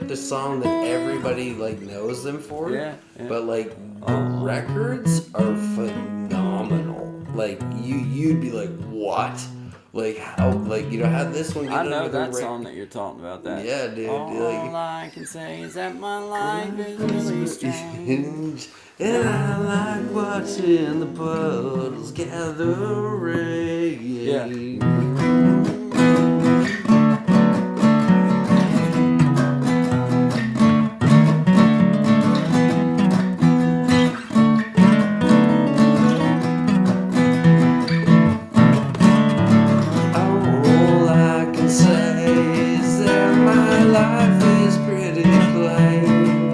C: the song that everybody like knows them for.
A: Yeah.
C: But like the records are phenomenal. Like you'd be like, what? like how, like you know how this one.
A: I
C: get
A: know
C: under the
A: that
C: ra-
A: song that you're talking about. That.
C: Yeah, dude.
A: All I can say is that my life is really strange.
C: And I like watching the puddles gather rain.
A: Yeah.
C: All I can say is that my life is pretty plain.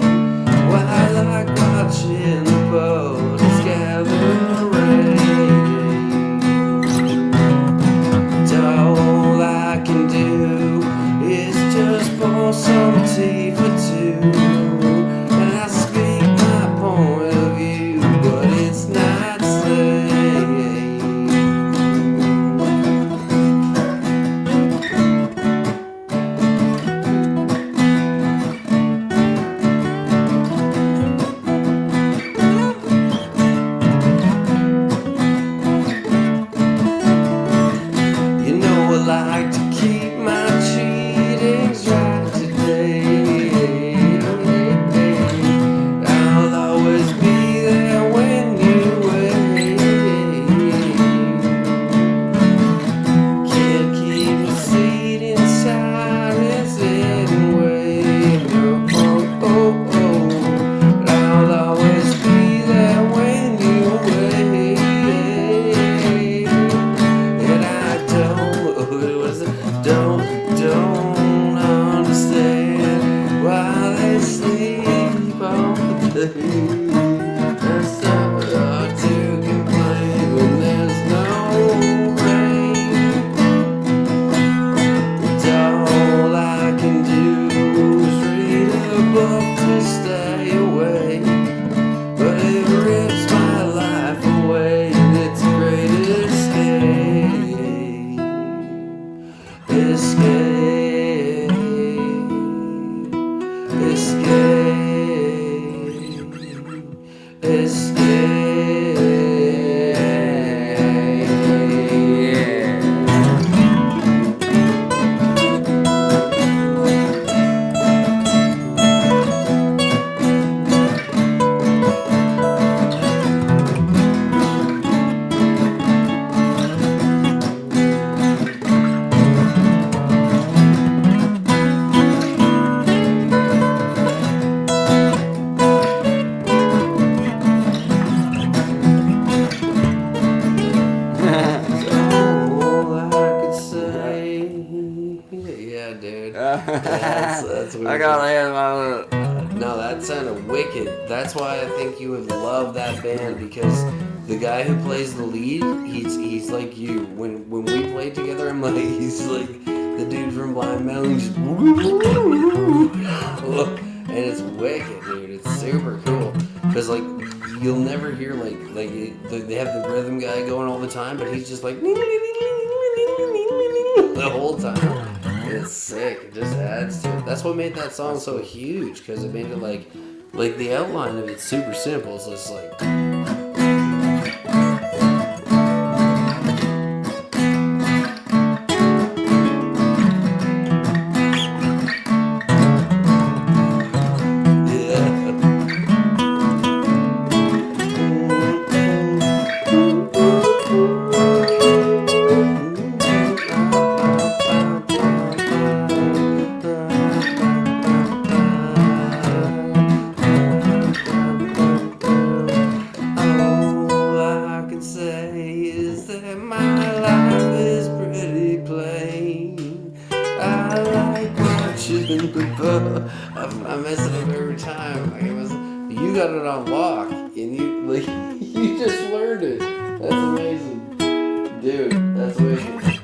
C: Well, I like watching the boats gather rain. All I can do is just pour some tea for two. And I speak my point of view, but it's not safe. You know I like to keep my cheatings right today. I'll always be there when you wait. Can't keep a seat inside his anyway. No, oh, oh. I'll always be there when you wait. And I don't understand why they sleep all day. That's not hard to complain when there's no rain. And all I can do is read a book to stay awake. But it rips my life away, and it's a great escape. Escape. Escape. Escape. All I could say. Yeah, dude. That's
A: I gotta have my.
C: No, that sounded wicked. That's why I think you would love that band, because the guy who plays the lead, he's like you. When we played together, I'm like, he's like the dude from Blind Melon. Just and it's wicked, dude. It's super cool. Cause like you'll never hear like they have the rhythm guy going all the time, but he's just like the whole time. It's sick. It just adds to it. That's what made that song so huge, because it made it like the outline of it's super simple. It's just like. All I can say is that my life is pretty plain. I like watching the bug. I mess it up every time. You got it on lock, and you just learned it. That's amazing, dude. That's wicked.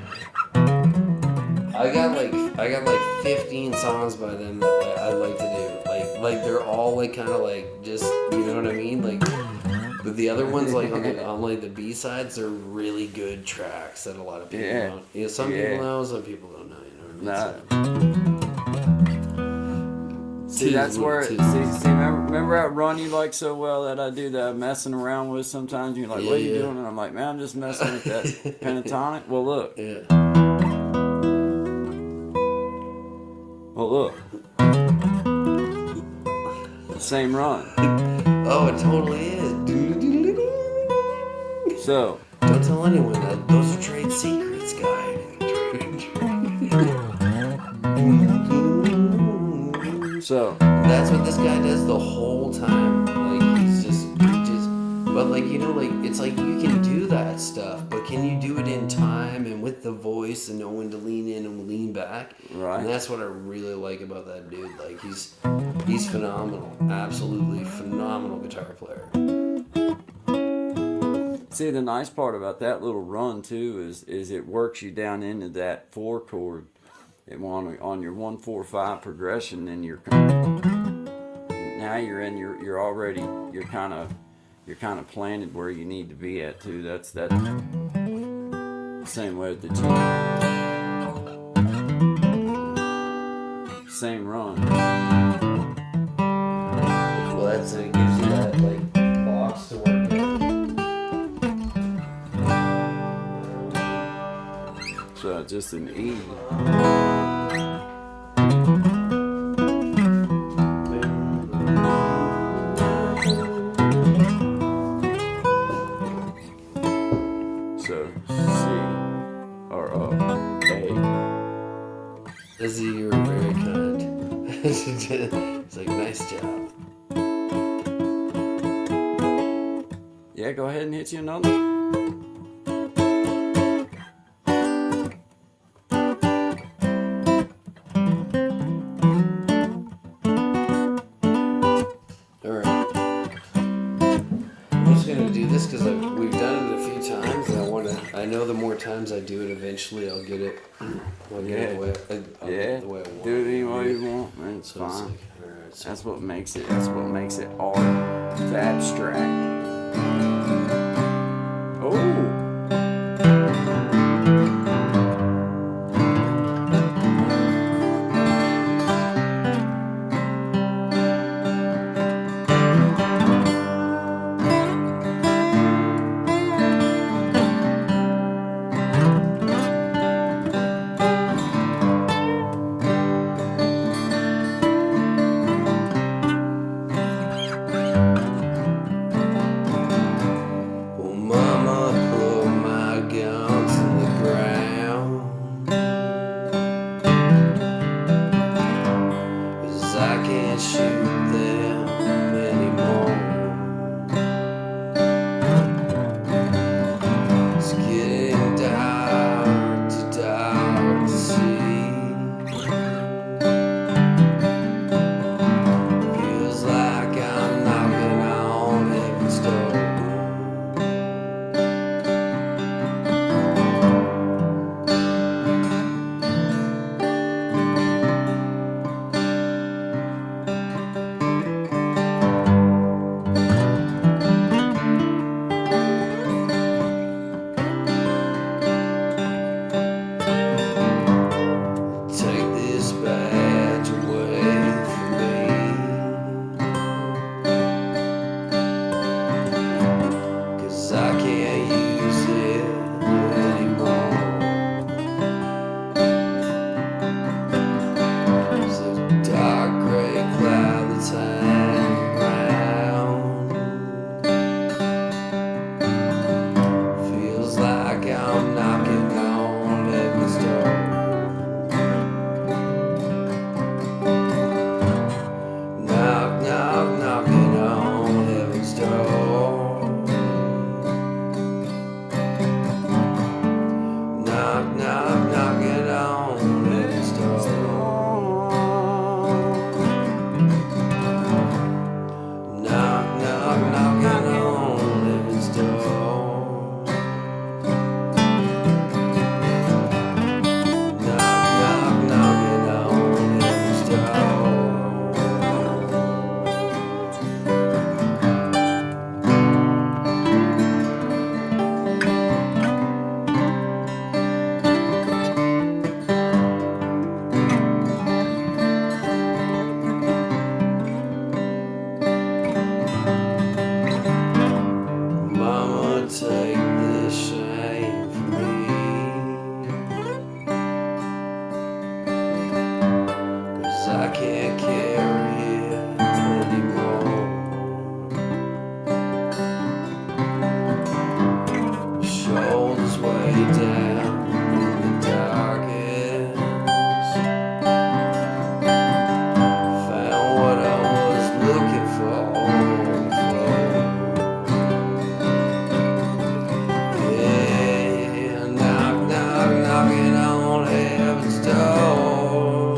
C: I got like 15 songs by them that I like to do. Like they're all like kind of like just, you know what I mean, like. But the other ones, like on like the B sides, they're really good tracks that a lot of people don't. You know, some people know, some people don't know. You know what I mean?
A: Nah. See, that's where. See, remember that run you like so well that I do that messing around with sometimes. You're like, what are you doing? And I'm like, man, I'm just messing with that pentatonic. Well, look.
C: Yeah.
A: Well, look. Same run.
C: Oh, it totally is.
A: So,
C: Don't tell anyone that. Those are trade secrets, guy.
A: so
C: That's what this guy does the whole time. Like, he's just preaches. But, like, you know, like, it's like you can do that stuff, but can you do it in time and with the voice and know when to lean in and lean back?
A: Right.
C: And that's what I really like about that dude. Like, he's phenomenal. Absolutely phenomenal guitar player.
A: see, the nice part about that little run too is it works you down into that 4 chord. And on your 1-4-5 progression, then now you're in you're kind of planted where you need to be at too. That's that same way with the G. Same run.
C: Well, that's it. Gives you that, like, box to work in.
A: So just an E. So C or A.
C: Lizzie, you were very kind. It's like, nice job.
A: Yeah, go ahead and hit you another.
C: Alright. I'm just gonna do this because we've done it a few times, and I know the more times I do it, eventually I'll get it. I'll get it the way, I'll get it the way I want.
A: Do it any way you want, man. It's
C: So it's
A: fine.
C: like, alright, so
A: That's what makes it. That's what makes it art. It's abstract. Oh.
C: well, mama, put my guns in the ground, 'cause I can't shoot them anymore. It's getting dark to see. Feels like I'm knocking on heaven's door. carry it anymore. Shoulders way down in the darkest. Found what I was looking for before. Yeah, knock, knock, knocking on heaven's door.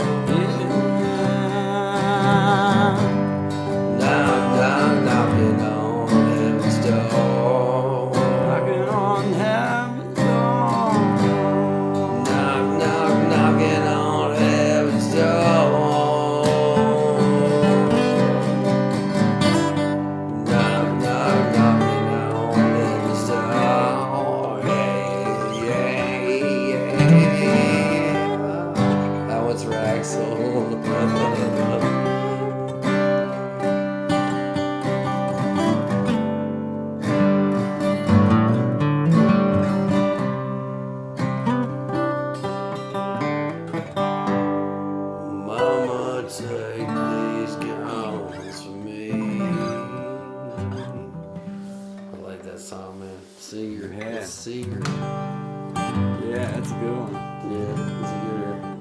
C: Knock, knock, knocking on heaven's door.
A: Knocking on heaven's door.
C: Knock, knock, knocking on heaven's door. Knock, knock, knocking on heaven's door. Yeah, yeah, yeah. That one's for Axel. Mama, take these guns from me. I like that song, man. Seeger.
A: Yeah.
C: It's Seeger.
A: Yeah, that's a good one.
C: Yeah, it's a good one.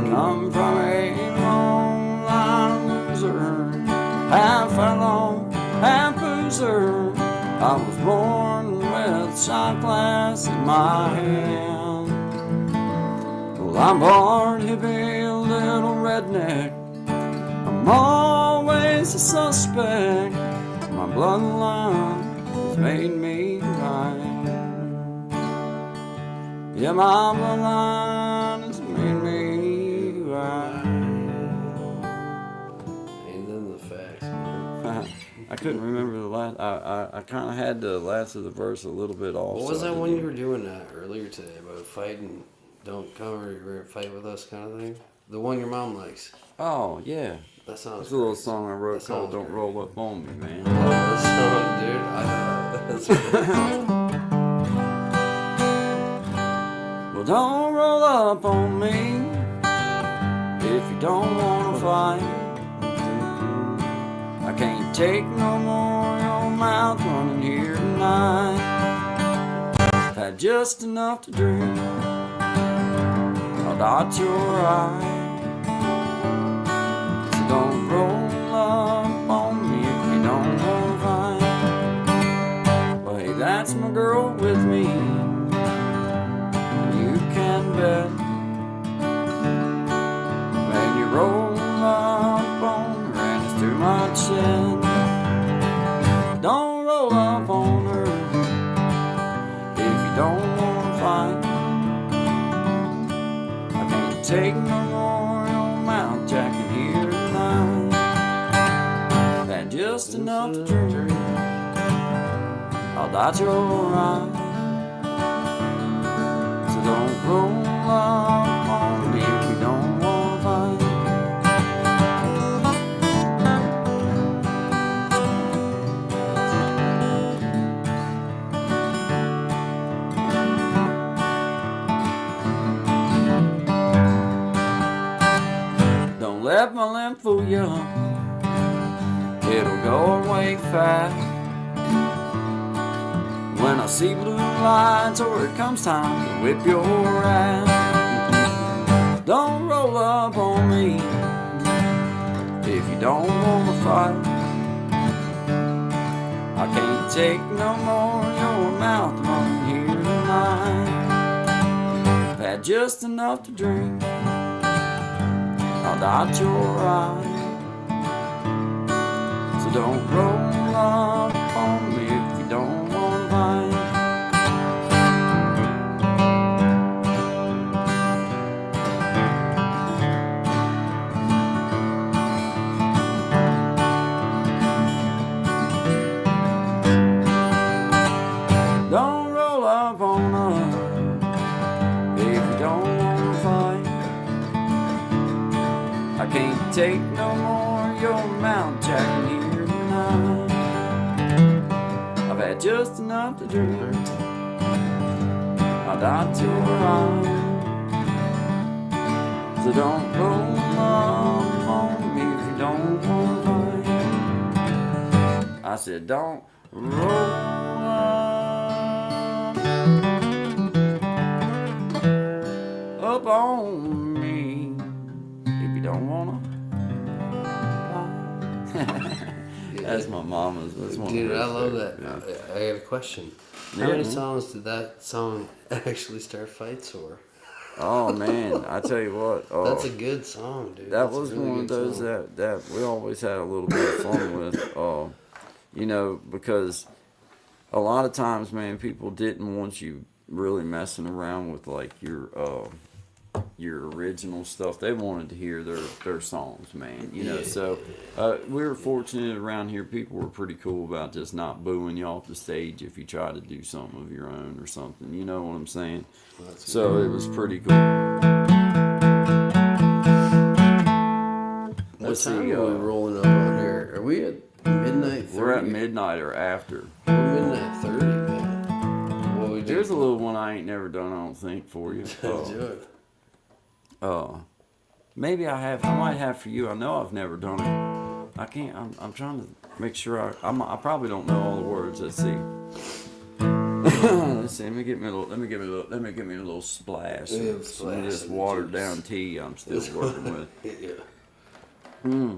A: Come from a long line of loser, half alone, half boozer. I was born with a shot glass in my hand. Well, I'm born to be a little redneck. I'm always a suspect. My bloodline has made me right. Yeah, my bloodline has made me right.
C: Ain't them the facts, man.
A: I couldn't remember the last. I kind of had the last of the verse a little bit off.
C: What was
A: so I
C: that one
A: didn't-
C: you were doing earlier today about fighting? Don't come or you're gonna fight with us, kind of thing. The one your mom likes.
A: Oh yeah,
C: That sounds.
A: it's a little
C: great.
A: song I wrote
C: That
A: called
C: sounds
A: "Don't
C: great.
A: Roll Up on Me," man.
C: I love that song, dude. That's
A: Well, don't roll up on me if you don't wanna fight. I can't take no more your mouth running here tonight. I've had just enough to drink. I'll dot your eye. So don't roll up on me if you don't wanna fight. Well, hey, that's my girl with me. You can bet. When you roll up on her and it's too much sin, don't roll up on her if you don't wanna fight. I can't take no more your mouth jacking here tonight. Had just enough to drink. I'll dot your eyes. So don't roll up on me if you don't wanna fight. left my limb full young. It'll go away fast when I see blue lights or it comes time to whip your ass. Don't roll up on me if you don't wanna fight. I can't take no more of your mouth run here tonight. I've had just enough to drink. I'll dot your eyes. So don't roll up on me if you don't want to fight. Don't roll up on us if you don't want to fight. I can't take no more of your mouth jacking here tonight. I've had just enough to drink. I'll dot your eyes. So don't roll up on me if you don't want to fight. I said don't roll up on me if you don't wanna. That's my mama's. That's one
C: Dude,
A: of
C: I
A: her
C: love
A: favorite,
C: that.
A: yeah.
C: I got a question. How
A: Yeah,
C: many
A: man.
C: songs did that song actually start fights for?
A: Oh man, I tell you what. Oh,
C: That's a good song, dude.
A: that
C: That's a
A: was
C: really
A: one of
C: good
A: those
C: song.
A: that we always had a little bit of fun with. You know, because a lot of times, man, people didn't want you really messing around with like your original stuff. They wanted to hear their songs, man. You know,
C: Yeah.
A: so we were fortunate around here. People were pretty cool about just not booing you off the stage if you tried to do something of your own or something. You know what I'm saying?
C: That's
A: So it was pretty cool.
C: What
A: Let's
C: time
A: see,
C: are we rolling up on here? Are we at midnight 30?
A: We're at midnight or after.
C: We're midnight 30, man. What we do?
A: Here's a little one I ain't never done, I don't think, for you.
C: Do it.
A: Maybe I have. I might have for you. I know I've never done it. I can't. I'm trying to make sure. I probably don't know all the words. Let's see. Let's see. Let me give me a little splash.
C: Yeah,
A: Some
C: splash
A: of this
C: of the
A: watered
C: juice.
A: down tea I'm still working with.
C: Yeah.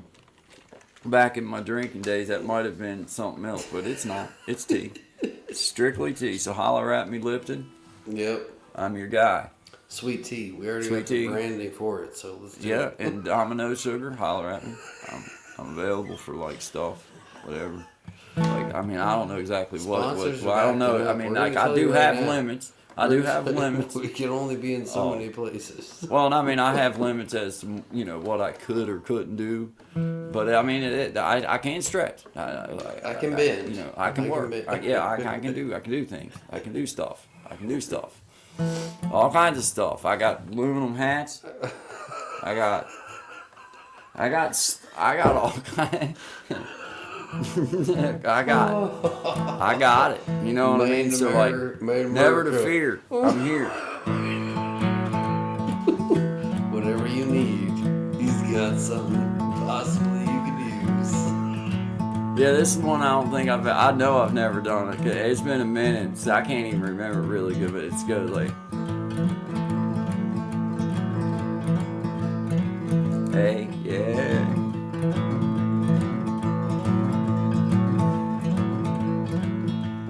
A: Back in my drinking days, that might have been something else, but it's not. It's tea. It's strictly tea. So holler at me, Lipton.
C: Yep.
A: I'm your guy.
C: Sweet tea. We already
A: Sweet
C: got the
A: tea.
C: branding for it, so let's do
A: Yeah,
C: it.
A: and Domino Sugar, holler at me. I'm available for like stuff, whatever. Like, I mean, I don't know exactly what
C: Sponsors
A: well,
C: are
A: I don't know.
C: backing
A: I
C: up.
A: mean,
C: We're
A: like,
C: gonna
A: I
C: tell
A: do
C: you right
A: have
C: now.
A: limits. I do have limits.
C: We can only be in so
A: Oh.
C: many places.
A: Well, and I mean, I have limits as to, you know, what I could or couldn't do. But I mean, I can't stretch.
C: I can bend.
A: You know, I can work.
C: bend.
A: I can do things. I can do stuff. All kinds of stuff. I got aluminum hats. I got all kinds. I got it. You know what I mean? So like, never to fear. I'm here.
C: Whatever you need, he's got something possibly you could use.
A: Yeah, this is one I don't think I know I've never done it. It's been a minute, so I can't even remember it really good, but it's good. Like, hey, yeah.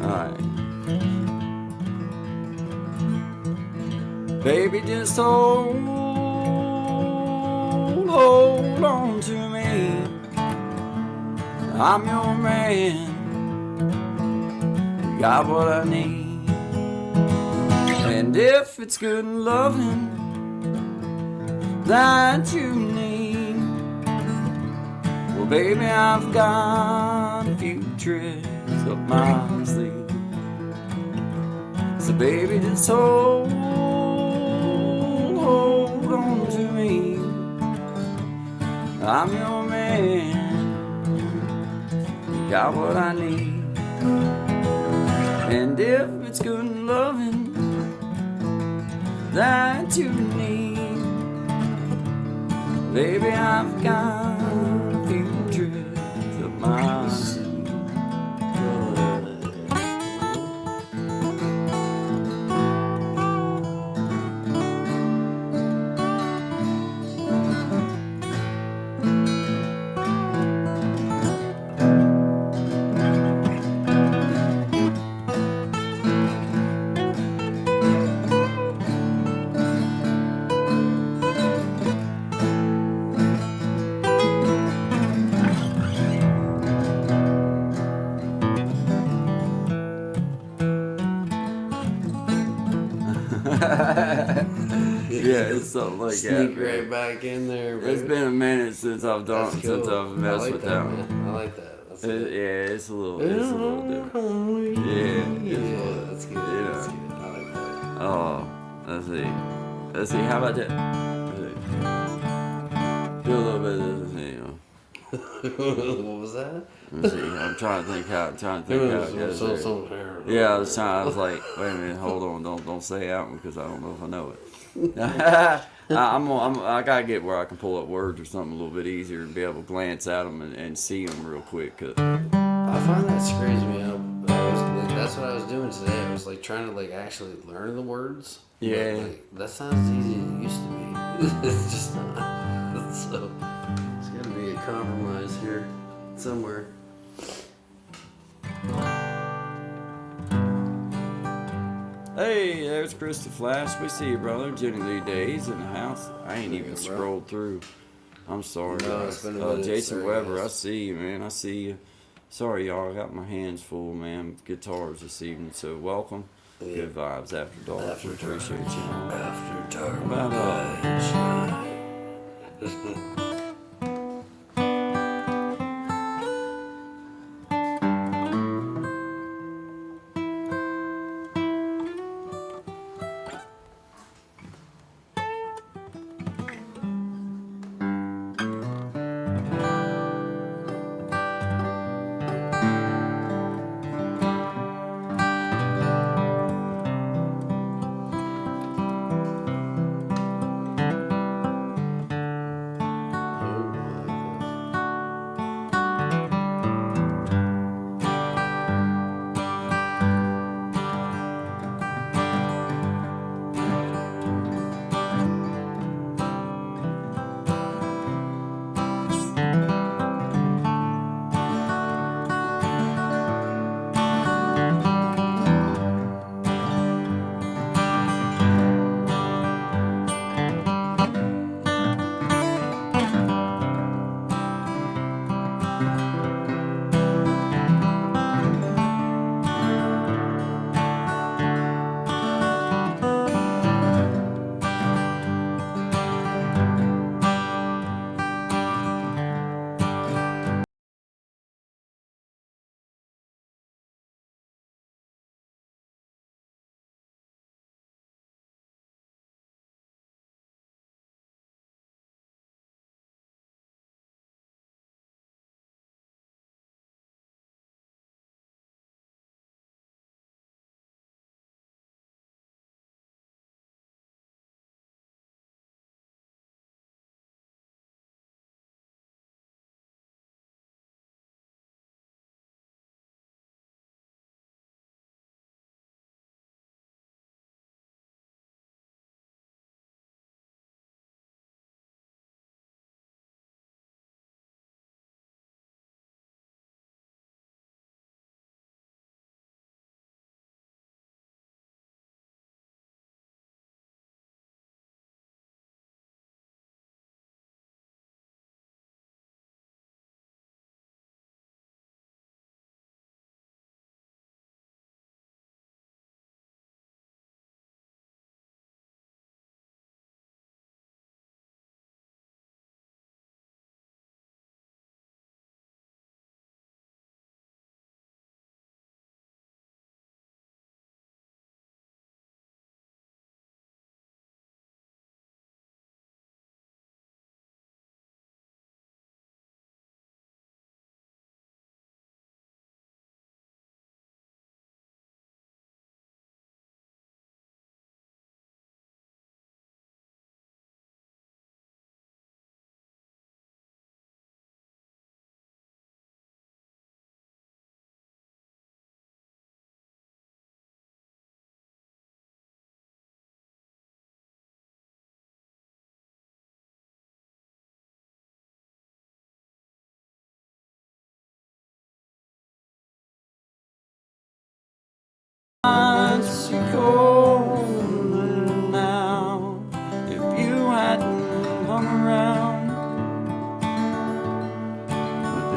A: Alright. Baby, just hold on to me. I'm your man. You got what I need. And if it's good and loving that you need, well, baby, I've got a few tricks up my sleeve. So, baby, just hold on to me. I'm your man. You got what I need. And if it's good and loving that you need, Baby, I've got a few tricks of mine. Yeah, it's something like
C: Sneak
A: that.
C: right
A: Man.
C: back in there.
A: It's
C: Baby.
A: been a minute since I've done
C: That's
A: since
C: cool.
A: I've
C: I
A: messed
C: like
A: with
C: that,
A: that one.
C: man. I like that. That's good.
A: Yeah, it's a little different. Yeah,
C: Yeah, that's good.
A: You
C: That's
A: know.
C: good. I like that.
A: Oh, let's see. Let's see. How about that? Let's see. Do a little bit of this, you know.
C: What was that?
A: Let's see. I'm trying to think how it goes there. Yeah, I was like, wait a minute, hold on, don't say that one because I don't know if I know it. I gotta get where I can pull up words or something a little bit easier and be able to glance at them and see them real quick. Cause
C: I find that scares me out. That's what I was doing today. I was like trying to like actually learn the words.
A: Yeah.
C: But, like, that's not as easy as it used to be. It's just not. So it's got to be a compromise here somewhere.
A: Hey, there's Chris the Flash. We see you, brother. Jenny Lee Days in the house. I ain't even scrolled through. I'm sorry.
C: No, it's been a minute.
A: Jason
C: Sorry,
A: Weber,
C: guys.
A: I see you, man. I see you. Sorry, y'all. I got my hands full, man. Guitars this evening. So welcome.
C: Yeah.
A: Good vibes after dark.
C: After
A: We
C: dark.
A: appreciate you. All.
C: After dark.
A: About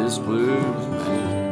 A: this blues, man.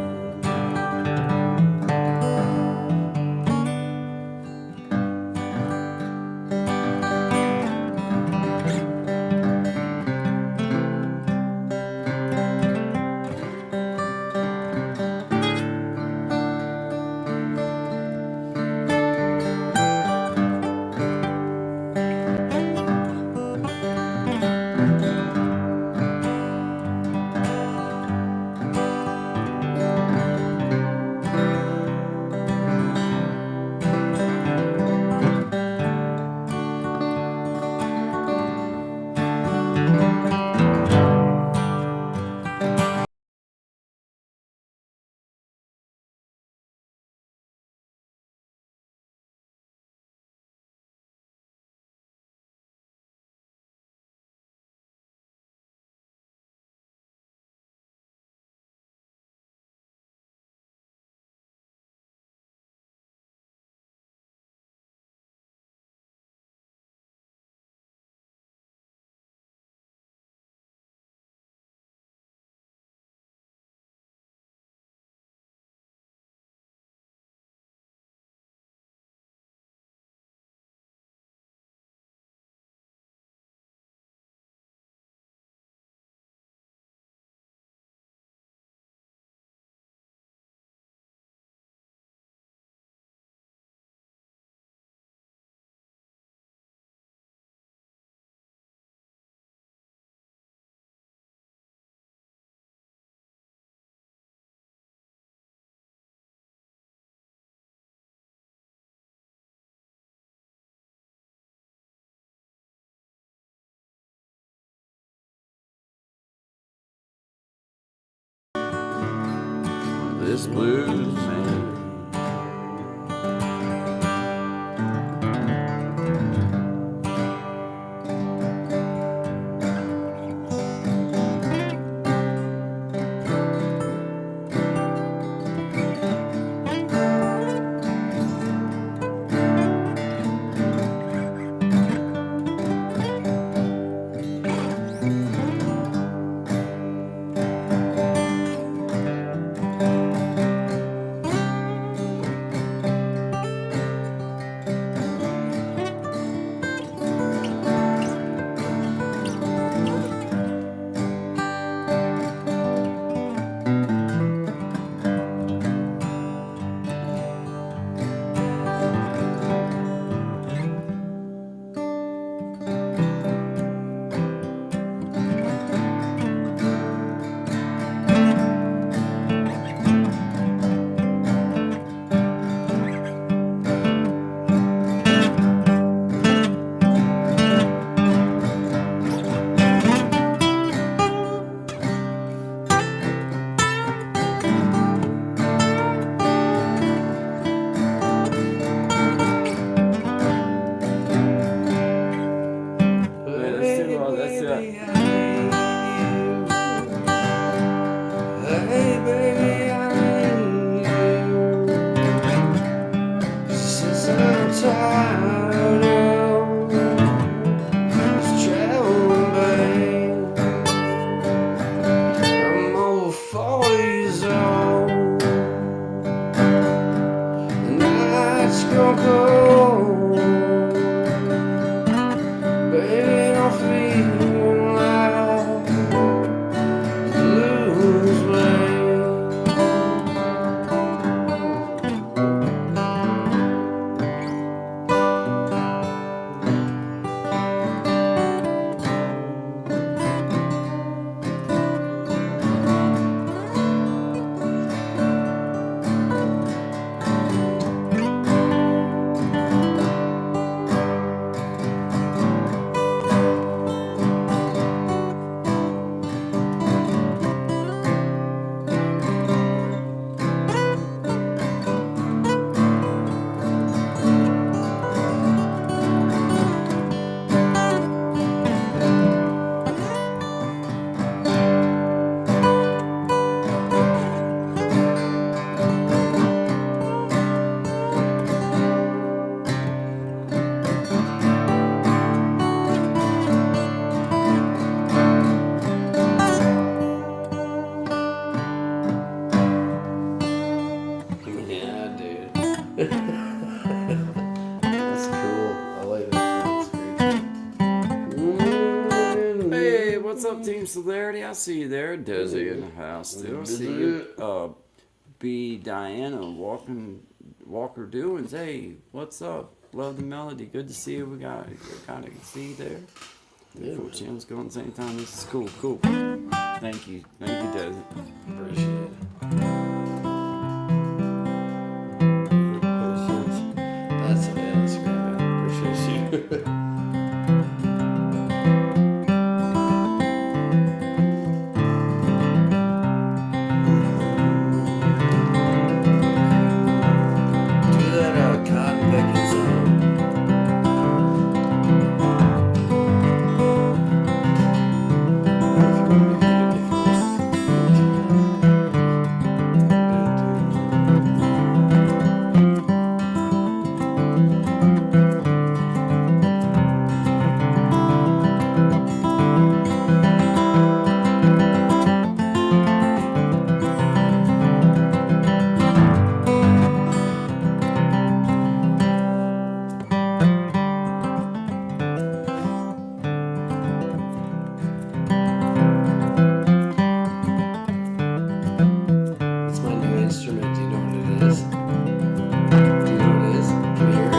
A: This blues, man.
C: That's cool. I like that. That's great.
A: Hey, what's up, Team Celerity? I see you there. Desi in the house still. I see you. B. Diana Walker Doings. Hey, what's up? Love the melody. Good to see you. We got kind of see you there.
C: Yeah,
A: Cool channels going at the same time. This is cool. Thank you, Desi.
C: appreciate it. That's great, man. Appreciate you. Do that cotton picking song. It's my new instrument. Do you know what it is? Do you know what it is? Can you hear it?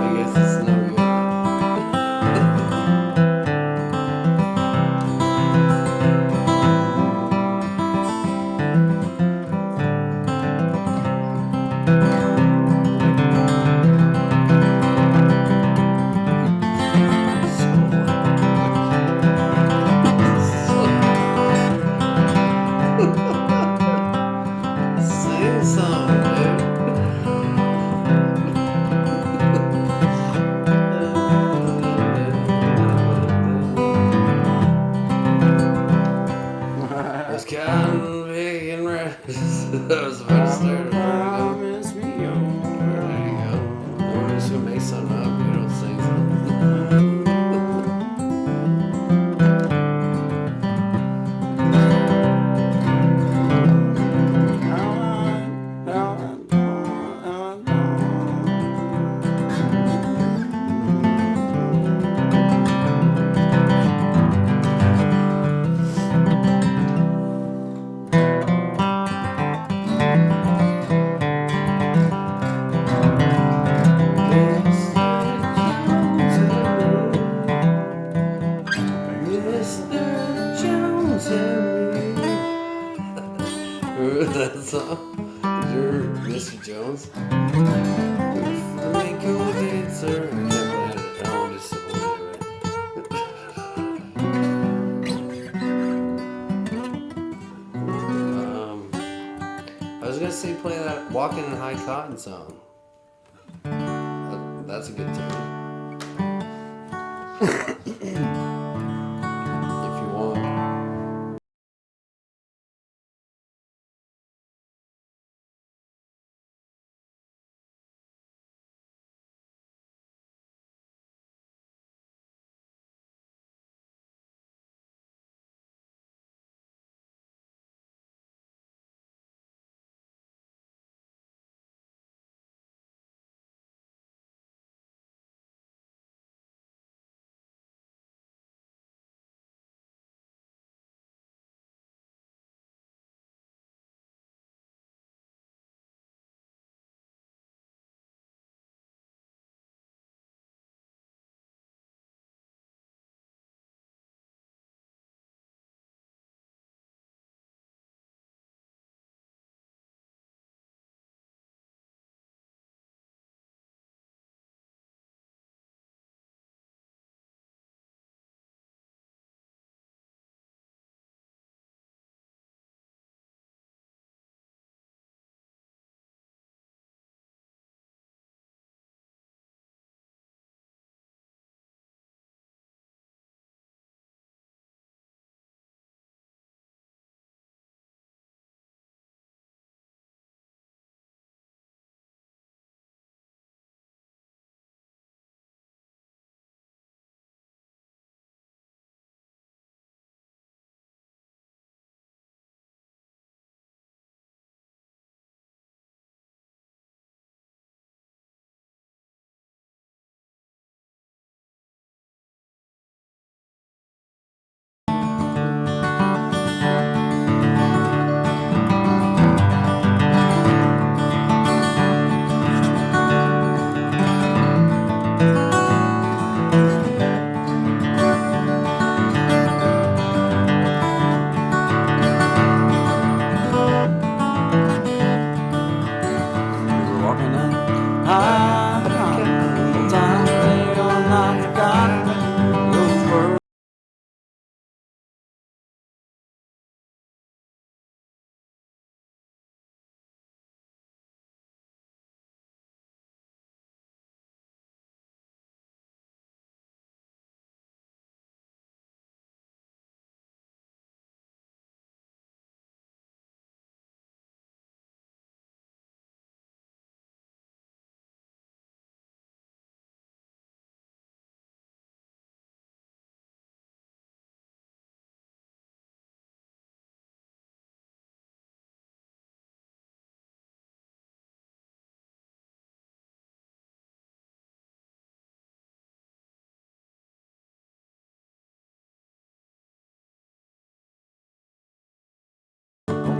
C: I guess it's no good. Sing something, dude. It's cotton picking rice. That was about to start.
A: Promise me
C: There you go. We're just gonna make something up. We don't sing something. Mr. Jones and me. Remember that song? You're Mr. Jones? Flamenco dancer. I can't play it. I want to just I was gonna say play that "Walking in High Cotton" song. That's a good tune.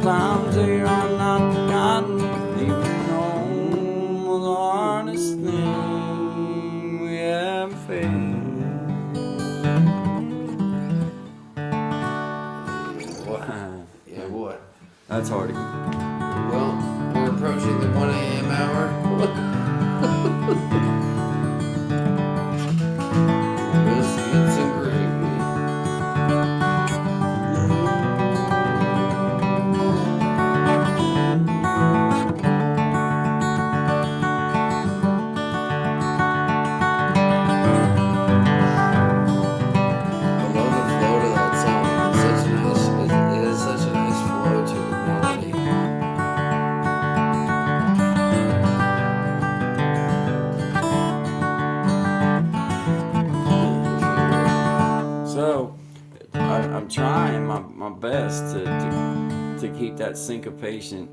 A: times they are not forgotten, even on the hardest thing we ever faced.
C: What? Yeah, what?
A: That's hard to
C: Well, we're approaching the 1 a.m. hour. Biscuits and gravy. I love the flow to that song. It has such a nice flow to the melody.
A: So, I'm trying my best to keep that syncopation.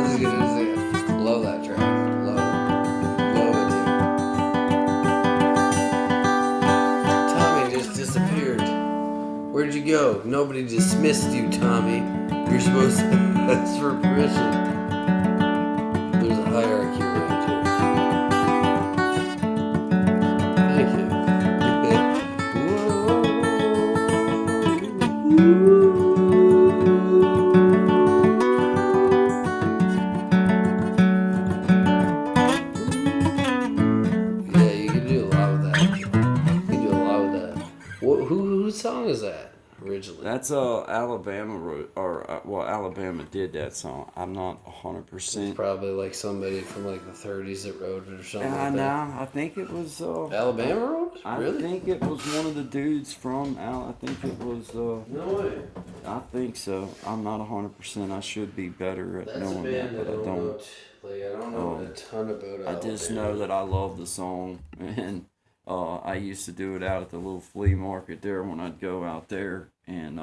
A: Love that track. Love it, dude. Tommy just disappeared. Where'd you go? Nobody dismissed you, Tommy. You're supposed to ask for permission. There's a hierarchy around here. Thank you. Yeah, you can do a lot with that. You can do a lot with that. Whose song is that originally? That's Alabama wrote, or Alabama did that song. I'm not
C: It's
A: 100%.
C: probably like somebody from like the 30s that wrote it or something
A: I
C: like
A: know.
C: that.
A: I think it was.
C: Alabama wrote it?
A: I
C: Really?
A: think it was one of the dudes from I think it was.
C: No way.
A: I think so. I'm not 100%. I should be better at
C: That's a
A: knowing
C: band
A: that,
C: that
A: but I don't.
C: I don't know a ton about
A: I just
C: Alabama.
A: know that I love the song, and I used to do it out at the little flea market there when I'd go out there, and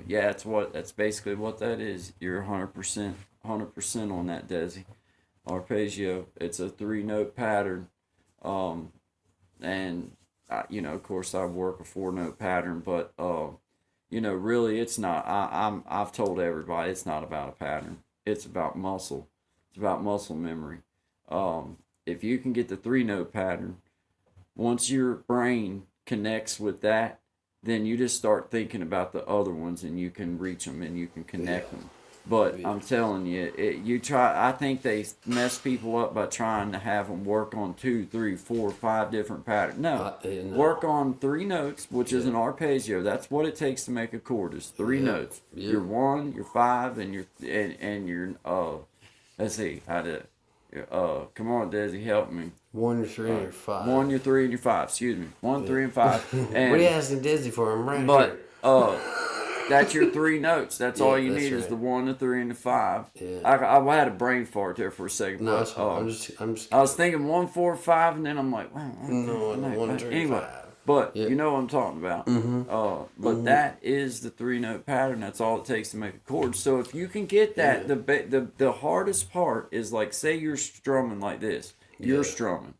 A: yeah, that's basically what that is. You're 100% on that, Desi. Arpeggio. It's a 3-note pattern, and of course, I work a 4-note pattern, but really, it's not. I've told everybody it's not about a pattern. It's about muscle. It's about muscle memory. If you can get the 3-note pattern, once your brain connects with that, then you just start thinking about the other ones, and you can reach them and you can connect them. But I'm telling you, I think they mess people up by trying to have them work on 2, 3, 4, 5 different patterns. No, work on 3 notes, which is an arpeggio. That's what it takes to make a chord. Is 3 notes. Your 1, your 5, and your let's see how to. Come on, Desi, help me.
C: 1, your 3, and your 5.
A: 1, your 3, and your 5. Excuse me. 1, 3, and 5. And,
C: What are you asking Disney for? I'm right
A: but
C: here.
A: that's your 3 notes. That's all you
C: that's
A: need is
C: right.
A: the 1, the 3, and the 5.
C: Yeah.
A: I had a brain fart there for a second.
C: No,
A: but,
C: it's fine. I'm just.
A: I was thinking 1, 4, 5, and then I'm like, wow.
C: No, 1, 3,
A: Anyway,
C: 5.
A: but
C: Yeah.
A: you know what I'm talking about. But that is the 3-note pattern. That's all it takes to make a chord. So if you can get that, the hardest part is like, say you're strumming like this. You're strumming.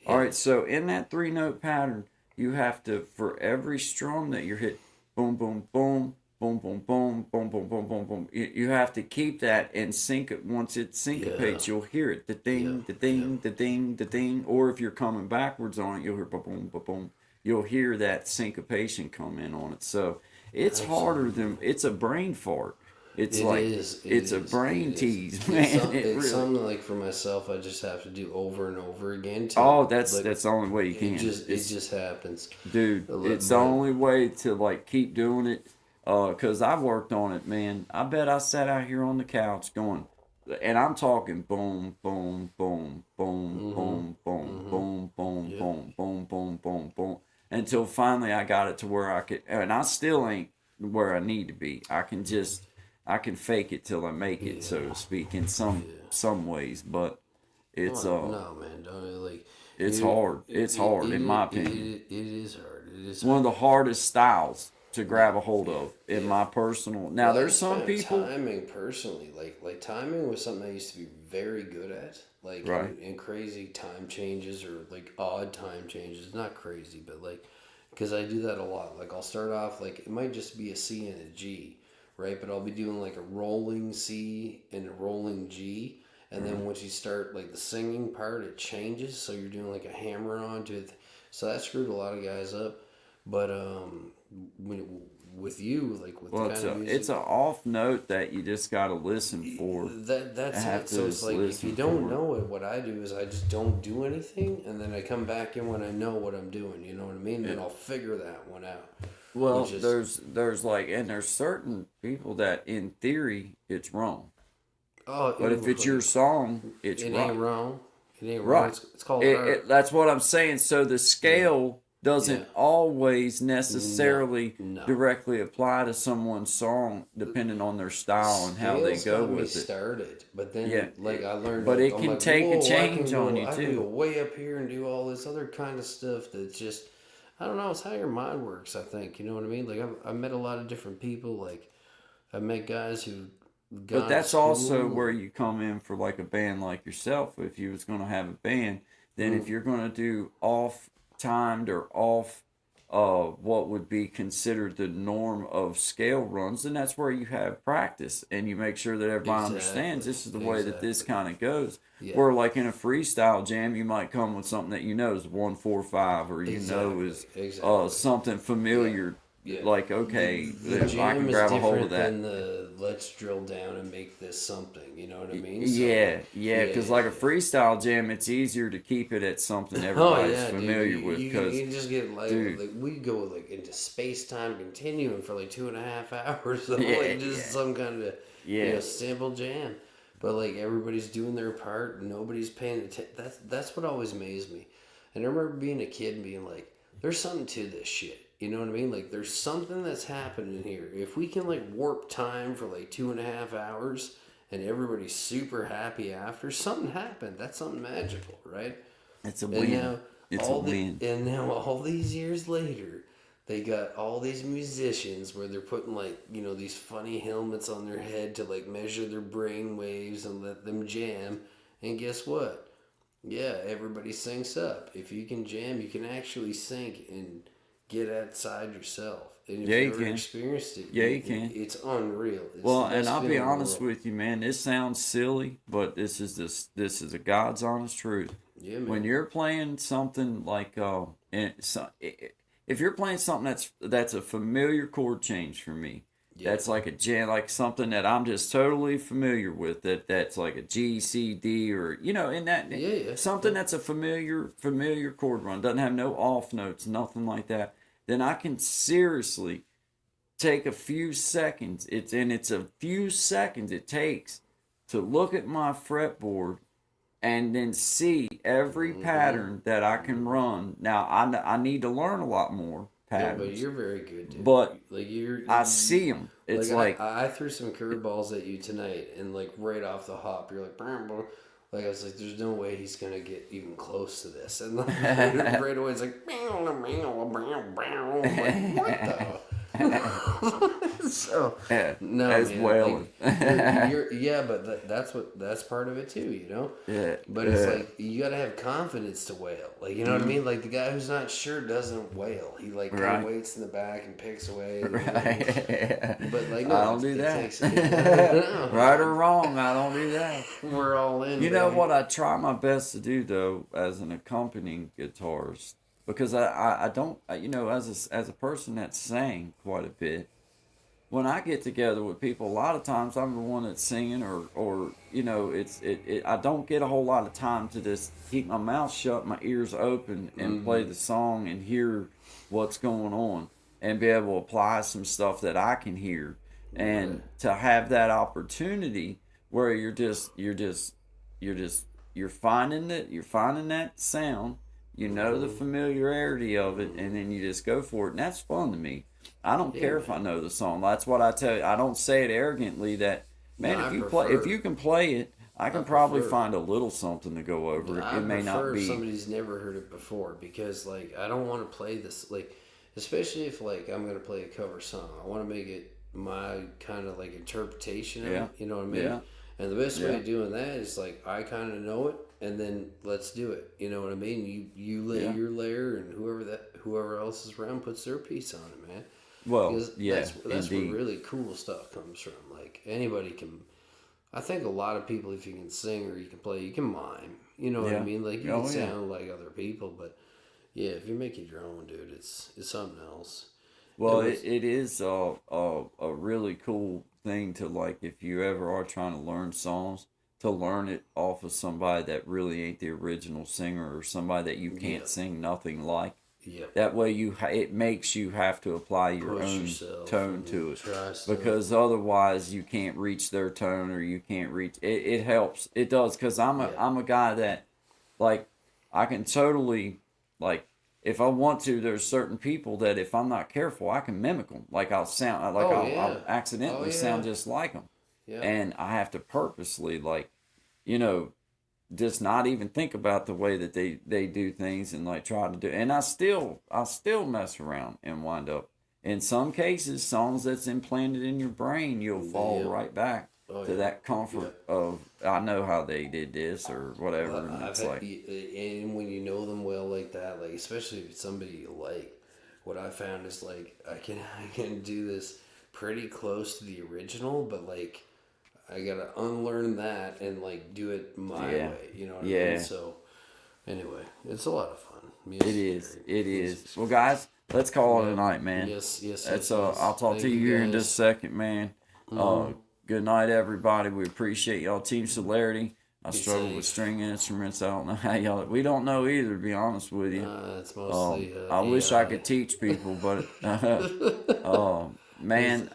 A: All right. So in that 3-note pattern, you have to, for every strum that you're hit, boom, boom, boom, boom, boom, boom, boom, boom, boom, boom, boom. You have to keep that and sync it. Once it syncopates, you'll hear it. The ding, the ding, the ding, the ding. Or if you're coming backwards on it, you'll hear ba boom, ba boom. You'll hear that syncopation come in on it. So it's harder than, it's a brain fart. It's a brain tease, man.
C: It's something like for myself, I just have to do over and over again.
A: That's the only way you can.
C: It just happens,
A: dude. It's the only way to like keep doing it. Because I've worked on it, man. I bet I sat out here on the couch going, and I'm talking boom, boom, boom, boom, boom, boom, boom, boom, boom, boom, boom, boom, boom, until finally I got it to where I could, and I still ain't where I need to be. I can fake it till I make it, so to speak, in some ways, but it's
C: no, man, don't like.
A: it's hard. It's hard, in my opinion.
C: It is hard. It is
A: One of the hardest styles to grab a hold of in my personal. Now, there's some people.
C: Timing personally, like timing was something I used to be very good at. Like
A: Right.
C: in crazy time changes or like odd time changes. Not crazy, but like because I do that a lot. Like I'll start off like it might just be a C and a G, right? But I'll be doing like a rolling C and a rolling G. And then once you start like the singing part, it changes. So you're doing like a hammer onto it. So that screwed a lot of guys up. But with you, like with
A: Well,
C: the kind of music,
A: it's an off note that you just got to listen for.
C: that's
A: have
C: it.
A: to
C: So it's
A: just
C: like if
A: listen
C: you don't
A: for it.
C: know it, what I do is I just don't do anything, and then I come back in when I know what I'm doing. You know what I mean? And I'll figure that one out.
A: Well,
C: which is-
A: there's like, and there's certain people that in theory it's wrong,
C: Oh,
A: but if it's your song, it's
C: it
A: right.
C: ain't wrong. It ain't wrong.
A: Right.
C: It's called art.
A: That's what I'm saying. So the scale doesn't
C: Yeah.
A: always necessarily
C: No.
A: directly apply to someone's song, depending on their style and how they
C: Scales
A: go
C: got me
A: with it.
C: started, but then
A: Yeah,
C: like I learned,
A: but
C: like,
A: it
C: I'm
A: can
C: like,
A: take a
C: whoa,
A: change on you,
C: I
A: too.
C: can go way up here and do all this other kind of stuff that's just, I don't know, it's how your mind works. I think you know what I mean. Like I've met a lot of different people. Like I've met guys who.
A: But that's also where you come in for like a band like yourself. If you was going to have a band, then if you're going to do off timed or off what would be considered the norm of scale runs, then that's where you have practice and you make sure that everybody understands this is the way that this kind of goes.
C: Yeah.
A: Where like in a freestyle jam, you might come with something that you know is 1-4-5 or you know is something familiar.
C: Yeah.
A: Like, okay,
C: The
A: if I
C: jam
A: can
C: is
A: grab a hold
C: different
A: of that.
C: than the let's drill down and make this something. You know what I mean?
A: Yeah, because like a freestyle jam, it's easier to keep it at something everybody's familiar
C: dude.
A: with.
C: You
A: Because
C: just get like we go like into space time continuum for like 2.5 hours. So like just some kind of simple jam, but like everybody's doing their part. Nobody's paying attention. That's what always amazed me. And I remember being a kid and being like, "There's something to this shit." You know what I mean? Like, there's something that's happening here. If we can, like, warp time for, like, 2.5 hours and everybody's super happy after, something happened. That's something magical, right?
A: it's a win.
C: And now, all these years later, they got all these musicians where they're putting, like, you know, these funny helmets on their head to, like, measure their brain waves and let them jam. And guess what? Yeah, everybody syncs up. If you can jam, you can actually sync and get outside yourself. And if you've ever experienced it,
A: you can.
C: It's unreal. It's
A: Well,
C: the
A: and
C: best
A: I'll be
C: feeling in the
A: honest
C: world.
A: with you, man. This sounds silly, but this is a God's honest truth.
C: Yeah, man.
A: When you're playing something like if you're playing something that's a familiar chord change for me, that's like a jam, like something that I'm just totally familiar with. That's like a G, C, D, or you know, in that something that's a familiar chord run, doesn't have no off notes, nothing like that. Then I can seriously take a few seconds. It's a few seconds it takes to look at my fretboard and then see every pattern that I can run. Now I need to learn a lot more patterns.
C: But you're very good, dude.
A: But
C: like
A: I see them. It's like
C: I threw some curveballs at you tonight, and like right off the hop, you're like, "Brum, brum." Like I was like, "There's no way he's gonna get even close to this." And like, right away, it's like, I'm like, what the? So no,
A: that's
C: man,
A: wailing.
C: like, but that's part of it too, you know.
A: Yeah,
C: But it's like you gotta have confidence to wail, like you know what I mean. Like the guy who's not sure doesn't wail. He like kind of waits in the back and picks away. And, But like no,
A: I don't do that.
C: Takes,
A: right or wrong, I don't do that.
C: We're all in.
A: You know
C: baby.
A: what I try my best to do though, as an accompanying guitarist, because I don't, you know, as a person that sang quite a bit. When I get together with people, a lot of times I'm the one that's singing, or you know, I don't get a whole lot of time to just keep my mouth shut, my ears open, and play the song and hear what's going on. and be able to apply some stuff that I can hear, and to have that opportunity where you're finding that sound, the familiarity of it, and then you just go for it, and that's fun to me. I don't care if I know the song. That's what I tell you. I don't say it arrogantly that, man, if you can play it, I can probably find a little something to go over it. It may not be.
C: If somebody's never heard it before, because like I don't want to play this, like, especially if like I'm gonna play a cover song. I want to make it my kind of like interpretation of it. You know what I mean? Yeah. And the best way of doing that is like I kind of know it, and then let's do it. You know what I mean? You lay your layer, and whoever else is around puts their piece on it, man.
A: Well,
C: that's where really cool stuff comes from. Like anybody can. I think a lot of people, if you can sing or you can play, you can mime. You know what I mean? Like you can sound like other people, but yeah, if you make it your own, dude, it's something else.
A: Well, it is a really cool thing to, like, if you ever are trying to learn songs, to learn it off of somebody that really ain't the original singer, or somebody that you can't sing nothing like. Yeah. That way it makes you have to apply your own tone to it, because otherwise you can't reach their tone, or you can't reach it. It helps. It does, because I'm a guy that, like, I can totally, like, if I want to, there's certain people that if I'm not careful, I can mimic them. Like I'll accidentally sound just like them. Yeah. And I have to purposely, like, just not even think about the way that they do things, and like try to do. And I still mess around and wind up, in some cases, songs that's implanted in your brain, you'll fall right back to that comfort of, I know how they did this or whatever. And it's like,
C: and when you know them well like that, like especially if it's somebody you like, what I found is like I can do this pretty close to the original, but like I gotta unlearn that and like do it my way. You know what I mean? So anyway, it's a lot of fun.
A: It is. Well, guys, let's call it a night, man.
C: Yes.
A: I'll talk to you here in just a second, man. Good night, everybody. We appreciate y'all. Team Celerity. I struggle with string instruments. I don't know how y'all. We don't know either, to be honest with you.
C: It's mostly.
A: I wish I could teach people, but man,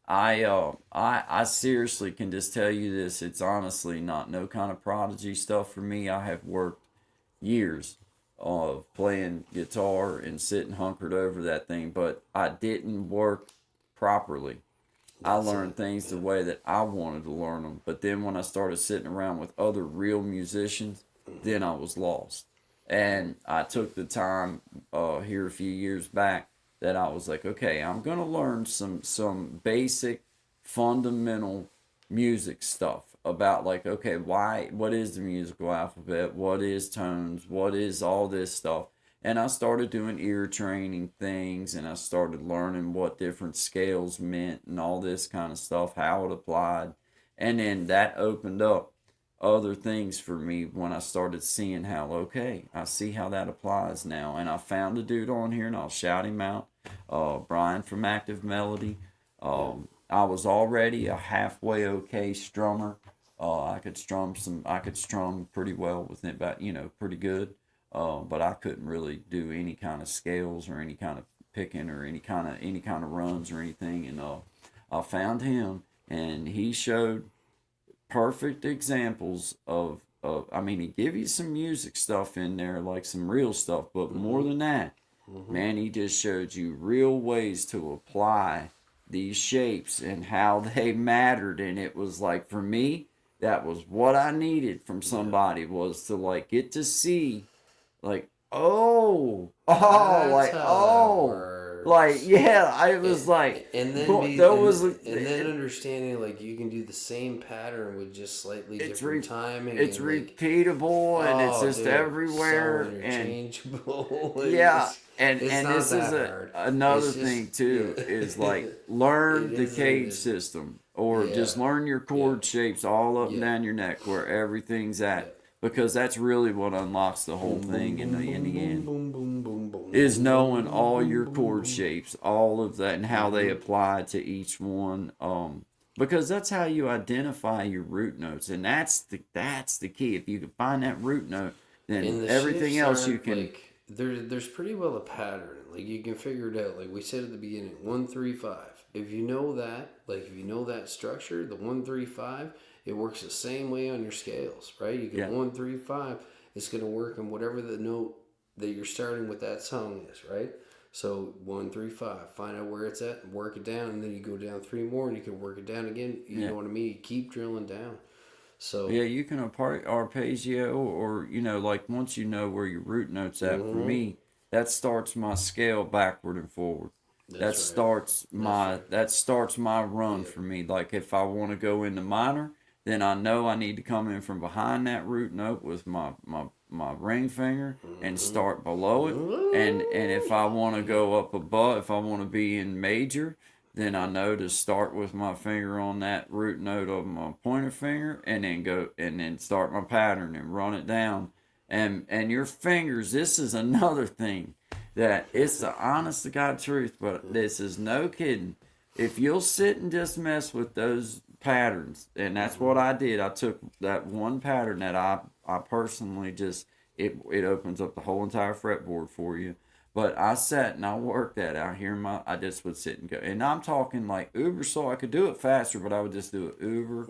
A: I seriously can just tell you this. It's honestly not no kind of prodigy stuff for me. I have worked years of playing guitar and sitting hunkered over that thing, but I didn't work properly. I learned things the way that I wanted to learn them. But then when I started sitting around with other real musicians, then I was lost. And I took the time here a few years back that I was like, okay, I'm going to learn some basic fundamental music stuff about, like, okay, what is the musical alphabet? What is tones? What is all this stuff? And I started doing ear training things, and I started learning what different scales meant and all this kind of stuff, how it applied. And then that opened up other things for me when I started seeing how, okay, I see how that applies now. And I found a dude on here, and I'll shout him out, Brian from Active Melody. I was already a halfway okay strummer. I could strum pretty well with it, about, pretty good. But I couldn't really do any kind of scales or any kind of picking or any kind of runs or anything. And I found him, and he showed perfect examples of I mean, he give you some music stuff in there, like some real stuff, but more than that, man, he just showed you real ways to apply these shapes and how they mattered. And it was like, for me, that was what I needed from somebody, was to like get to see, like, I was like,
C: and then understanding like you can do the same pattern with just slightly different timing.
A: It's repeatable, and it's just everywhere,
C: so interchangeable.
A: And this is another thing too, is like learn the cage system, or just learn your chord shapes all up and down your neck, where everything's at. Because that's really what unlocks the whole thing in the end, is knowing all your chord shapes, all of that, and how they apply to each one. Because that's how you identify your root notes, and that's the key. If you can find that root note, then everything else you can.
C: there's pretty well a pattern. Like you can figure it out. Like we said at the beginning, 1-3-5. If you know that, like if you know that structure, the 1-3-5, it works the same way on your scales, right? You get 1-3-5. It's gonna work on whatever the note that you're starting with that song is, right? So 1-3-5. Find out where it's at, and work it down, and then you go down 3 more, and you can work it down again. You know what I mean? You keep drilling down. So
A: Yeah, you can arpeggio, or like once you know where your root note's at. For me, that starts my scale backward and forward. That starts my run for me. Like if I want to go into minor, then I know I need to come in from behind that root note with my ring finger and start below it. And if I want to go up above, if I want to be in major, then I know to start with my finger on that root note of my pointer finger, and then start my pattern and run it down. And your fingers, this is another thing that it's the honest to God truth, but this is no kidding. If you'll sit and just mess with those patterns, and that's what I did. I took that one pattern that I personally just, it opens up the whole entire fretboard for you. But I sat and I worked that out here. I just would sit and go. And I'm talking like uber slow. I could do it faster, but I would just do it uber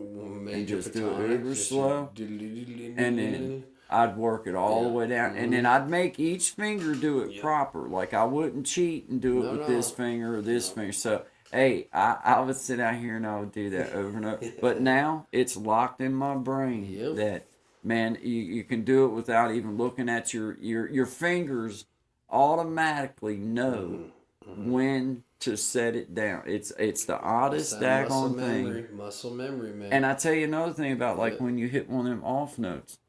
A: and just do it uber slow. And then I'd work it all the way down. And then I'd make each finger do it proper. Like I wouldn't cheat and do it with this finger or this finger. So, hey, I would sit out here and I would do that over and over. But now it's locked in my brain that, man, you can do it without even looking at your fingers. Automatically know when to set it down. It's the oddest daggone thing.
C: Muscle memory, man.
A: And I tell you another thing about like when you hit one of them off notes,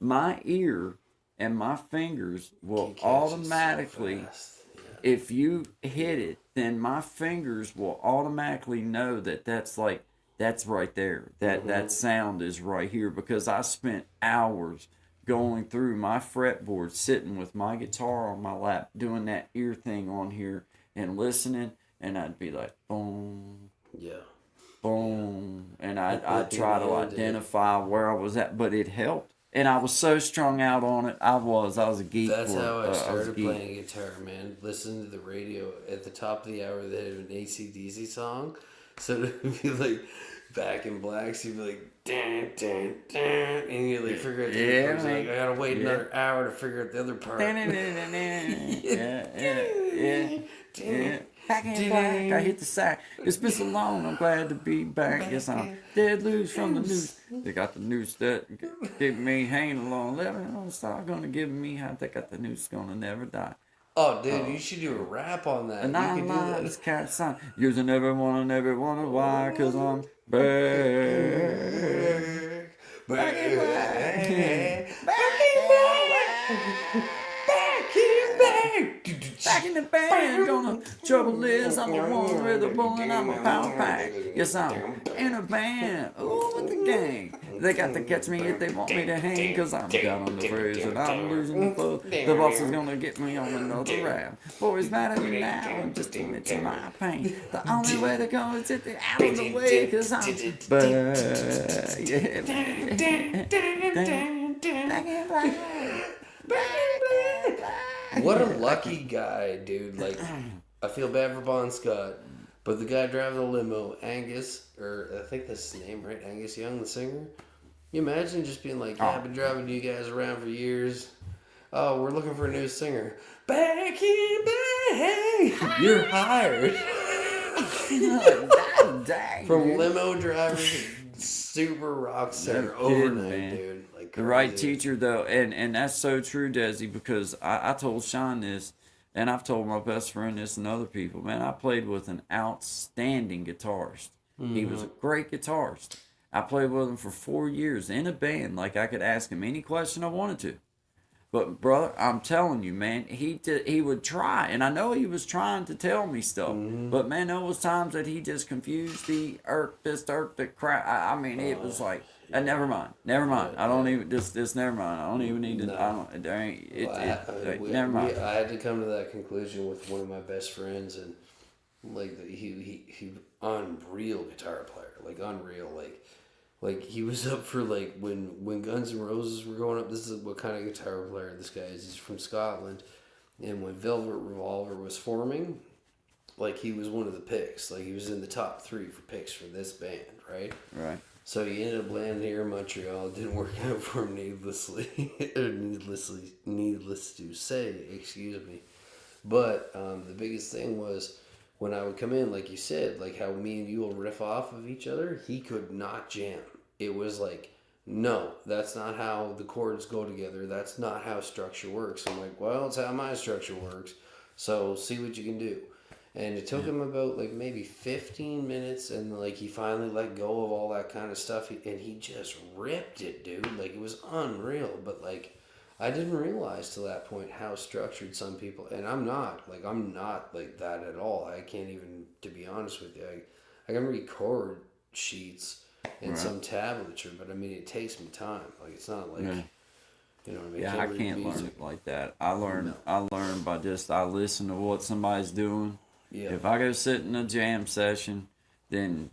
A: my ear and my fingers will automatically, if you hit it, then my fingers will automatically know that that's right there. That sound is right here, because I spent hours going through my fretboard, sitting with my guitar on my lap, doing that ear thing on here and listening, and I'd be like, boom, boom, and I'd try to identify where I was at, but it helped, and I was so strung out on it. I was a geek.
C: That's how I started playing guitar, man. Listening to the radio at the top of the hour, they had an AC/DC song, so it'd be like Back in Black, so you'd be like, dun, dun, dun, and you like figure out the other part. Like, I gotta wait another hour to figure out the other part.
A: Back in Black, I hit the sack. It's been so long, I'm glad to be back. Yes, I'm dead loose from the noose. They got the noose that keep me hanging along. Let me know, start gonna give me how they got the noose gonna never die.
C: Oh, dude, you should do a rap on that.
A: And I'm this cat son. Using everyone why, cause I'm back. Back in the band, gonna trouble is I'm the one with the bull and I'm a power pack. Yes, I'm in a band, ooh, with the gang. They got to catch me if they want me to hang, cause I'm down on the phrase and I'm losing the flow. The boss is gonna get me on another rap. Boys mad at me now, I'm just admitting my pain. The only way to go is get out of the way, cause I'm
C: What a lucky guy, dude. Like, I feel bad for Bon Scott, but the guy driving the limo, Angus, or I think that's his name, right? Angus Young, the singer. You imagine just being like, yeah, I've been driving you guys around for years. Oh, we're looking for a new singer. Back in Black. You're hired.
A: Dang,
C: From limo driver to super rock star overnight, dude. Like
A: the right teacher, though, and that's so true, Desi, because I told Sean this, and I've told my best friend this and other people. Man, I played with an outstanding guitarist. He was a great guitarist. I played with him for 4 years in a band. Like, I could ask him any question I wanted to. But, brother, I'm telling you, man, he would try. And I know he was trying to tell me stuff. But, man, there was times that he just confused the crap. I mean, it was like, never mind. I don't even, just never mind. I don't even need to, never mind.
C: I had to come to that conclusion with one of my best friends. And, like, he unreal guitar player. Like, unreal, like he was up for like when Guns N' Roses were going up. This is what kind of guitar player this guy is. He's from Scotland, And when Velvet Revolver was forming, like he was one of the picks. Like he was in the top 3 for picks for this band, right?
A: Right.
C: So he ended up landing here in Montreal. It didn't work out for him needlessly, or needless to say, excuse me. But the biggest thing was when I would come in, like you said, like how me and you will riff off of each other, he could not jam. It was like, no, that's not how the chords go together. That's not how structure works. I'm like, well, it's how my structure works. So see what you can do. And it took him about like maybe 15 minutes, and like he finally let go of all that kind of stuff, and he just ripped it, dude. Like it was unreal. But like I didn't realize to that point how structured some people, and I'm not like that at all. I can't even, to be honest with you, I can read chord sheets and some tablature, but I mean it takes me time. Like it's not like you know what I mean.
A: Yeah, I can't learn it like that. I learn by just I listen to what somebody's doing. Yeah. If I go sit in a jam session, then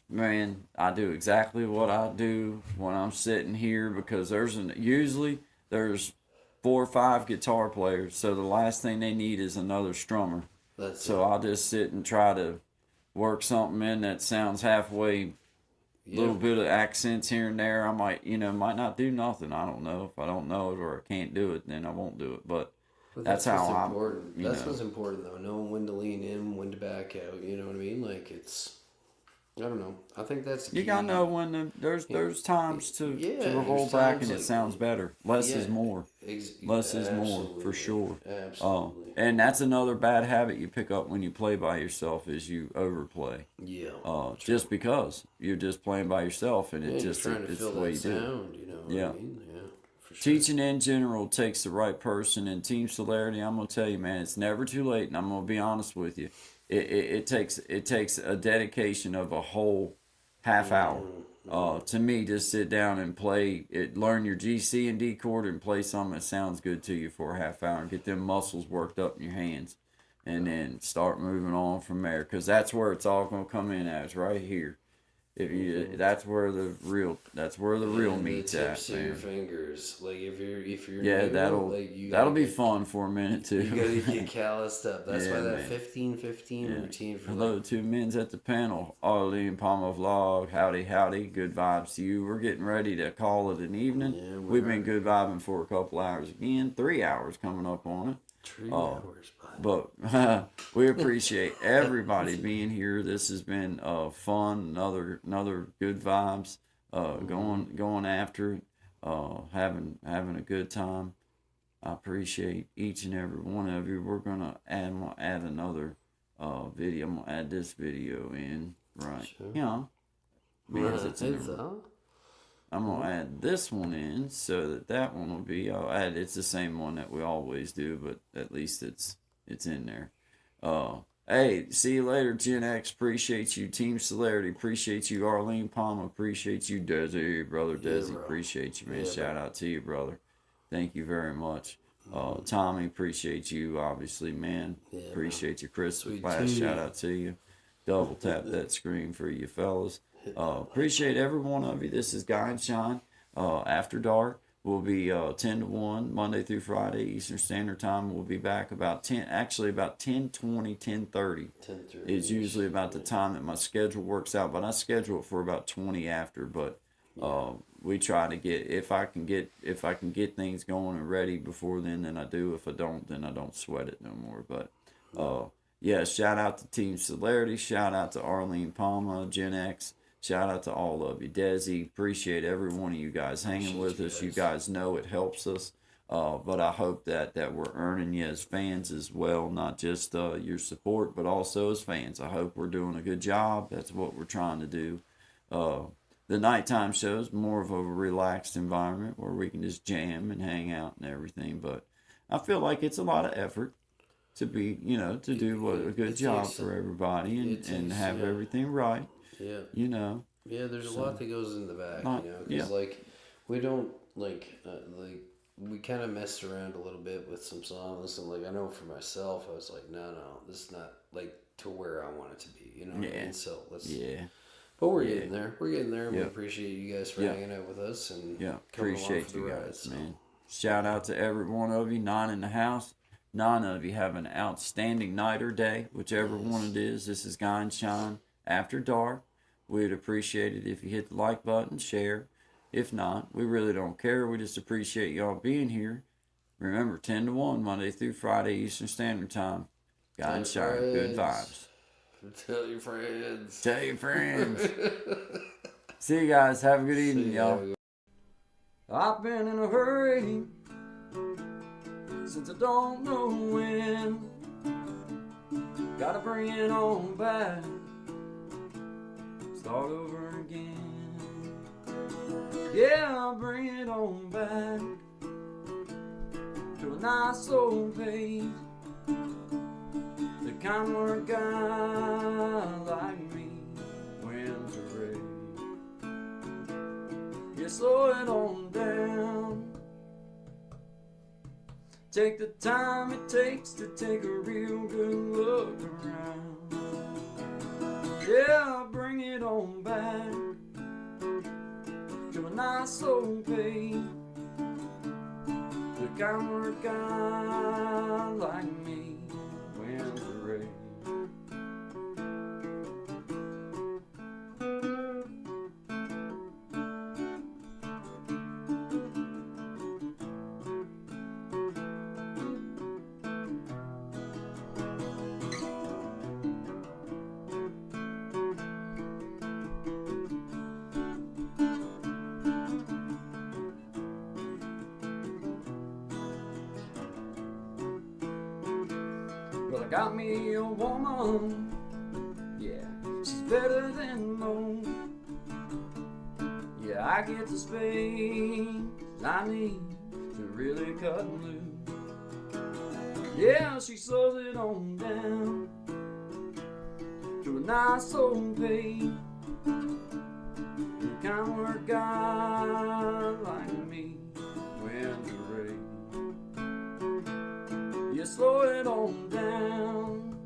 A: man, I do exactly what I do when I'm sitting here, because usually there's 4 or 5 guitar players, so the last thing they need is another strummer. I'll just sit and try to work something in that sounds halfway, little bit of accents here and there. I might not do nothing. I don't know. If I don't know it or I can't do it, then I won't do it. But that's how
C: what's important. That's what's important, though. Knowing when to lean in, when to back out. You know what I mean? Like it's, I don't know. I think that's the key.
A: You gotta know when there's times to hold back, and it sounds better. Less is more. Less is more, for sure.
C: Absolutely.
A: And that's another bad habit you pick up when you play by yourself, is you overplay.
C: Yeah.
A: Just because you're just playing by yourself, and it's the way you do
C: sound, you know what I mean? Yeah. For sure.
A: Teaching in general takes the right person, and Team Celerity, I'm gonna tell you, man, it's never too late, and I'm gonna be honest with you. It takes a dedication of a whole half hour. To me, just sit down and play it. Learn your G, C, and D chord, and play something that sounds good to you for a half hour, and get them muscles worked up in your hands, and then start moving on from there. Because that's where it's all gonna come in at, right here. That's where the real meat's at,
C: tips of your fingers, like if you're
A: that'll be fun for a minute too.
C: You gotta get calloused up. That's why that 15-15 routine for
A: hello to men's at the panel. Arlene Palmer Vlog, howdy, good vibes to you. We're getting ready to call it an evening.
C: Yeah,
A: we've been good vibing for a couple hours again. 3 hours coming up on it.
C: 3 hours,
A: but we appreciate everybody being here. This has been fun. Another good vibes. Going after it. Having a good time. I appreciate each and every one of you. We're gonna add another video. I'm gonna add this video in, right?
C: Sure.
A: Yeah. I'm gonna add this one in so that one will be. It's the same one that we always do, but at least it's in there. Hey, see you later, Gen X. Appreciate you, Team Celerity. Appreciate you, Arlene Palmer. Appreciate you, Desi, brother Desi. Appreciate you, man. Shout out to you, brother. Thank you very much. Tommy, appreciate you, obviously, man. Appreciate you, Chris. Shout out to you. Double tap that screen for you fellas. Appreciate every one of you. This is Guy and Shine. After Dark will be 10 to 1, Monday through Friday, Eastern Standard Time. We'll be back about 10:20, 10:30. It's usually about the time that my schedule works out, but I schedule it for about 20 after. But we try to get, if I can get things going and ready before then I do. If I don't, then I don't sweat it no more. But shout out to Team Celerity. Shout out to Arlene Palma, Gen X. Shout out to all of you. Desi, appreciate every one of you guys hanging with us. You guys know it helps us. But I hope that we're earning you as fans as well, not just your support, but also as fans. I hope we're doing a good job. That's what we're trying to do. The nighttime shows more of a relaxed environment where we can just jam and hang out and everything. But I feel like it's a lot of effort to be, to do a good job for everybody and have everything right.
C: Yeah.
A: Yeah,
C: there's a lot that goes in the back, because we don't we kind of messed around a little bit with some songs, and I know for myself, I was like, no, this is not to where I want it to be, what I mean? So let's but we're getting there. And we appreciate you guys for hanging out with us and coming
A: appreciate
C: along for the
A: you
C: ride,
A: guys, man. Shout out to every one of you, 9 in the house. none of you have an outstanding night or day, whichever one it is. This is Guy and Shine After Dark. We'd appreciate it if you hit the like button, share. If not, we really don't care. We just appreciate y'all being here. Remember, 10 to 1, Monday through Friday, Eastern Standard Time. Guy and Shine, good vibes.
C: Tell your friends.
A: Tell your friends. See you guys. Have a good evening, y'all. I've been in a hurry since I don't know when. Gotta bring it on back. Start over again. Yeah, I'll bring it on back to a nice old pace. The kind where a guy like me wins a race. You slow it on down. Take the time it takes to take a real good look around. Yeah, I'll bring it on back to a nice old pace. The kind where a guy like me wins the race. Well, I got me a woman, yeah, she's better than most. Yeah, I get the space I need to really cut loose. Yeah, she slows it on down to a nice old pace. The kind where a guy like me wins the race. You slow it on down.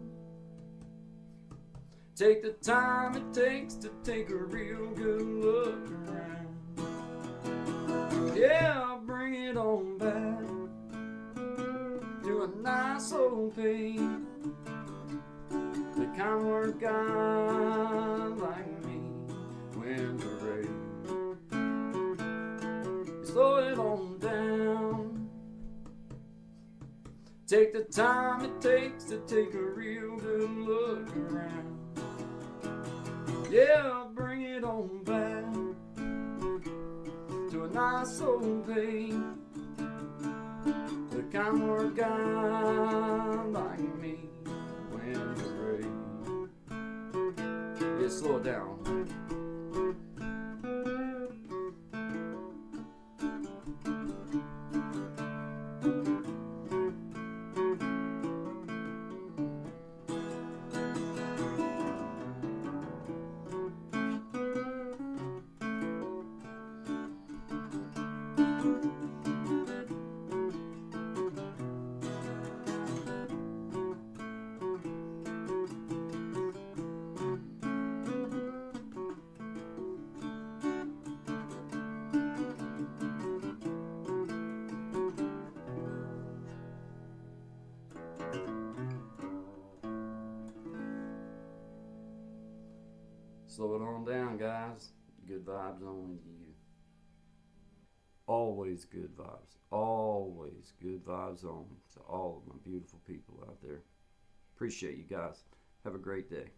A: Take the time it takes to take a real good look around. Yeah, I'll bring it on back to a nice old pace. The kind where a guy like me wins a race. You slow it on down. Take the time it takes to take a real good look around. Yeah, I'll bring it on back to a nice old pace. The kind where a guy like me wins the race. Yeah, slow it down. Slow it on down, guys. Good vibes only to you. Always good vibes. Always good vibes only to all of my beautiful people out there. Appreciate you guys. Have a great day.